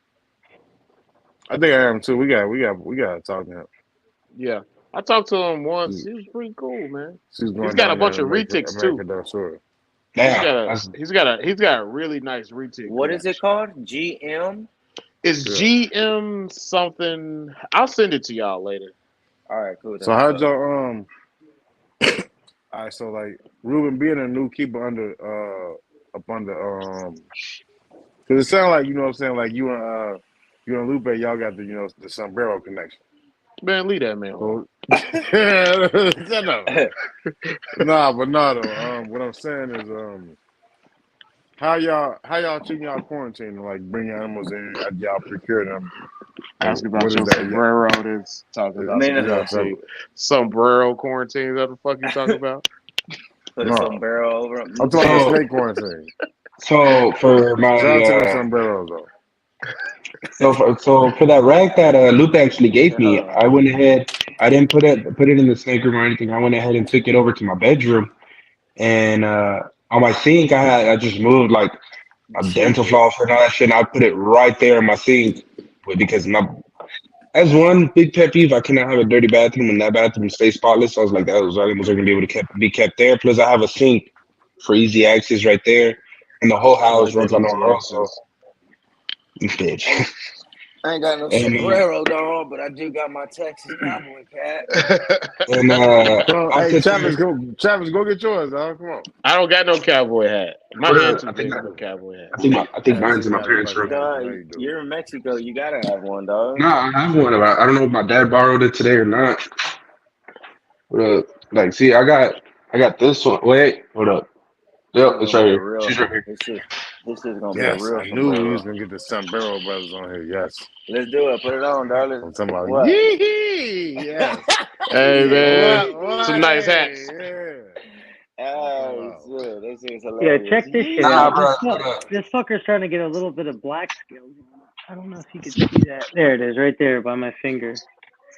I think I am too. We got to talk to him. Yeah. I talked to him once. He was pretty cool, man. She's He's going got a down there bunch in of retics too. America del Sur. Damn, He's got a really nice retic What is it collection. called? GM. It's Yeah. GM something. I'll send it to y'all later. All right, cool. So how'd y'all all right, so like Ruben being a new keeper up under because it sounds like you know what I'm saying, like you and Lupe, y'all got the sombrero connection. Man, leave that man alone. So shut up. Though. What I'm saying is how y'all treating y'all quarantine, like bring your animals in, y'all procure them. Ask about What is your that? sombrero. That's talking Yeah. about some Man, quarantine. Sombrero quarantine. Is that the fuck you talking about? put a No. sombrero over him. I'm talking about the snake quarantine. So for my Shout out to them sombreros though. So for that rack that Lupe actually gave me, I went ahead. I didn't put it in the snake room or anything. I went ahead and took it over to my bedroom, and on my sink, I just moved like a dental floss and all that shit. And I put it right there in my sink because my as one big pet peeve, I cannot have a dirty bathroom, and that bathroom stays spotless. So I was like, those animals are gonna be able to be kept there. Plus, I have a sink for easy access right there, and the whole I house like runs that on easy all. So, access. bitch. I ain't got no And sombrero, dog, but I do got my Texas cowboy hat. and Come on, I hey, sit Travis, there. go get yours, dog. Come on. I don't got no cowboy hat. My hand too I think big for a cowboy hat. I think Travis mine's said in he my got a parents' fucking room. hat. Dog, No, you do. you're in Mexico. You gotta have one, dog. No, I have one. I don't know if my dad borrowed it today or not. But like, see, I got this one. Wait, hold up. This Yep, is it's gonna right be a here. real. She's right here. This is gonna be a Yes, real I knew we was sombrero. gonna get the Sombrero Brothers on here. Yes. Let's do it. Put it on, darling. I'm talking about What? yee. Yes. Hey man, some What? nice Hey, hats. yeah. I'm talking Oh about. shit, this is Yeah, hilarious. check this shit Nah, out. Yee. bro. This fucker's trying to get a little bit of black scales on it. I don't know if you can see that. There it is, right there by my finger.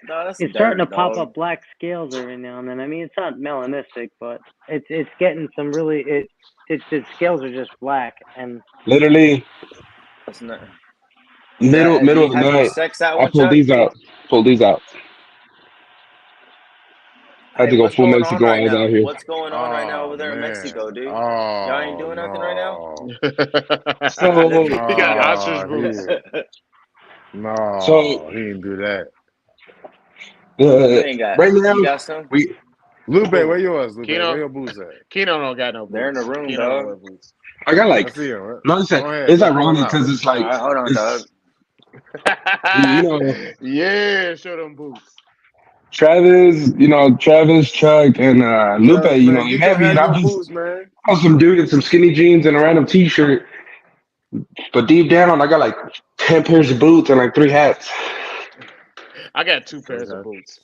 No, that's It's starting to dirt, pop dog. up black scales every now and then. I mean, it's not melanistic, but it's getting some really the scales are just black and Literally, That's not. middle of the Have you night, sexed that I one, Chuck? pulled these out. I had Hey, to go what's full going on Mexico. right I was now? out here. What's going on right now Oh over there in man. Mexico, dude? Y'all ain't Oh doing nothing right now. no. So, He got Y'all. ostrich No, boots. so he didn't do that. You ain't got. right now You got some. we Lupe, where yours, Lupe? Where Kino, your boots at? Kino don't got no They're in the boots. room, Kino don't wear dog. boots. I got I like see him. no, Go ahead, it's go pull him ironic out. because it's All like right, hold on, dog. it's you know Yeah, show them boots. Travis, Chuck, and Lupe, Travis, man, they get your heavy, have and your I'm just boots, man. some dude in some skinny jeans and a random T-shirt. But deep down, I got like 10 pairs of boots and like 3 hats. I got two pairs of Okay. boots.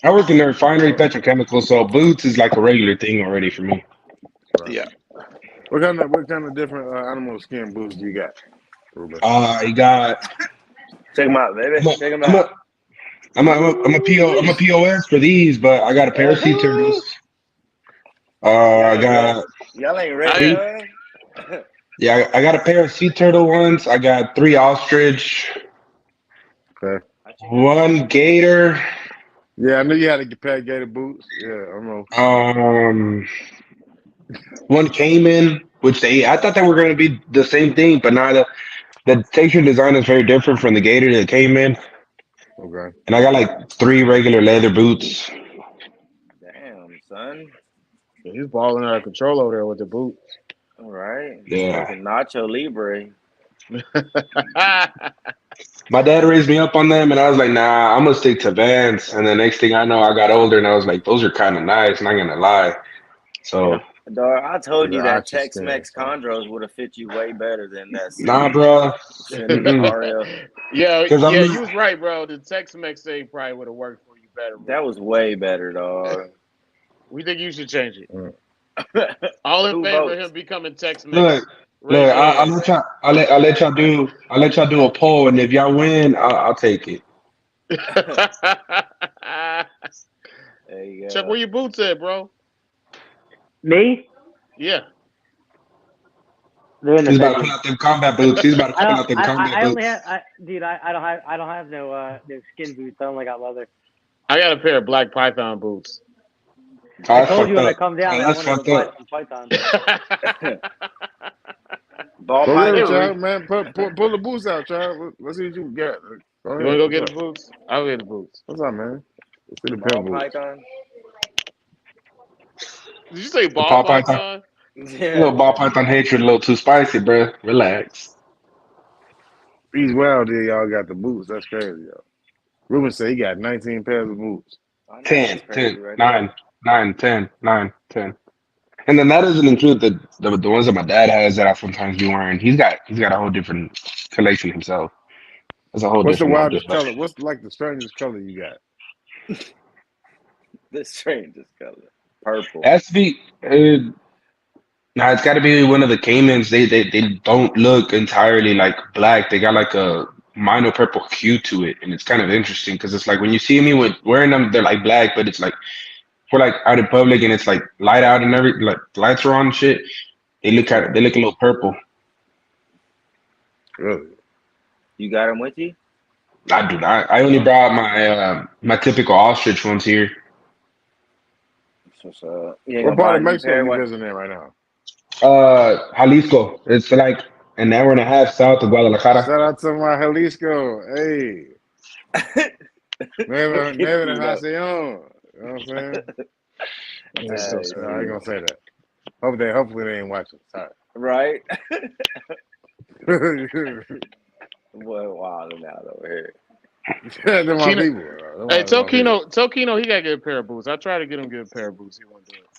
I work in the refinery petrochemical, so boots is like a regular thing already for me. Right. Yeah. What kind of different animal skin boots do you got, Ruben? I got. Check them out, baby. I'm a, Check them I'm out. a, I'm a POS for these, but I got a pair of sea turtles. Y'all I ain't ready. got Y'all ain't I ready, got, three. dog. Yeah, I got a pair of sea turtle ones. I got 3 ostrich, Okay. one gator, Yeah, I knew you had to get pair of gator boots. Yeah, I know. um, one caiman. I thought they were gonna be the same thing, but now the texture design is very different from the gator to the caiman. Okay. And I got like 3 regular leather boots. Damn, son. he's balling out of control over there with the boots. All right. Yeah. Fucking Nacho Libre. My dad raised me up on them, and I was like, nah, I'm gonna stick to Vans. And the next thing I know, I got older, and I was like, those are kind of nice. Not gonna lie. So, Dog, I told The you that ostrich Tex-Mex skin. So. Chondros would have fit you way better than that nah, Cindy, bro. Cindy Aria. yeah, Because I'm yeah, not. you was right, bro. The Tex-Mex thing probably would have worked for you better, That bro. was way better, dog. We think you should change it. Mm. All in Who favor of him votes? becoming Tex-Mex? Look, Raise your I'll hand. let y'all. I'll let y'all do a poll, and if y'all win, I'll take it. There you Chuck, go. where your boots at, bro? me. Yeah. They're in the He's about to pull bedroom. out them combat boots. He's about to pull out them combat I only boots. have dude. I don't have no skin boots. I only got leather. I got a pair of black python boots. Oh, I that's told you fucked when I up. come down, Oh, I that's wanted to fucked buy up. some pythons. Ball Go get They them, were python. child, man. Pull the boots out, child. Let's see what you got. Go You want to ahead. go What's get the up? boots? I'll get the boots. What's up, man? Let's see the Ball pimp boots. python. Did you say The ball ball python, python? a little Yeah. ball python hatred, a little too spicy, bro. Relax. He's well, there. Y'all got the boots. That's crazy, yo. Ruben said he got 19 pairs of boots. I know 10, that's 10, crazy right there. 9, 9, 10, 9, 10. And then that doesn't include the ones that my dad has that I sometimes be wearing. He's got a whole different collection himself. It's a whole What's the different wildest like color? What's like the strangest color you got? This strangest color. Purple. has to be Nah, it's got to be one of the Caymans. They don't look entirely like black. They got like a minor purple hue to it, and it's kind of interesting because it's like when you see me with wearing them, they're like black, but it's like we're like out in public and it's like light out and like lights are on and shit. They look a little purple. Really? You got him with you? I do not. I only brought my typical ostrich ones here. So you ain't What gonna buy part a of new Mexico pair? you What? visiting right now? Jalisco. It's like an hour and a half south of Guadalajara. Shout out to my Jalisco. Hey, never the Hacion. You know what I'm saying? It's so I ain't smooth. gonna say that. Hopefully they ain't watching. Sorry. Right? Boy, wilding out over here. They're my Kino, people. hey, They're my people. tell Kino he got to get a pair of boots. I tried to get him to get a pair of boots. He won't do it.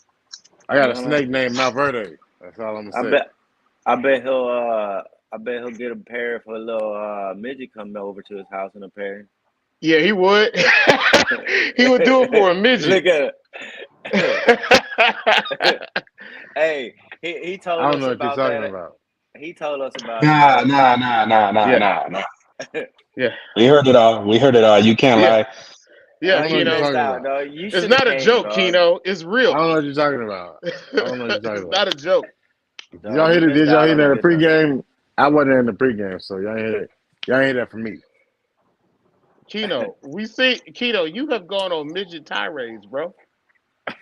I got a Uh, snake named Malverde. That's all I'm I gonna say. bet. I bet he'll get a pair if a little midget come over to his house in a pair. Yeah, he would. He would do it for a midget. Look at it. Hey, he told I don't us know what you're about talking that. about. He told us about it, Nah, dog. Yeah, yeah, We heard it all. We heard it all. You can't yeah, lie. yeah, I don't know what you're Kino. talking Out, about. dog. You It's should have not a came, joke, dog. Kino. It's I real. don't know what you're talking about. I don't know what you're talking It's about. not a joke. Did y'all hear You that? Did missed y'all out hear on a that in the good time. pregame? I wasn't in the pregame, so y'all ain't hear that. Y'all ain't hear that from me. Kino, Kino, you have gone on midget tirades, bro.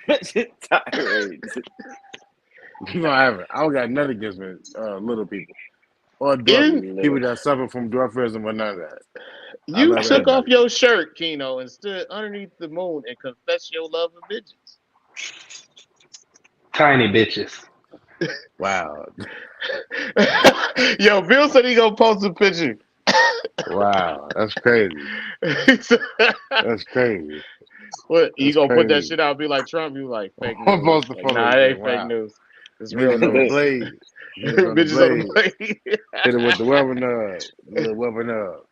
Tirades. No, I haven't. I don't got nothing against me, little people or In people that suffer from dwarfism or none of that. I You love took off everybody. your shirt, Kino, and stood underneath the moon and confessed your love of midgets. Tiny bitches. Wow, Yo, Bill said he gonna post a picture. wow, that's crazy. He said- That's crazy. What you That's gonna put that crazy. shit out? Be like Trump? You like fake I'm news? supposed to Like, photo nah, this it shit. ain't fake Wow, news. It's real midgets on the news. blade. Midgets on the Bitches on the blade. plane. Hit it with the weapon up. The little weapon up.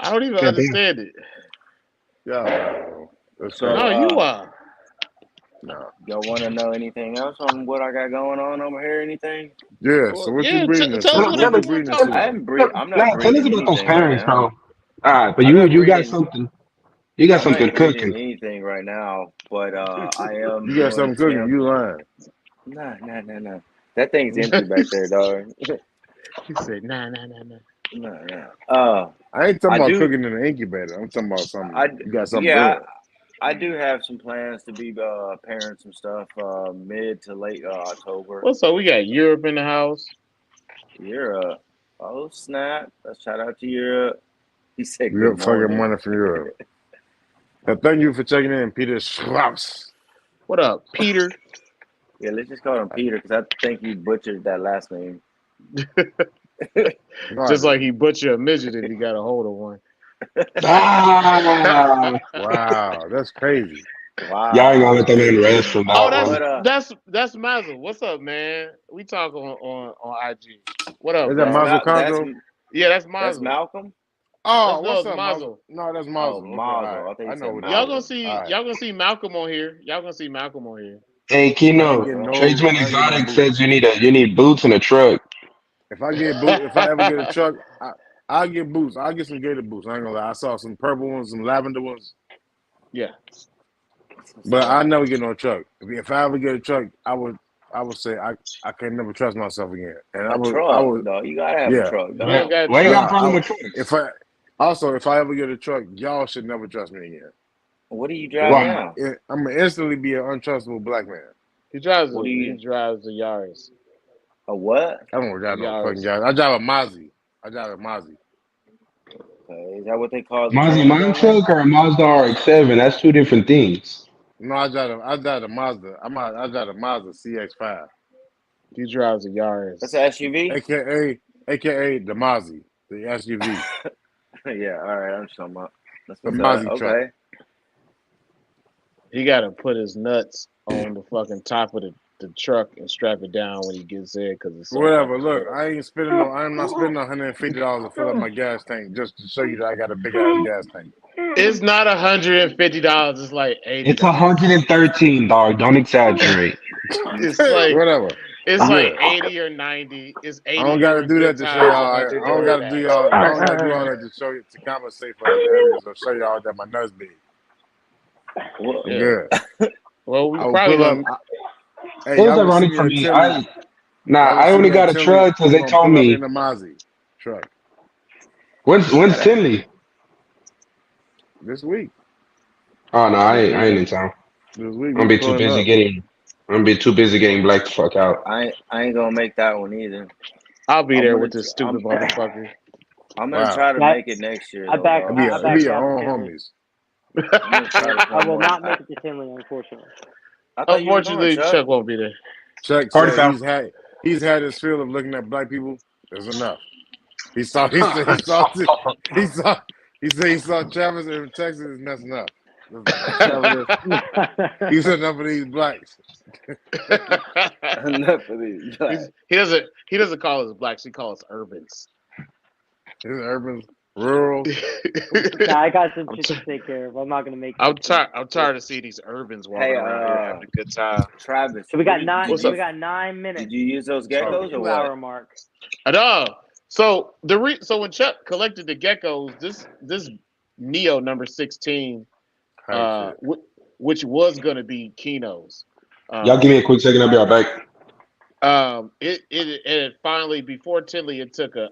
I don't even God damn. understand it. Y'all know. That's So, No, crazy. you are. No. y'all want to know anything else on what I got going on over here? Anything? Yeah. So Well, what you yeah, breeding this tell us season? Tell What whatever you you us, want breeding to this talk I about. season? haven't breed. I'm not tell us breeding about those anything right parents, now. bro. But I'm you not you got breeding. something. You got I'm something not breeding cooking. anything right now. But I am You got doing something cooking. attempts. You lying. Nah. That thing's empty back there, dog. He said, nah, nah, nah, nah. Nah. I ain't talking I about do. cooking in the incubator. I'm talking about something. I You got something yeah. brewing. I do have some plans to be parents some stuff mid to late October. What's up? We got Europe in the house. Europe. Oh snap! Let's shout out to Europe. He said good You're fucking morning. money from Europe. So thank you for checking in, Peter Schraps. What up, Peter? Yeah, let's just call him Peter because I think you butchered that last name. No, I Just like didn't. he butcher a midget if he got a hold of one. Ah, Wow, that's crazy. y'all ain't gonna let Wow. that man rest from Oh, that one. But that's Mazel. What's up, man? We talk on IG. What up, Is that that's bro? Mazel Mal. Congo? Yeah, that's That's Mazel. Malcolm. Oh, Let's what's do up, Mazel? Mazel. No, that's Oh, Mazel. Okay, all right. Mazel. I think I you know said what that is. Malcolm. All right. Y'all gonna see Malcolm on here. Y'all gonna see Malcolm on here. Hey, I ain't Kino, getting Oh, no. Tradesman I ain't getting no Exotic boots. says you need boots and a truck. If I ever get a truck, I'll get boots. I'll get some gator boots. I ain't gonna lie. I saw some purple ones, some lavender ones, Yeah. what's but I up? never get no truck. If I ever get a truck, I would say I can never trust myself again. And A I truck, would though. You gotta have a yeah. truck, You don't dog. got Why you No, got a truck. problem with if trucks? I also if I ever get a truck, y'all should never trust me again. What do you Cause drive Why? now? I'm gonna instantly be an untrustable black man. What do He you? drives the Yaris. A what? I don't A drive no fucking Yaris. guy. I drive a Mozzie. I drive a Mozzie. Is that what they call the Mazda trans mine down there? truck or a Mazda RX-7? That's two different things. No, I drive a Mazda. I drive a Mazda CX-5, He drives a That's Yaris. an SUV. aka the Mozzie, the SUV, Yeah. All right. I'm talking about. That's the what's up. Mozzie truck. Okay. He gotta put his nuts on the fucking top of the the truck and strap it down when he gets in because it's so Whatever. fucking Look, little. I'm not spending $150 to fill up my gas tank just to show you that I got a big ass gas tank. It's not $150. It's like It's $80. 113, dog. Don't exaggerate. It's like Whatever. it's like Yeah. 80 or 90. It's I 80 don't gotta during do good that to show times, y'all. 100 I don't during gotta do bad. y'all. I don't gotta do all that to show you to compensate for other areas or show y'all that my nuts big. Well, I'm Yeah. good. Well, we I will probably pull up. gonna. Hey, It was y'all will see ironic me for at me. Tinley. Y'all will I see only me at got a Tinley. truck because We're they gonna told pull up in me. the Mozzie truck When's Tinley? this week. Oh no, I this ain't weekend. in town. This week I'm we gonna be too pulling busy up. getting. I'm gonna be too busy getting black the fuck out. I ain't gonna make that one either. I'll be I'm there gonna with this stupid motherfucker. I'm gonna Wow. try to make it next year I though, back. dog. It I be backed your out own Tinley. homies. I'm gonna try to I come will on. not make it to Tinley, unfortunately. I thought you was going, Unfortunately, Chuck. Chuck won't be there. Chuck Party said foul. he's had his feel of looking at black people. There's enough. He said he saw Travis in Texas is messing up. He said enough of these blacks. Enough of these. He doesn't call us blacks. He calls us urbans. His urban, rural. Nah, I got some I'm, shit t- to take care of. I'm not gonna make it. I'm tired. I'm tired of seeing these urbans walking Hey, around here having a good time. Travis. So we got nine. What's So up? we got 9 Did minutes. you use those Till the geckos or 2 what? hour mark. I know. So so when Chuck collected the geckos, this Neo number 16, Hype shit. which was gonna be Kino's. Y'all give me a quick second. I'll be right back. It finally before Tinley it took a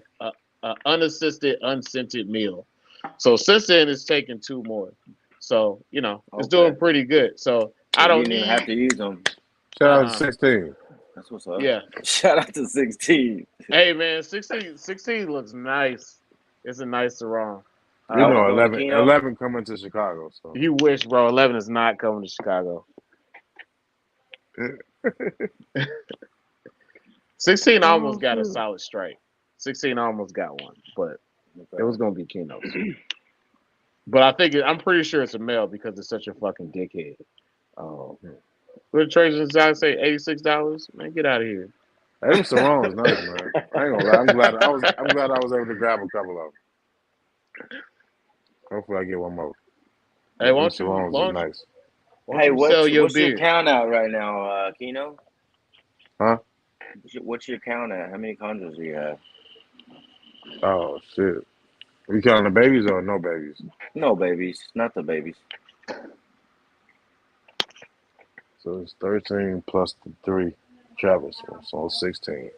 unassisted, unscented meal. So since then it's taken 2 more. So it's doing pretty good. So So I you don't didn't even have to use them. Shout out to 16. That's what's up. Yeah. Shout out to 16. Hey man, 16 looks nice. It's a nice sarong. You know, Going to 11, Kino? 11 coming to Chicago. So You wish, bro. 11 is not coming to Chicago. 16 almost got a solid strike. 16 almost got one, but it was gonna be Kino's. But I'm pretty sure it's a male because it's such a fucking dickhead. What did Tracy inside say? $86? Man, get out of here. hey, them sarongs nice, man. I ain't gonna lie. I'm glad I was able to grab a couple of them. Hopefully, I get one more. Hey, why Them don't you, sarongs why is don't, nice. why don't Hey, you sell your what's your beer? count out right now, Kino? Huh? What's your count at? How many condos do you have? Oh shit. We counting the babies or no babies? No babies, not the babies. So it's 13 plus the 3 Travis, so 16.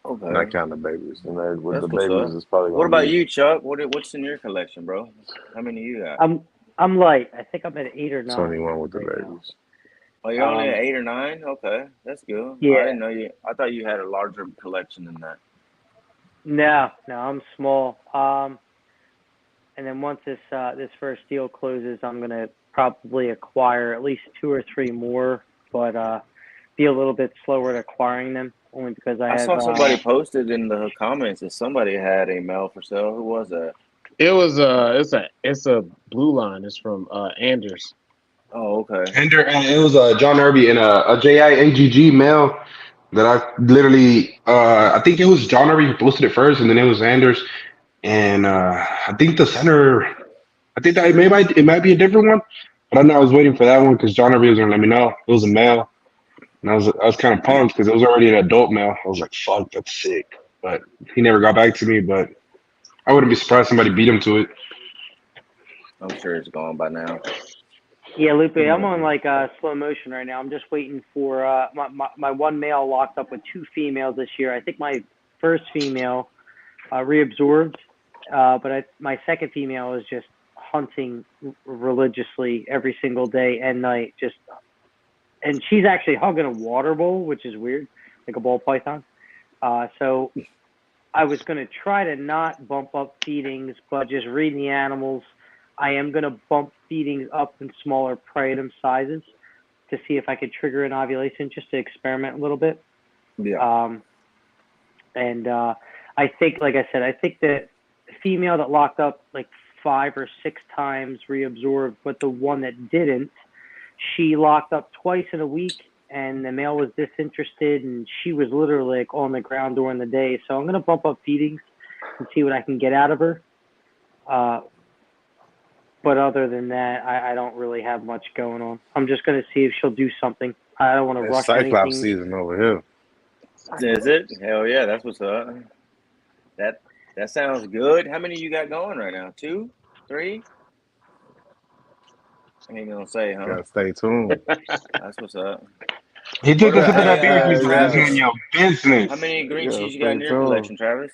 Okay, Not counting the babies. And then with that's the what's babies, up. it's probably What gonna about be you, Chuck? What's in your collection, bro? How many you got? I'm light. I think I'm at 8 or 9. 21 with the right now. babies. Oh, you're only at 8 or 9? Okay, that's good. Yeah. I didn't know you. I thought you had a larger collection than that. No, I'm small. And then once this first deal closes, I'm gonna probably acquire at least 2 or 3 more, but be a little bit slower at acquiring them, only because I saw have. somebody posted in the comments that somebody had a male for sale. Who was that? It was it's a blue line. It's from Anders. Oh, okay. And it was John Irby and a JIAGG mail that I literally. I think it was John Irby who posted it first, and then it was Anders. And I think the center. I think that it might be a different one, but I know I was waiting for that one because John Irby was gonna let me know it was a male, and I was kind of pumped because it was already an adult male. I was like, "Fuck, that's sick," but he never got back to me. But I wouldn't be surprised somebody beat him to it. I'm sure it's gone by now. Yeah, Lupe, I'm on like slow motion right now. I'm just waiting for my one male locked up with 2 females this year. I think my first female reabsorbed, but my second female is just hunting religiously every single day and night. And she's actually hugging a water bowl, which is weird, like a ball python. So I was going to try to not bump up feedings, but just reading the animals, I am going to bump feedings up in smaller predatum sizes to see if I could trigger an ovulation, just to experiment a little bit. Yeah. I think, like I said, I think that the female that locked up like 5 or 6 times reabsorbed, but the one that didn't, she locked up twice in a week and the male was disinterested, and she was literally like on the ground during the day. So I'm gonna bump up feedings and see what I can get out of her. But other than that, I don't really have much going on. I'm just gonna see if she'll do something. I don't want to It's rush Cyclops anything. season over here. Is it? Hell yeah, that's what's up. That sounds good. How many you got going right now? 2, 3? I ain't gonna say, huh? Gotta stay tuned. That's what's up. He took a sip of that beer. He's like, "This Travis, ain't your business." how many green Yeah, cheese you got in stay your tuned. collection, Travis?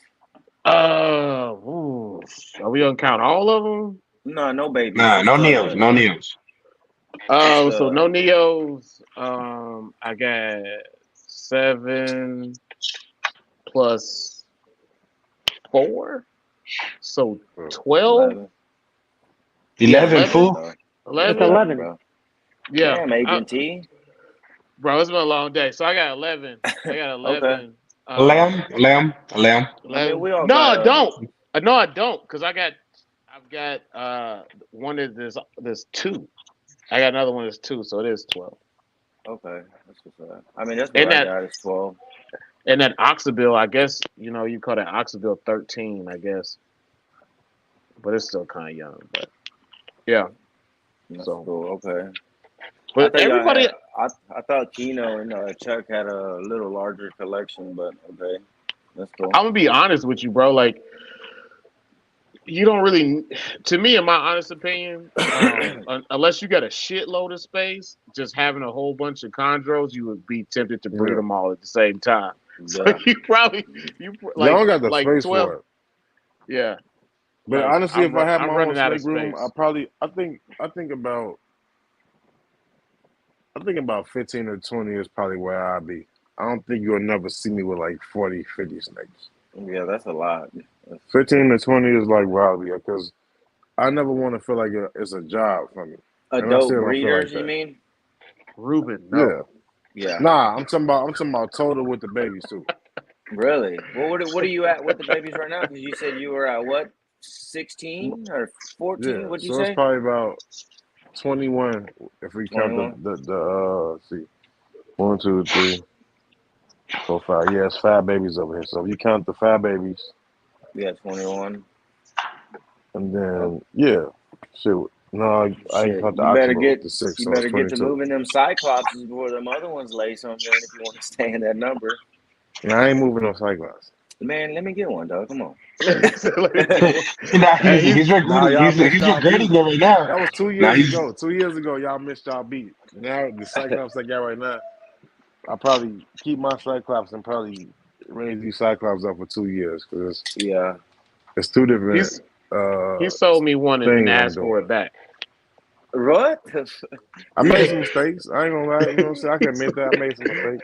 Are we gonna count all of them? No, no babies. Nah, Just no Neos, no Neos. So no Neos. I got 7 plus 4, so 12. 11. 11, fool. It's 11. 11. Bro. Yeah, Damn, Agent T. bro, it's been a long day. So I got 11. I got 11. Lamb. I mean, 11. we all No, got I don't. No, I don't, because I've got one that there's 2. I got another one that's 2, so it is 12. Okay, that's what's up. I mean, that's what And I that got is 12. and that Oxabil, I guess you call that Oxabil 13, I guess, but it's still kind of young. But yeah, That's so cool. Okay. but everybody. I thought Kino and Chuck had a little larger collection, but okay, that's cool. I'm gonna be honest with you, bro. Like, you don't really, to me, in my honest opinion, unless you got a shitload of space, just having a whole bunch of chondros, you would be tempted to breed them all at the same time. So Yeah. you Y'all got the like space 12. for it. Yeah, But like, honestly, if I had I'm my own running out of snake room, space. I think about 15 or 20 is probably where I'd be. I don't think you'll never see me with like 40, 50 snakes. Yeah, that's a lot. 15 to 20 is like where I'll be because I never want to feel like it's a job for me. And I Adult still don't feel like breeders, you that. mean? Ruben, no. Yeah. Nah, I'm talking about total with the babies too. Really? Well, what are you at with the babies right now? Because you said you were at what, 16 or 14? Yeah, What'd you so say? it's probably about 21 if we count 21? the see 1, 2, 3, 4, 5. Yeah, it's 5 babies over here. So if you count the 5 babies, Yeah, 21. and then yeah, shit. No, I ain't Shit, count the you better Oxford with get the 6, you so it's better get to 22. moving them cyclopses before them other ones lay something if you want to stay in that number. Yeah, I ain't moving no cyclops. Man, let me get one, dog. Come on. Nah, he's Nah, regretting. y'all He's missed y'all regretting beat. it right now. That was 2 Nah, years he's ago. 2 years ago, y'all missed y'all beat. Now the cyclops I got right now, I'll probably keep my cyclops and probably raise these cyclops up for 2 years because Yeah. it's 2 different he sold me one and things I'm asked for doing. it back. What? I made some mistakes. I ain't gonna lie. You know what I'm saying? I can admit that I made some mistakes.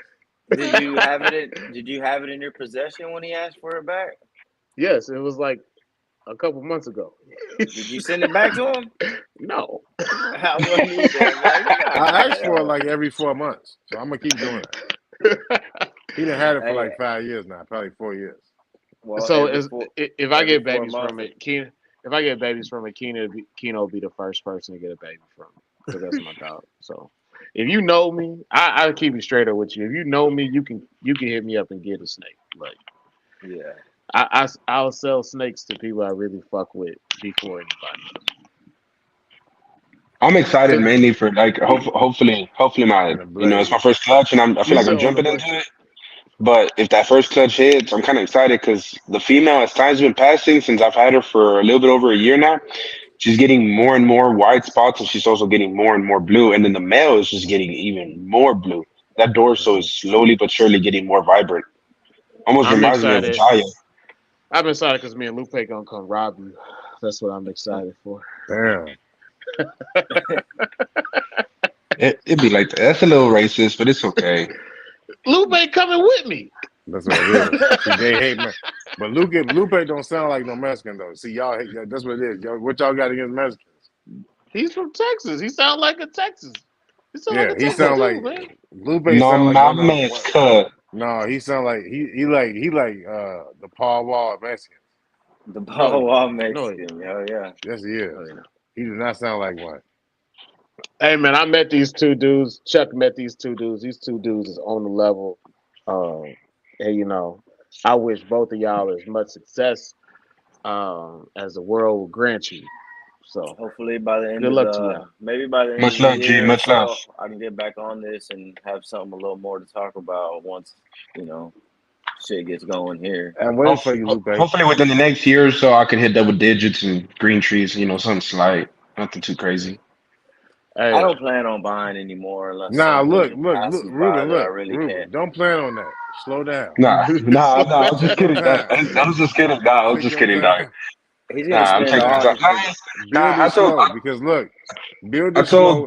Did you have it in your possession when he asked for it back? Yes, it was like a couple months ago. Did you send it back to him? No. I wouldn't either. Like, I asked for it like every 4 months, so I'm gonna keep doing that. He done had it for Hey, like 5 years now, probably 4 years. well, So if I every get 4 babies months. from it, Kino, if I get babies from it, Kino will be the first person to get a baby from it. Because that's my dog. So if you know me, I'll keep it straight up with you. If you know me, you can hit me up and get a snake. Like, Yeah. I'll sell snakes to people I really fuck with before anybody. I'm excited mainly for like hopefully my And the blade. it's my first clutch and I feel like I'm jumping into it. But if that first clutch hits, I'm kind of excited because the female as time's been passing since I've had her for a little bit over a year now. She's getting more and more white spots and she's also getting more and more blue. And then the male is just getting even more blue. That dorsal is slowly but surely getting more vibrant. Almost I'm reminds me of excited. Jaya. I'm excited because me and Lupe gonna come rob you. That's what I'm excited for. Damn. It'd be like that. That's a little racist, but it's okay. Lupe coming with me. That's what it is. See, they hate me. But Lupe don't sound like no Mexican though. See, y'all hate. That's what it is. What y'all got against Mexicans? He's from Texas. He sound like a Texas. He sound Yeah, like a he Texas sound too, like man. Lupe. No Sound like mames, cut. No, he sound like he like the Paul Wall of Mexicans. The ball wall No, Mexican. Oh, yeah. Yes, he is. no, He does not sound like one. Hey man, I met these two dudes. Chuck met these two dudes. These two dudes is on the level. Um, and I wish both of y'all as much success as the world will grant you. So Hopefully by the end good of luck to the y'all. maybe by the end of Much the love, G. year or Much love. so, I can get back on this and have something a little more to talk about once you know shit gets going here. I'm waiting for you, Lupe. Hopefully within the next year or so, I could hit double digits and green trees. Something slight, nothing too crazy. I Hey, don't plan on buying anymore unless Nah, something look, passes by Ruben, that I really can't. Ruben. Don't plan on that. Slow down. Nah. I was just Take your kidding. time. I was just kidding, dog. I was Take just your kidding, dog. time. He's Nah, gonna I'm spend taking Nah, it all back. his Nah, freaking. build I it told. slow because look, build I it told. slow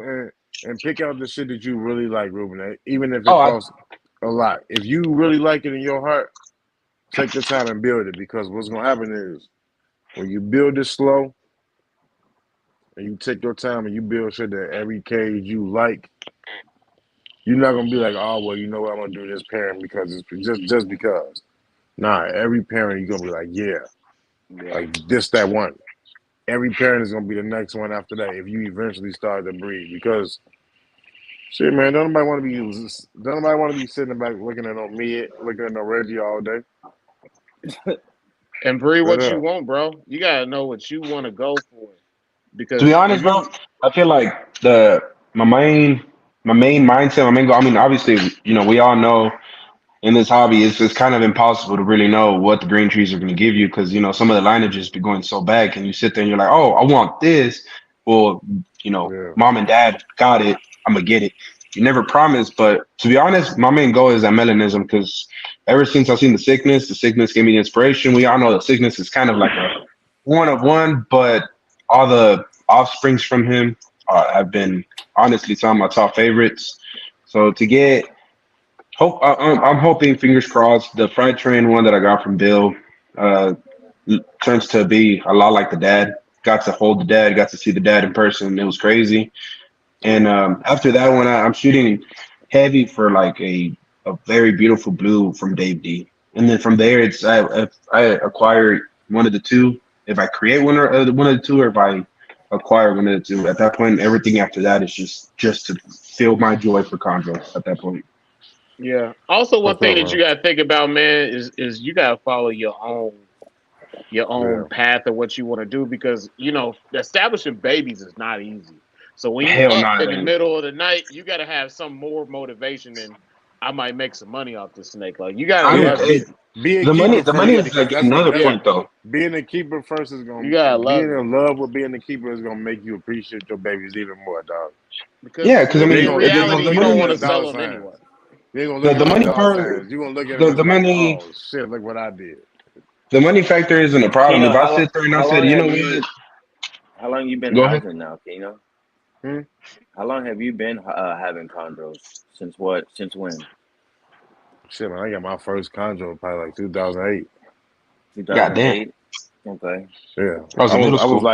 and pick out the shit that you really like, Ruben. Even if Oh, it costs a lot. If you really like it in your heart, take your time and build it because what's gonna happen is when you build it slow and you take your time and you build shit that every cage you like, you're not gonna be like, oh well, you know what, I'm gonna do this parent because it's just because. Nah, every parent you're gonna be like, yeah, Yeah, like this that one. Every parent is gonna be the next one after that if you eventually start to breed because shit, man, don't nobody want to be sitting back looking at no me, looking at no Reggie all day. and Bree, Straight what you up. want, bro? You gotta know what you want to go for. to be Because if honest, bro, you, I feel like my main mindset, my main goal. I mean, obviously, we all know in this hobby, it's kind of impossible to really know what the green trees are going to give you because some of the lineages be going so bad. And you sit there and you're like, oh, I want this. Well, Yeah. mom and dad got it. I'm gonna get it. You never promise, but to be honest, my main goal is that melanism because ever since I've seen the sickness gave me the inspiration. We all know the sickness is kind of like a one of one, but all the offsprings from him have been honestly some of my top favorites. So to get I'm hoping, fingers crossed, the fried train one that I got from Bill uh, turns to be a lot like the dad. Got to hold the dad, got to see the dad in person. It was crazy. And after that one, I'm shooting heavy for like a very beautiful blue from Dave D. And then from there, it's if I acquire one of the two. If I create one of the two, or if I acquire one of the two, at that point, everything after that is just to feel my joy for Chondro at that point. yeah. Also, one What's thing up, that you man? gotta think about, man, is you gotta follow your own Yeah. path of what you want to do because establishing babies is not easy. So when you Hell up no, it in the ain't. middle of the night, you got to have some more motivation than I might make some money off this snake. Like you got to I Yeah. mean, love it. Be a the money, keeper the money first is because like another that's Yeah, point though. being a keeper first is you gonna gotta being love it in love with being a keeper is gonna make you appreciate your babies even more, dog. Yeah, because because I You really ain't in mean, gonna you ain't reality gonna the you look at don't them want money, to as sell dollar them anyway. signs. You ain't gonna look at the them as money dollar part, signs. You gonna look at them as the like, money, oh shit, look what I did. the money factor isn't a problem. Kino, If I sit there and I how said, long you know have you what, how long you been go ahead. housing now, Kino? Hmm? How long have you been having chondros? Since what? Since when? Shit, man, I got my first condo probably like 2008. God damn, 2008. Okay. Yeah, I was in middle school.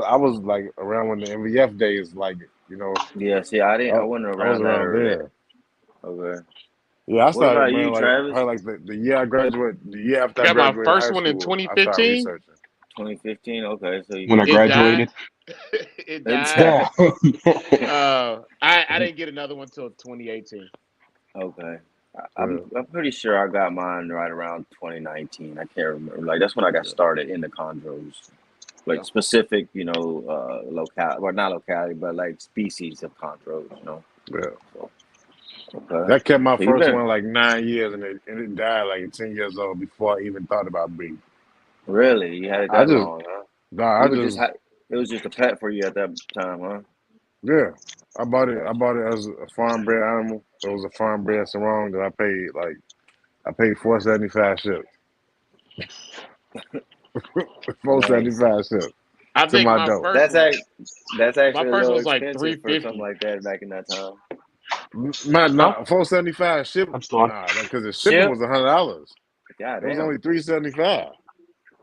I was like around when the MVF days, like you know, Yeah. See, I didn't. I wasn't I was around that around early. there. Okay. Yeah, I What started, about man, you, like Travis? probably like the year I graduated, the year after I I got my graduated first high one in school, I started 2015. researching. 2015. Okay, so When I It died. graduated. It died. Damn. I didn't get another one till 2018. okay. I'm Yeah, I'm pretty sure I got mine right around 2019. I can't remember. Like that's when I got yeah, started in the chondros. Yeah. Like specific, locale, well, not locality, but like species of chondros. yeah. So, okay. That kept my So you first been one like 9 years, and it died like at 10 years old before I even thought about breeding. really, you had it I that just, long, huh? nah, I You were just just, it was just a pet for you at that time, huh? yeah. I bought it. Okay. I bought it as a farm bred animal. It was a farm bred sarong that I paid 475 shipped. Four seventy Nice. five shipped I to think my my door. first That's one, act that's my actually a first one little was like expensive for something 350. like that back in that time. Huh? Not 475 ship. I'm still on. Nah, because the shipping Ship? was $100. God It was damn. only 375.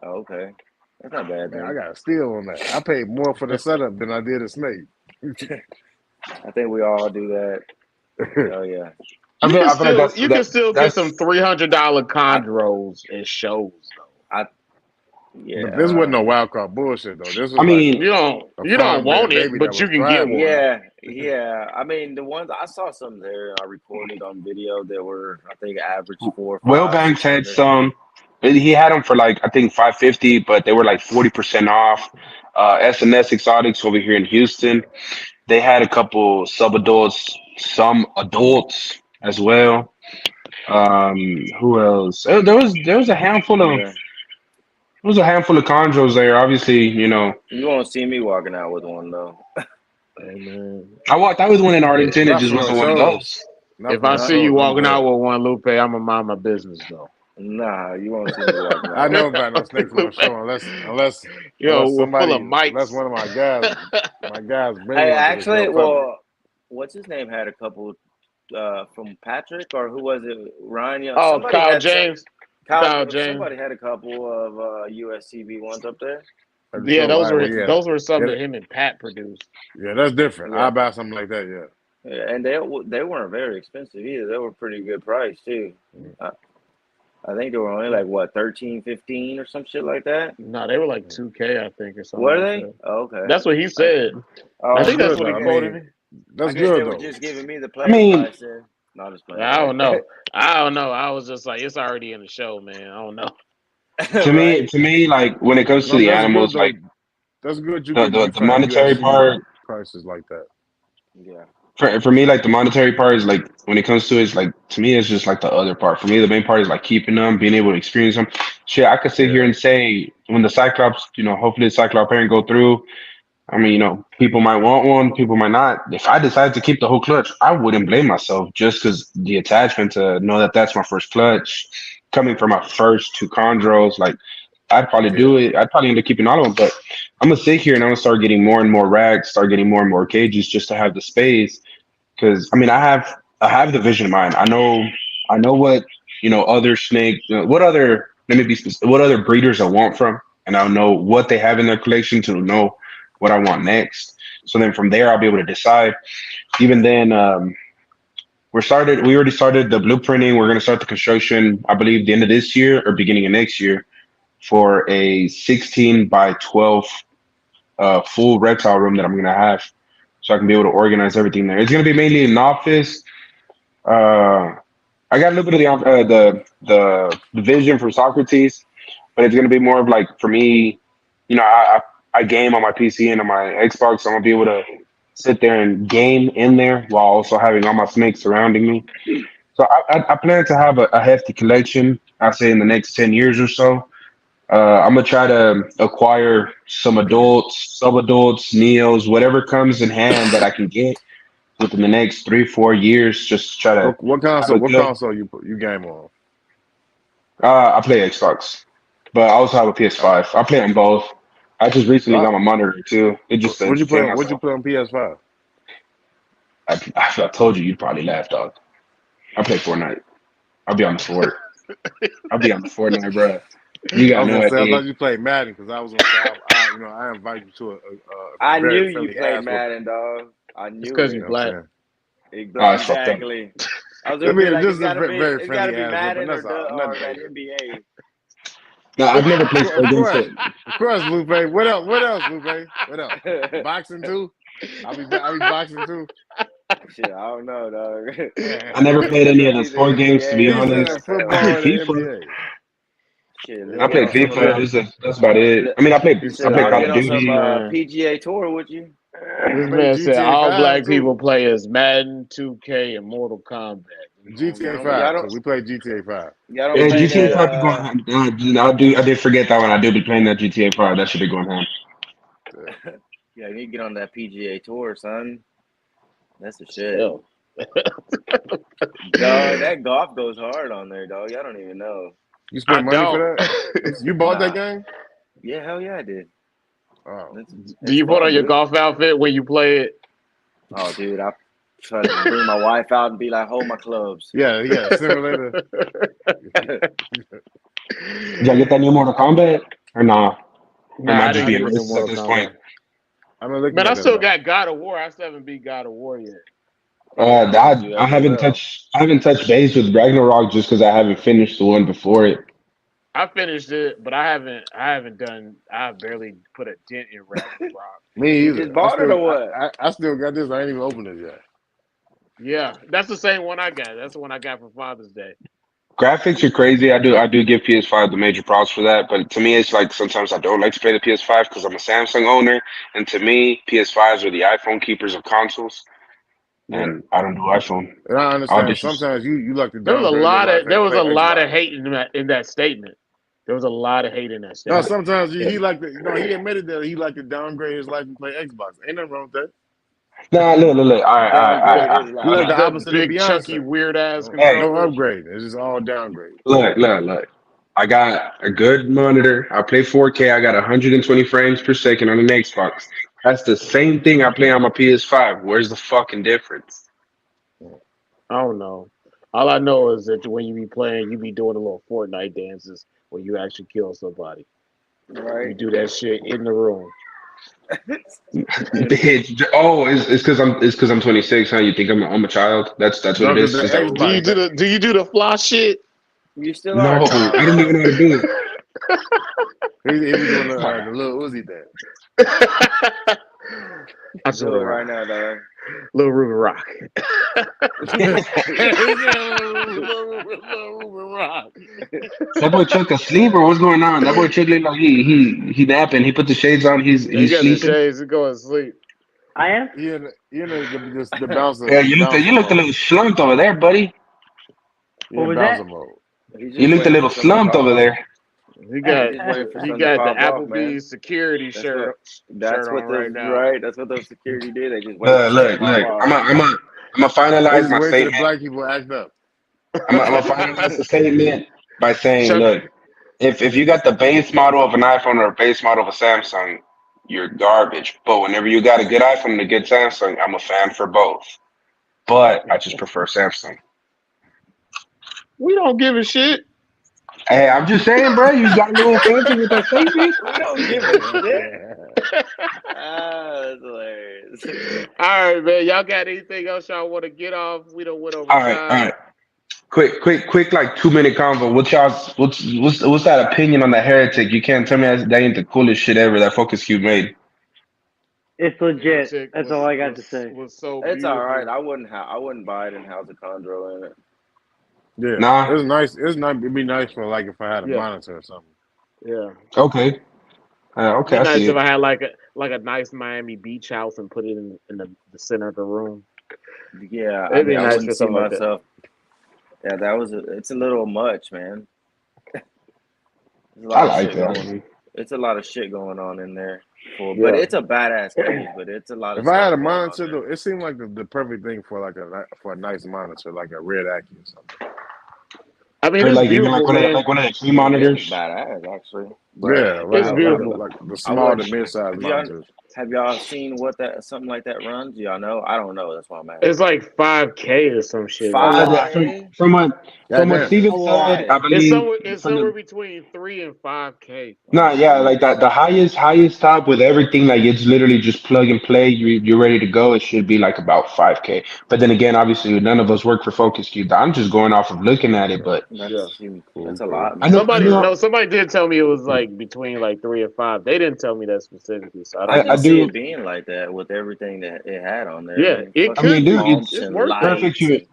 Oh, okay. That's not bad Man, I then. got a steal on that. I paid more for the setup than I did a snake. I think we all do that. Hell yeah. You I can feel like still you can still get that's some $300 I chondros and shows though. I Yeah. But this wasn't no wild card bullshit though. This was I like mean, You don't a you don't 5 man want it, baby that but you was can get thriving. one. Yeah. I mean, the ones I saw some there, I recorded on video that were, I think, average 4, 5, Wilbanks had 600. some. He had them for like I think 550, but they were like 40% off. S&S Exotics over here in Houston, they had a couple sub adults, some adults as well. Who else? There was a handful of Yeah. chondros there. Obviously, You won't see me walking out with one though. Hey, man. I was one in Arlington. It Not just for no wasn't one of shows. those. Not If for I no Huh? see you shows. I'm walking out good. with one, Lupe, I'm gonna mind my business though. Nah, you won't see me walking I out with never one. buy no snake for no show Yo, unless we're full of somebody mics. unless one of my guys bring Hey, one to the show actually, for me. well, what's his name had a couple from Patrick or who was it? Ryan. Oh, Somebody Kyle had some. James. Kyle James. Somebody had a couple of USCB ones up there. At the Yeah, show, those right? were Well, yeah, those were some yeah, that him and Pat produced. yeah. That's different. I Yeah. buy something like that. Yeah. Yeah, and they weren't very expensive either. They were pretty good price too. I, I think they were only like what 13, 15 or some shit like that. No, they were like 2K, I think, or something Were like they? that. Oh, okay. That's what he said. Oh, I That's think that's good what though. he I quoted mean, me. that's I guess they good were though. just giving me the I player mean, price then. No, I'm just playing. I don't know. I don't know. I was just like, it's already in the show, man. I don't know. Right? to me, like when it comes No, to I mean, the that's good animals, though. like That's good. You the can the, you the find monetary UFC part. prices like that. Yeah. For me, like the monetary part is like when it comes to it, it's like to me, it's just like the other part. For me, the main part is like keeping them, being able to experience them. Shit, I could sit here Yeah. and say when the Cyclops, hopefully the Cyclops parent go through. I mean, people might want one, people might not. If I decide to keep the whole clutch, I wouldn't blame myself just because the attachment to know that that's my first clutch, coming from my first two chondros, like I'd probably do Yeah. it. I'd probably end up keeping all of them, but I'm gonna sit here and I'm gonna start getting more and more racks, start getting more and more cages just to have the space. Because I mean, I have the vision in mind. I know what other snake, what other let me be specific, what other breeders I want from, and I'll know what they have in their collection to know what I want next. So then from there, I'll be able to decide. Even then, we already started the blueprinting. We're gonna start the construction. I believe the end of this year or beginning of next year for a 16 by 12 full reptile room that I'm gonna have, so I can be able to organize everything there. It's gonna be mainly an office. Uh, I got a little bit of the vision for Socrates, but it's gonna be more of like for me. I game on my PC and on my Xbox, so I'm gonna be able to sit there and game in there while also having all my snakes surrounding me. So I plan to have a hefty collection. I say in the next 10 years or so. I'm gonna try to acquire some adults, sub-adults, neos, whatever comes in hand that I can get within the next 3-4 years. Just to try to What have a console? What good. console you game on? I play Xbox, but I also have a PS5. I play on both. I just recently got my monitor too. It just to What'd you play entertain on? What'd you myself. play on PS5? I told you, you'd probably laugh, dog. I play Fortnite. I'll be on the fort. I'll be on the Fortnite, bro. You I got was no gonna say I idea. thought you played Madden because I was gonna say I invite you to a I very knew you friendly played ass whooping. Madden, dog. I It's knew because it. you You know what black. I'm Oh, it's fucked up. Exactly. I was saying? I gonna be mean, like, just a very it's gotta friendly be ass whooping. Madden That's all. or Nothing that major. NBA. No, I've never played Of against course, it. of course, Lupe. What else? What else, Lupe? What else? Boxing too? I'll be boxing too. Shit, I don't know, dog. I never played any of the Either sport games, to be NBA or He honest. said NFL. I football played and the FIFA. NBA. Shit, Yeah, I let's get played on some of FIFA. the. That's about it. I mean, he I Shit, played let's Call get of on some Duty. Man, PGA Tour with you. this played man said GTA all 5 black too. people play as Madden, 2K, and Mortal Kombat. GTA Y'all 5 too. don't, We played GTA 5. y'all don't Yeah, play GTA that. 5 be going. I did forget that one. I do be playing that GTA 5. That should be going ham. Yeah, you need to get on that PGA Tour, son. That's the shit. Chill. Dog, that golf goes hard on there, dog. Y'all don't even know. You I spent money for don't. that? You bought that Nah. game? Yeah, hell yeah, I did. Oh, It's, Do it's you put fun, on your dude. golf outfit when you play it? Oh, dude, I try to bring my wife out and be like, hold my clubs. yeah. Simulator. Did y'all get that new Mortal Kombat? Or nah? Or am Nah, I I just didn't being get the new racist at Mortal this point? Kombat. I'm not looking Man, I at that still though. got God of War. I still haven't beat God of War yet. Yeah, I beat you I as haven't well. touched base with Ragnarok just because I haven't finished the one before it. I finished it, but I barely put a dent in Rapid Rock. Me You either. just bought it or what? I still got this. I ain't even opened it yet. Yeah, that's the same one I got. That's the one I got for Father's Day. Graphics are crazy. I do give PS5 the major props for that, but to me, it's like sometimes I don't like to play the PS5 because I'm a Samsung owner, and to me, PS5s are the iPhone keepers of consoles, Yeah. and I don't do iPhone. And I All understand. dishes. Sometimes you like to There was a downgrade your lot life of and play Xbox. hate in that statement. There was a lot of hate in that No, statement. sometimes he like to. No, he admitted that he like to downgrade his life and play Xbox. Ain't nothing wrong with that. Nah, look. All right, all right, all right, Downgrade all his right. You life. like Like the the opposite of big chunky Beyonce. weird ass Hey, No controllers. upgrade. It's just all downgrade. look. I got a good monitor. I play 4K. I got 120 frames per second on an Xbox. That's the same thing I play on my PS5. Where's the fucking difference? I don't know. All I know is that when you be playing, you be doing the little Fortnite dances where you actually kill somebody. You Right? do that shit in the room. Bitch. Oh, it's because I'm 26, huh? You think I'm a child? That's what No, it because is. the Is that what it is? Xbox. Do you do the floss shit? You still No, are a I child. don't even know how to do it. He be doing the little Uzi dance. I Do it right now, dog. Little Ruben Rock. Little Ruben Rock. That boy Chuck asleep or what's going on? That boy Chuck look like he napping. He put the shades on. He He's got the sleeping. shades to go to sleep. I am. The bouncer. Yeah, you looked a mode. little slumped over there, buddy. What was bouncer that? mode. He's You just looked a waiting little for something to slumped pop over off. there. He got He's waiting for he something to got the pop off, man. Applebee's security That's shirt That's on what right those now. right. That's what those security do. They just wait for Look, something to look. pop I'm a They finalize just my wait till the statement. black people act up. I'm a finalize the statement by saying, Chuck, look, if you got the base model of an iPhone or a base model of a Samsung, you're garbage. But whenever you got a good iPhone and a good Samsung, I'm a fan for both. But I just prefer Samsung. we don't give a shit. Hey, I'm just saying, bro. You got a little fancy with that statement. We don't give a shit. That's hilarious. All right, man. Y'all got anything else y'all want to get off? We don't went over All right. time. Quick, like 2 minute convo. What's that opinion on the heretic? You can't tell me that ain't the coolest shit ever that Focus Cube made. It's legit. Chick That's was- all I got to was- say. Was so It's all right. beautiful. I wouldn't buy it and house a Chondro in it. Yeah, Nah. it's nice. It's nice. It'd be nice for like if I had a Yeah. monitor or something. Yeah. Okay. Okay, Be I nice see if it. I had like a nice Miami beach house and put it in the center of the room. Yeah, It'd be I nice wouldn't for see something like that. myself. Yeah, it's a little much, man. There's a lot I of like shit that. going. It's a lot of shit going on in there. Yeah. But it's a badass case. But it's a lot of. If I had stuff a going on monitor, there. though, it seemed like the perfect thing for a nice monitor, like a Red Accu or something. I mean, Or it's like even beautiful, man. like one of the key Yeah, monitors. badass actually. But Yeah, It's I, beautiful. like the I small would. to mid-sized Have y'all, monitors. have y'all seen what that something like that runs? Do y'all know? I don't know. That's why I'm asking. It's like 5K or some shit like A that. lot. 5K? From what Goddamn. Steven A said, lot. I It's believe somewhere from the between 3 and 5K. no, yeah, like that the highest top with everything, like it's literally just plug and play. You're ready to go. It should be like about 5K. But then again, obviously none of us work for Focus Cube. I'm just going off of looking at it, but Yeah. That's a lot, I man. know Somebody did tell me it was like between like 3 and 5. They didn't tell me that specifically, so I I don't can know. see do. it being like that with everything that it had on there. Yeah, Man. it I mean, Fucking could dude, be. pumps It's and worth it. lights.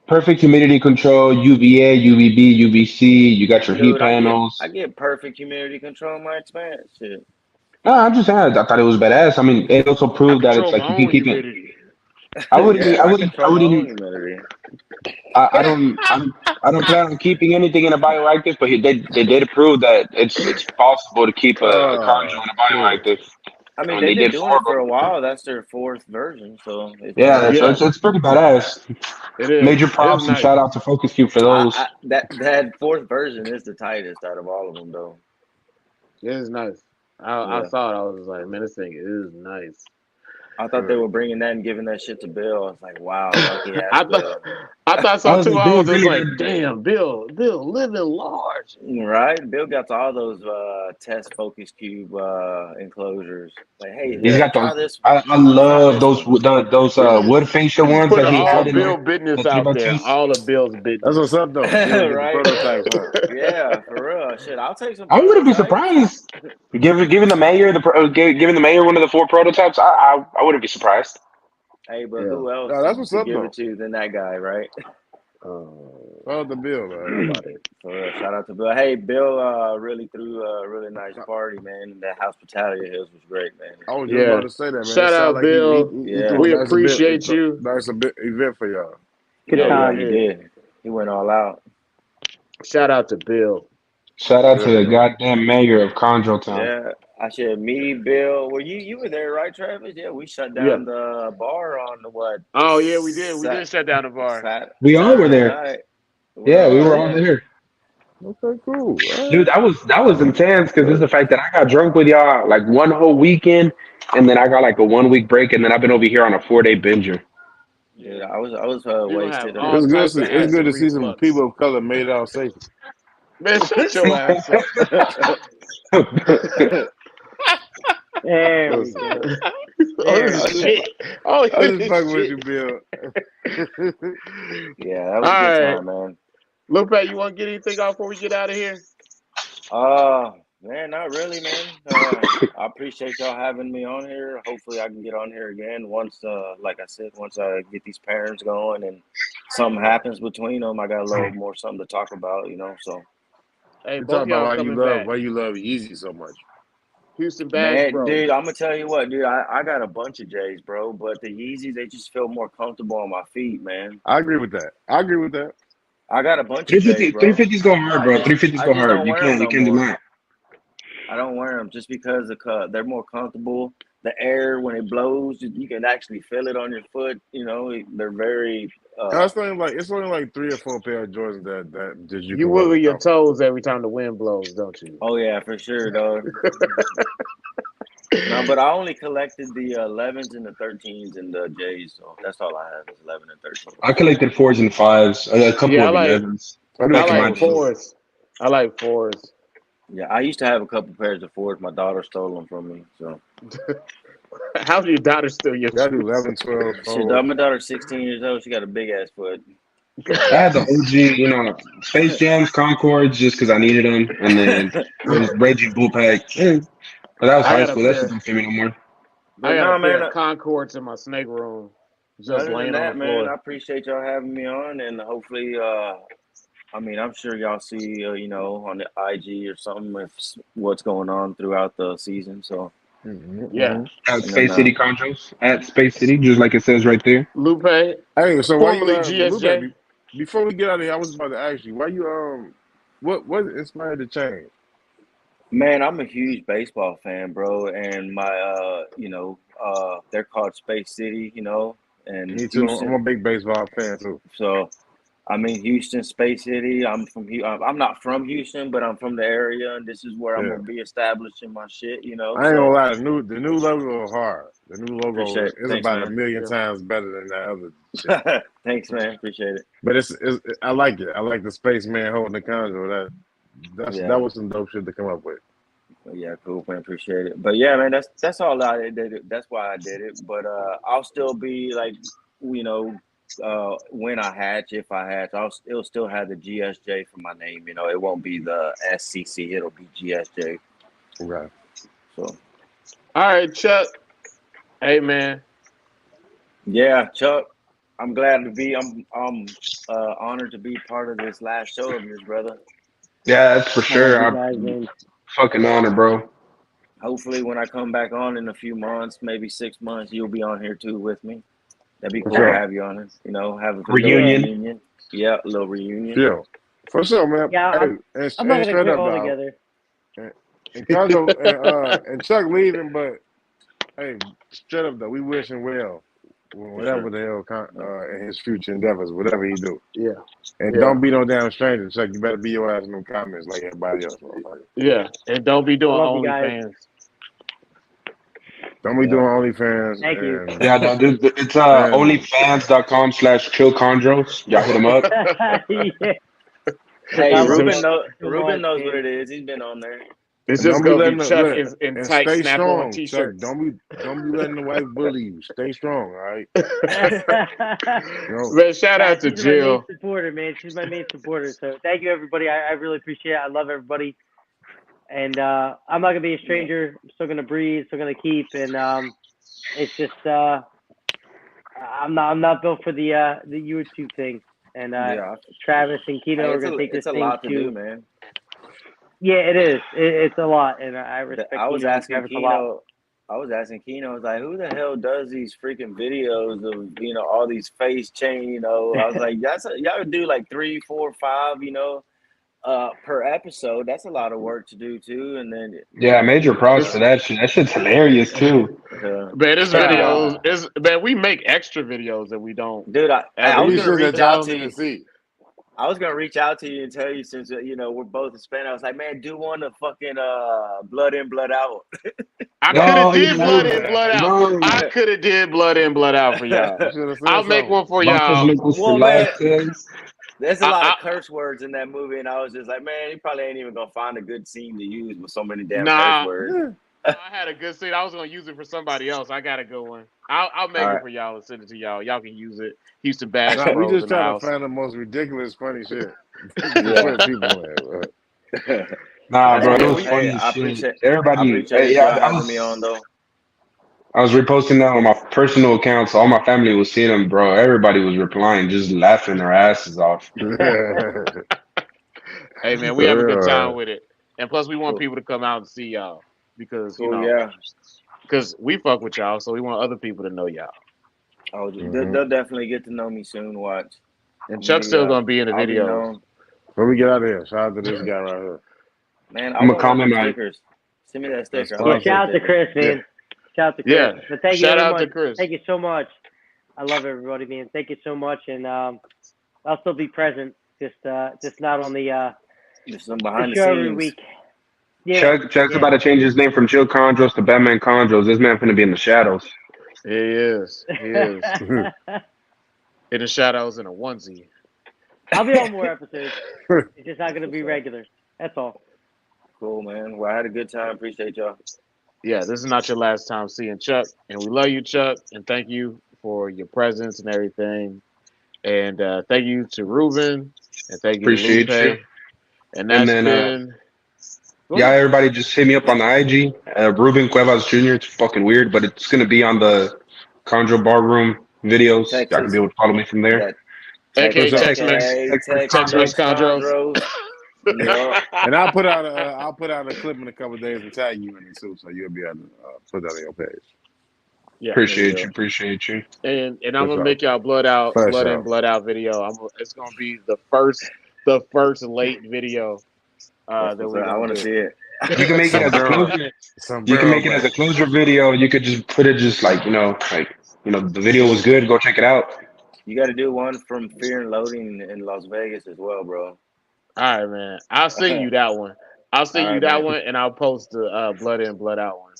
perfect humidity control, UVA, UVB, UVC. You got your heat Dude, panels. I get perfect humidity control in my expanse shit. No, I'm just saying. I thought it was badass. I mean, it also I proved that it's control my like you can own keep it. humidity. Yeah, I control my own humidity. I don't plan on keeping anything in a bioactive, but they did prove that it's possible to keep a conjo in a Shit. bioactive. I mean, And they they've been did doing 4 it of for a them. while. That's their 4th version, so it's Yeah, pretty Yeah, good. it's pretty badass. it is. Major It's props and nice. shout out to Focus Cube for those. That 4th version is the tightest out of all of them, though. It is nice. I Yeah. saw it. I was like, man, this thing is nice. I thought they were bringing that and giving that shit to Bill. I was like, wow, lucky ass I Bill. thought I so was too. like, I Bill was just really like, did. damn, Bill living large. Right? Bill got all those test focus cube enclosures. Like, hey, He's Yeah. got try those. this. I Try love this those one. those wood facial He's ones putting that he all had in Bill there. business The three out by there. twos. All of Bill's That's business. what's up, though. Bill get the Right? prototypes, huh? Yeah, for real. shit, I'll take some I wouldn't be prototypes. surprised. Giving the mayor giving the mayor one of the 4 prototypes, I wouldn't be surprised. Hey, but Yeah. who else No, that's what's to up, give though. it to than that guy, right? Oh, the bill, man. Nobody. For real, shout out to Bill. Hey, Bill really threw a really nice party, man. That hospitality of his was great, man. I was just Yeah. about to say that, man. It Shout sounded out, like he Bill. Yeah. threw a We nice appreciate you. nice event for y'all. Good Yeah, time. he did. He went all out. Shout out to Bill. Shout out Yeah, to the bro. goddamn mayor of Chondro Town. Yeah, I said me, Bill. Well, you were there, right, Travis? Yeah, we shut Yeah. down the bar on the what? Oh yeah, we did. We did shut down the bar. We all were Saturday there. night. Yeah, we were Alright. all there. Okay, cool. Dude, that was intense because it's the fact that I got drunk with y'all like one whole weekend, and then I got like a 1 week break, and then I've been over here on a 4-day binger. Dude, I was We gonna wasted. have all types of It's good acid to see some reflux. people of color made it out safely. Man, shut your ass up. There we go. Oh, this is shit. Oh, I just this fucking with shit. you, Bill. Yeah, that was All a good right. time, man. Lupe, you want to get anything off before we get out of here? Man, not really, man. I appreciate y'all having me on here. Hopefully, I can get on here again once, like I said, once I get these parents going and something happens between them. I got a little more something to talk about, you know. So, Hey, You both talk of y'all about coming back. why you love Yeezy so much. Houston Bass man, Bros. dude, I'm gonna tell you what, dude. I got a bunch of J's, bro, but the Yeezys they just feel more comfortable on my feet, man. I agree with that. I got a bunch of J's, 350, bro. 350s go hard, bro. 350s I go just hard. don't You wear them can't no more. deny it. I don't wear them just because they're more comfortable. The air when it blows, you can actually feel it on your foot. You know, they're very. It's only like 3 or 4 pair of Jordans that just you You can wear wiggle with your comfort. toes every time the wind blows, don't you? Oh yeah, for sure, dog. No, but I only collected the 11s and the 13s and the J's, so that's all I have is 11 and 13. I collected 4s and 5s, a couple Yeah, I of like 11s. I do I Back in my like fours, day. too. fours. I like fours. Yeah, I used to have a couple pairs of 4s. My daughter stole them from me. So How's your daughter steal your Gotta do shoes? 11, 12, shit, 4. my daughter's 16 years old. She got a big ass foot. I had the OG, Space Jams, Concords, just because I needed them, and then those Reggie Bull Pack. Yeah. But that was I high got a school. That shit pair. don't fit me no more. I But got no, a pair man. of Concords in my snake room, just Other than laying on that, the man, I floor. appreciate y'all having me on, and hopefully, I mean, I'm sure y'all see, on the IG or something if what's going on throughout the season. So, Yeah, At and Space then, City Chondros, at Space City, just like it says right there. Lupe, Hey, so why you formerly Lupe? GSJ. Before we get out of here, I was about to ask you why you what inspired the change? man, I'm a huge baseball fan, bro, and my, they're called Space City, and Me too. I'm Houston. a big baseball fan too. So, I'm in Houston, Space City. I'm not from Houston, but I'm from the area, and this is where I'm Yeah. gonna be establishing my shit, I ain't gonna So, lie, the new logo is hard. The new logo appreciate it. is Thanks, about a man. million Yeah. times better than that other shit. Thanks, man. Appreciate it. But I like it. I like the spaceman holding the conjure. Yeah. That was some dope shit to come up with. Yeah, cool, man. Appreciate it. But yeah, man, that's all I did. That's why I did it. But I'll still be like, when I hatch, if I hatch, it'll still have the GSJ for my name. It won't be the SCC. It'll be GSJ. Right. So. All right, Chuck. Hey, man. Yeah, Chuck. I'm glad to be. I'm honored to be part of this last show of yours, brother. Yeah, that's for sure. You I'm guys, man. fucking honored, bro. Hopefully, when I come back on in a few months, maybe 6 months, you'll be on here too with me. That'd be For cool sure. to have you on it. Have a Reunion. little reunion. Yeah, a little reunion. Yeah. For sure, man. Yeah, Hey, I'm not gonna straight quit up, all dog. together. And Congo and Chuck leaving, but hey, straight up though, we wish him well. Whatever the hell in his future endeavors, whatever he do. Yeah. And Yeah. don't be no damn stranger, Chuck. You better be your ass in them comments like everybody else, motherfucker. Yeah. And don't be doing Love you guys. OnlyFans. Don't be doing OnlyFans. Thank you. And Yeah, no, dude, it's And- onlyfans.com/chillchondros. Y'all hit him up. Yeah. Hey, That was Ruben so knows much, what man. it is. He's been on there. It's And just don't be gonna be letting Chuck look, in and tight stay snap on strong, Chuck. t-shirts. Don't be letting the wife bully you. Stay strong, all right? Yo, Man, shout out to She's my main Jill. supporter, man. She's my main supporter. So thank you, everybody. I really appreciate it. I love everybody. And I'm not gonna be a stranger. I'm still gonna breathe. Still gonna keep. And it's just I'm not built for the YouTube thing. And Yeah, Travis and Kino hey, are gonna take this it's a thing lot to to. do, man. Yeah, it is. It's a lot, and I respect I was Kino and asking Travis a lot. Kino. I was asking Kino. I was like, "Who the hell does these freaking videos of all these face chain?" I was like, y'all do like 3, 4, 5, per episode. That's a lot of work to do too. And then Yeah, major props This for that shit. That shit's hilarious too. man, this but videos is man. We make extra videos that we don't dude, I ever was we gonna should use. that reach out y'all to need to you. see. I was gonna reach out to you and tell you since we're both Hispanic. I was like, man, do one of fucking blood in, blood out. I could have No, did blood in, yeah, blood out. no. I could have did blood in, blood out for y'all. You should have said I'll make something. one for Marcos y'all. Lucas for Well, life, man, says. there's a lot I, of curse words in that movie, and I was just like, man, he probably ain't even gonna find a good scene to use with so many damn curse nah, words. I had a good scene. I was gonna use it for somebody else. I got a good one. I'll make All it right, for y'all and send it to y'all. Y'all can use it. Houston Bash Nah, we Bros just in the trying to house. find the most ridiculous, funny shit to yeah. put people in. Nah, That's bro, it cool. was Hey, funny as shit. I Everybody, appreciate yeah, y'all having me on though. I was reposting that on my personal account, so all my family was seeing them, bro. Everybody was replying, just laughing their asses off. Hey man, we have a good Yeah. time with it, and plus we want Cool, people to come out and see y'all because cool, yeah. because we fuck with y'all, so we want other people to know y'all. Oh, Mhm. they'll definitely get to know me soon. Watch. And I'm gonna Chuck's be still gonna be in the I'll be videos. known. When we get out of here, shout out to this guy right here. Man, I I'm gonna want one of comment them on. stickers. Send me that That's sticker. Yeah, I'll sponsor. shout out to appreciate that. Chris, Yeah, man. Shout out to Chris. yeah. But thank you, Shout out to everyone. Chris. Thank you so much. I love everybody, man. Thank you so much, and I'll still be present, just not on the Just some behind the show every scenes. week. Yeah, Chuck's yeah. about to change his name from Chill Chondros to Batman Chondros. This man finna be in the shadows. He is. He is in the shadows in a onesie. I'll be on more episodes. Right. It's just not going to be regular. That's all. Cool, man. Well, I had a good time. Appreciate y'all. Yeah, this is not your last time seeing Chuck, and we love you, Chuck, and thank you for your presence and everything. And thank you to Ruben, and thank you to Appreciate you. Lupe. And And that's then, been. Go yeah, ahead. everybody just hit me up on the IG. Ruben Cuevas Jr. It's fucking weird, but it's gonna be on the Chondro Bar Room videos. Y'all can be Texas. able to follow me from there. Yeah. AKA For sure. Tex-Mex, AKA Texas Tex-Mex Tex-Mex Chondros. Chondros. Chondros. Yup. And I'll put out a clip in a couple of days and tag you in it too, so you'll be able to put that on your page. Yeah, There you go. Appreciate you. and I'm For gonna sure. make y'all For blood in, sure. blood out video. It's gonna be the first late video That's that what's we up. I gonna want to do. see it. You can make it as a Sombrero. closure. You can Sombrero make it as a back. closure video. You could just put it just like, the video was good. Go check it out. You got to do one from Fear and Loathing in Las Vegas as well, bro. All right, man. I'll send you that one. I'll All send you right, that man. one, and I'll post the blood in, blood out one.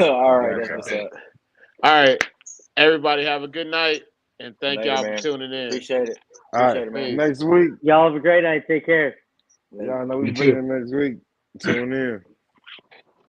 All right, that's Okay. what's up. All right, everybody, have a good night, and thank Later, y'all for man. tuning in. Appreciate it. All right. Appreciate it, man. Peace. Next week. Y'all have a great night. Take care. Later. Y'all know we You bring too. it next week. Tune in.